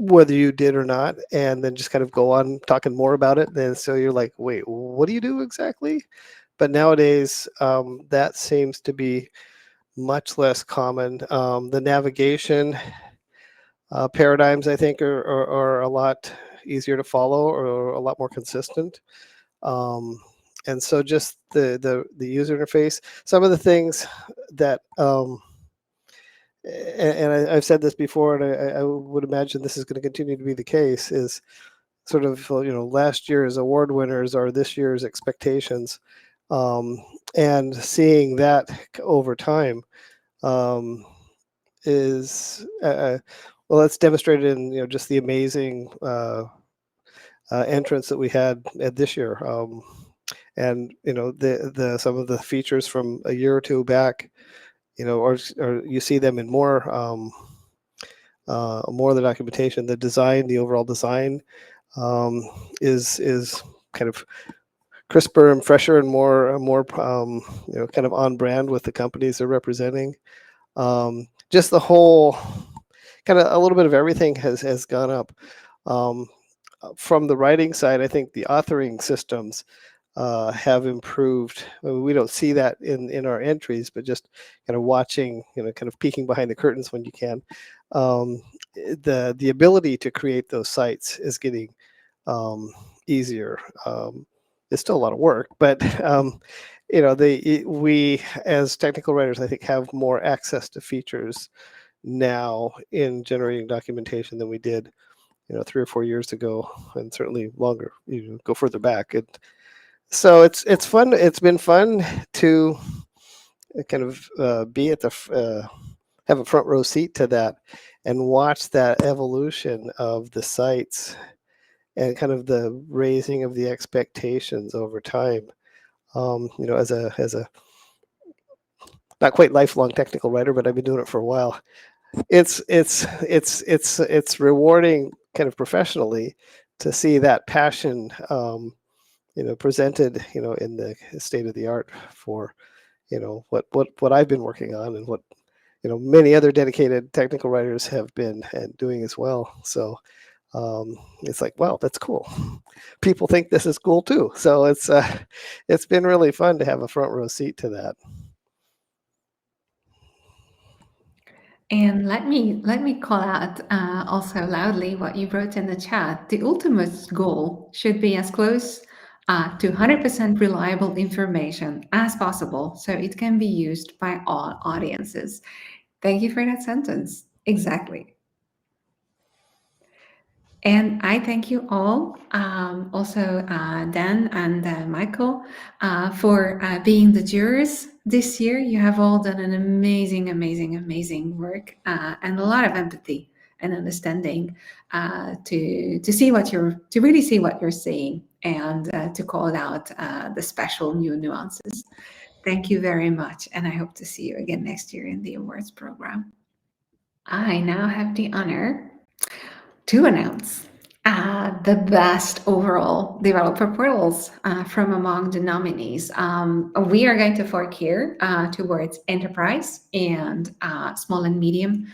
whether you did or not, and then just kind of go on talking more about it. And so you're like, wait, what do you do exactly? But nowadays, that seems to be much less common. The navigation paradigms, I think, are a lot easier to follow, or a lot more consistent. And so just the user interface, some of the things that and I've said this before, and I would imagine this is going to continue to be the case, is sort of, last year's award winners are this year's expectations. And seeing that over time is, well, that's demonstrated in, just the amazing entrance that we had at this year. And, some of the features from a year or two back, or you see them in more of the documentation. The design, the overall design, is kind of crisper and fresher and more kind of on brand with the companies they're representing. just the whole kind of a little bit of everything has gone up. From the writing side, I think the authoring systems have improved. I mean, we don't see that in our entries, but just kind of watching, kind of peeking behind the curtains when you can. The ability to create those sites is getting easier. It's still a lot of work, but we as technical writers, I think, have more access to features now in generating documentation than we did 3 or 4 years ago, and certainly longer, go further back. So it's fun. It's been fun to kind of be at the have a front row seat to that and watch that evolution of the sites and kind of the raising of the expectations over time. As a not quite lifelong technical writer, but I've been doing it for a while. It's rewarding kind of professionally to see that passion presented in the state of the art for what I've been working on, and what many other dedicated technical writers have been doing as well. So it's like, wow, that's cool. People think this is cool too. So it's been really fun to have a front row seat to that. And let me call out also loudly what you wrote in the chat. The ultimate goal should be as close to 100% reliable information as possible, so it can be used by all audiences. Thank you for that sentence. Exactly. And I thank you all, also Dan and Michael, for being the jurors this year. You have all done an amazing, amazing, amazing work, and a lot of empathy and understanding to really see what you're seeing, and to call out the special new nuances. Thank you very much, and I hope to see you again next year in the awards program. I now have the honor to announce the best overall developer portals from among the nominees. We are going to fork here towards enterprise and small and medium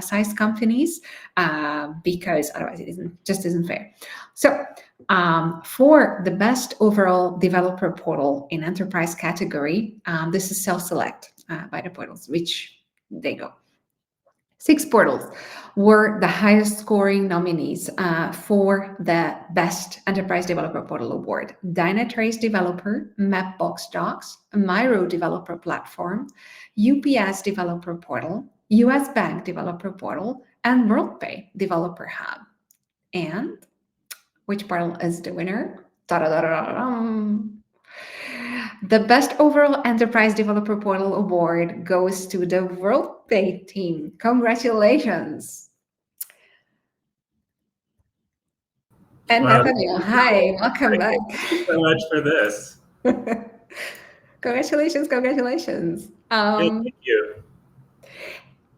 sized companies, because otherwise it isn't fair. So for the best overall developer portal in enterprise category, this is self-select by the portals, which they go. 6 portals were the highest scoring nominees for the Best Enterprise Developer Portal Award. Dynatrace Developer, Mapbox Docs, Miro Developer Platform, UPS Developer Portal, US Bank Developer Portal, and WorldPay Developer Hub. And which portal is the winner? The Best Overall Enterprise Developer Portal Award goes to the WorldPay team. Congratulations. And Nathaniel, hi, welcome back. Thank you so much for this. Congratulations. Thank you.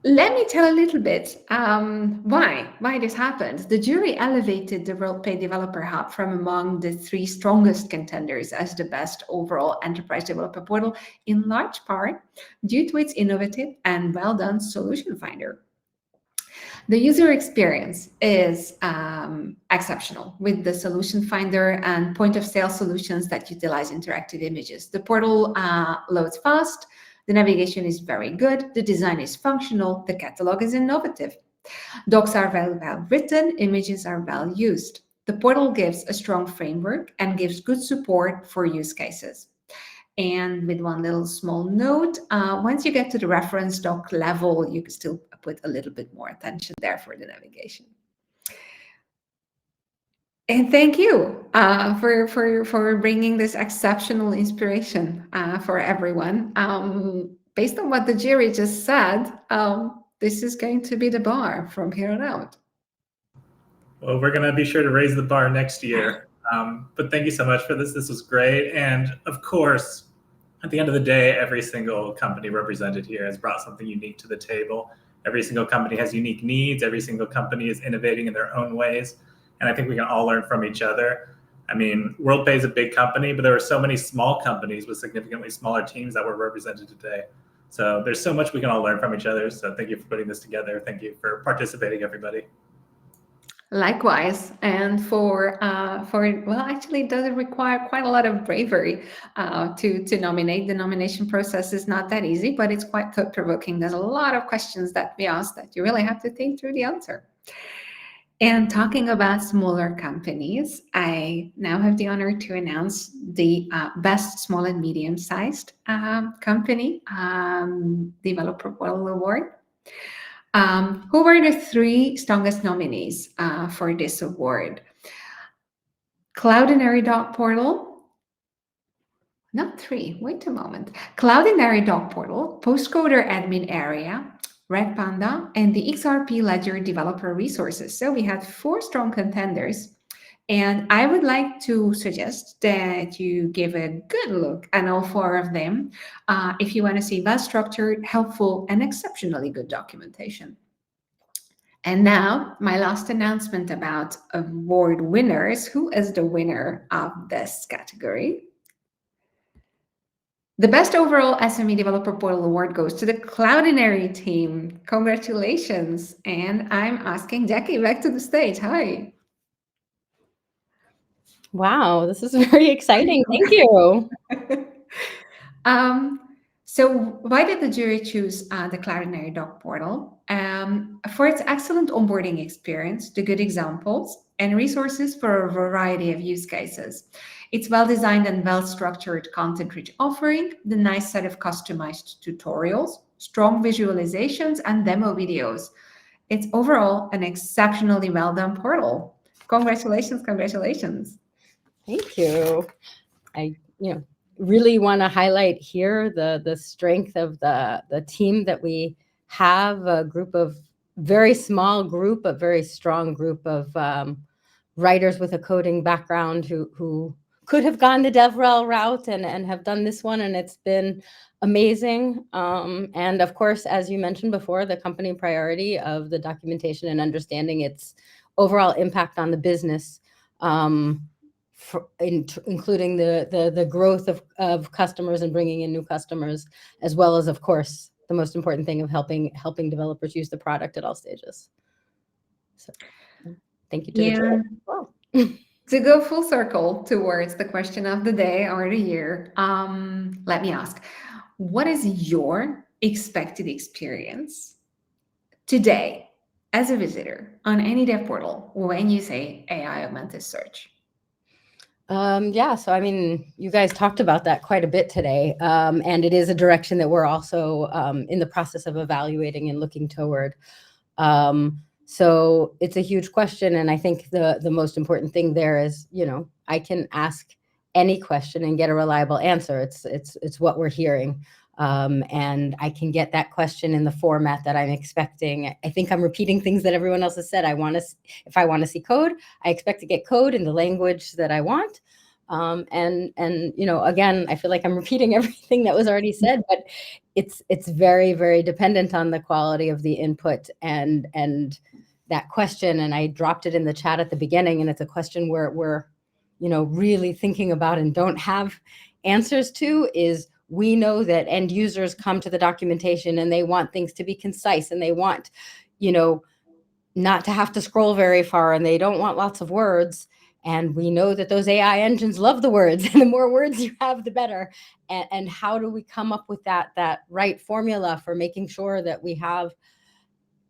Let me tell a little bit why this happened. The jury elevated the WorldPay Developer Hub from among the 3 strongest contenders as the best overall enterprise developer portal, in large part due to its innovative and well-done solution finder. The user experience is exceptional with the solution finder and point-of-sale solutions that utilize interactive images. The portal loads fast. The navigation is very good, the design is functional, the catalog is innovative. Docs are very well written, images are well used. The portal gives a strong framework and gives good support for use cases. And with one little small note, once you get to the reference doc level, you can still put a little bit more attention there for the navigation. And thank you for bringing this exceptional inspiration for everyone. Based on what the jury just said, this is going to be the bar from here on out. Well, we're going to be sure to raise the bar next year. But thank you so much for this. This was great. And of course, at the end of the day, every single company represented here has brought something unique to the table. Every single company has unique needs. Every single company is innovating in their own ways. And I think we can all learn from each other. I mean, WorldPay is a big company, but there were so many small companies with significantly smaller teams that were represented today. So there's so much we can all learn from each other. So thank you for putting this together. Thank you for participating, everybody. Likewise, and for well, actually, it does require quite a lot of bravery to nominate. The nomination process is not that easy, but it's quite thought-provoking. There's a lot of questions that we ask that you really have to think through the answer. And talking about smaller companies, I now have the honor to announce the Best Small and Medium-Sized Company Developer Portal Award. Who were the 3 strongest nominees for this award? Cloudinary Portal, not 3, wait a moment. Cloudinary Portal, Postcoder Admin Area, Red Panda, and the XRP Ledger Developer Resources. So we had 4 strong contenders. And I would like to suggest that you give a good look at all 4 of them if you want to see well-structured, helpful, and exceptionally good documentation. And now, my last announcement about award winners. Who is the winner of this category? The Best Overall SME Developer Portal Award goes to the Cloudinary team. Congratulations. And I'm asking Jackie back to the stage. Hi. Wow, this is very exciting. Thank you. So why did the jury choose the Cloudinary Portal? For its excellent onboarding experience, the good examples, and resources for a variety of use cases. Its well-designed and well-structured content-rich offering, the nice set of customized tutorials, strong visualizations, and demo videos. It's overall an exceptionally well-done portal. Congratulations, congratulations. Thank you. I really want to highlight here the strength of the team that we have, a group of very small group, but very strong group of writers with a coding background who could have gone the DevRel route and have done this one, and it's been amazing. And of course, as you mentioned before, the company priority of the documentation and understanding its overall impact on the business, including the growth of customers and bringing in new customers, as well as, of course, the most important thing of helping developers use the product at all stages. So thank you to the jury as well. To go full circle towards the question of the day or the year, let me ask, what is your expected experience today as a visitor on any dev portal when you say AI augmented search? Yeah, so I mean, you guys talked about that quite a bit today, and it is a direction that we're also in the process of evaluating and looking toward. So it's a huge question, and I think the most important thing there is, I can ask any question and get a reliable answer. It's what we're hearing, and I can get that question in the format that I'm expecting. I think I'm repeating things that everyone else has said. If I want to see code, I expect to get code in the language that I want. And again, I feel like I'm repeating everything that was already said, but it's very, very dependent on the quality of the input and that question. And I dropped it in the chat at the beginning, and it's a question we're really thinking about and don't have answers to. Is we know that end users come to the documentation and they want things to be concise, and they want, not to have to scroll very far, and they don't want lots of words. And we know that those AI engines love the words, and the more words you have, the better. And how do we come up with that right formula for making sure that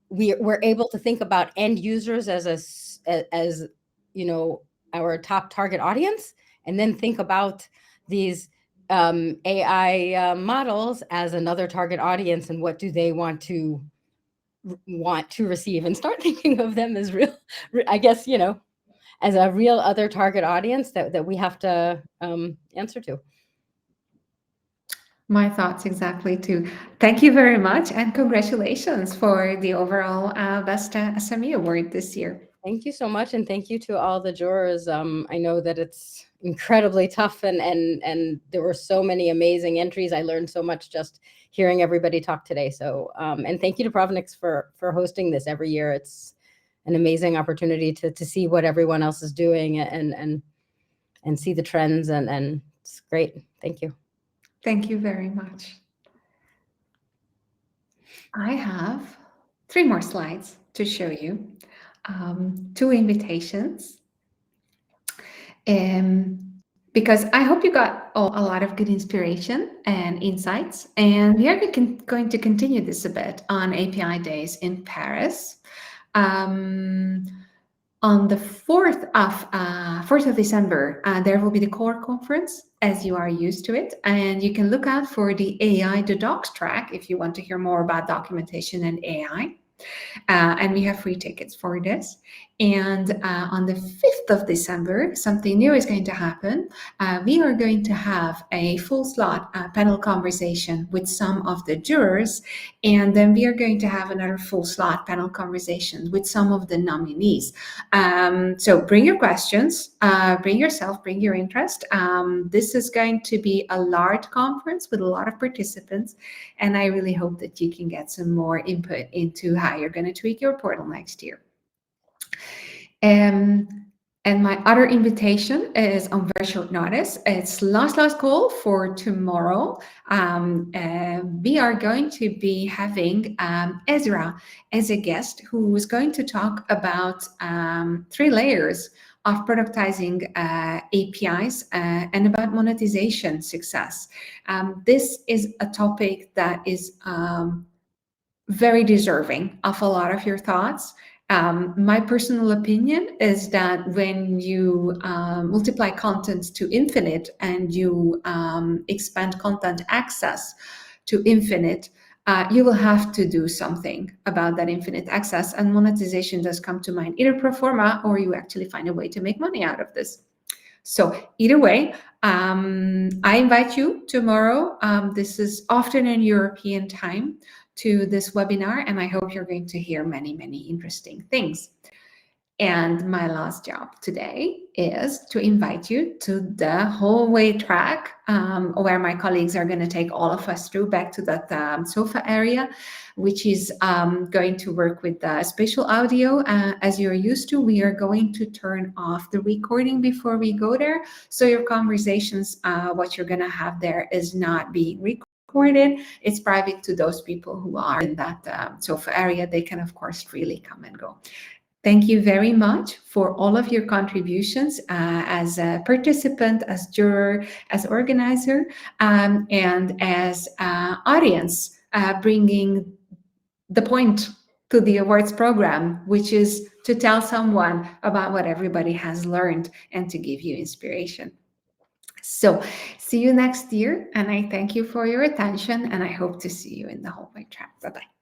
we're able to think about end users as our top target audience, and then think about these AI models as another target audience, and what do they want to receive, and start thinking of them as real, I guess, as a real other target audience that we have to answer to. My thoughts exactly too. Thank you very much, and congratulations for the overall Best SME Award this year. Thank you so much, and thank you to all the jurors. I know that it's incredibly tough, and there were so many amazing entries. I learned so much just hearing everybody talk today. So, and thank you to Pronovix for hosting this every year. It's an amazing opportunity to see what everyone else is doing and see the trends, and it's great. Thank you. Thank you very much. I have 3 more slides to show you. 2 invitations. Because I hope you got a lot of good inspiration and insights. And we are going to continue this a bit on API Days in Paris. On the 4th of December, there will be the core conference, as you are used to it. And you can look out for the AI to Docs track if you want to hear more about documentation and AI. And we have free tickets for this. And on the 5th of December, something new is going to happen. We are going to have a full slot panel conversation with some of the jurors. And then we are going to have another full slot panel conversation with some of the nominees. So bring your questions, bring yourself, bring your interest. This is going to be a large conference with a lot of participants. And I really hope that you can get some more input into how you're going to tweak your portal next year. And my other invitation is on very short notice. It's last call for tomorrow. We are going to be having Ezra as a guest, who is going to talk about 3 layers of productizing APIs and about monetization success. This is a topic that is very deserving of a lot of your thoughts. My personal opinion is that when you multiply content to infinite and you expand content access to infinite, you will have to do something about that infinite access, and monetization does come to mind, either pro forma or you actually find a way to make money out of this. So either way, I invite you tomorrow. This is afternoon European time to this webinar, and I hope you're going to hear many, many interesting things. And my last job today is to invite you to the hallway track, where my colleagues are going to take all of us through back to that sofa area, which is going to work with spatial audio. As you're used to, we are going to turn off the recording before we go there. So your conversations, what you're going to have there is not being recorded. It's private to those people who are in that sofa area. They can, of course, freely come and go. Thank you very much for all of your contributions as a participant, as juror, as organizer, and as audience, bringing the point to the awards program, which is to tell someone about what everybody has learned and to give you inspiration. So see you next year, and I thank you for your attention, and I hope to see you in the hallway track. Bye-bye.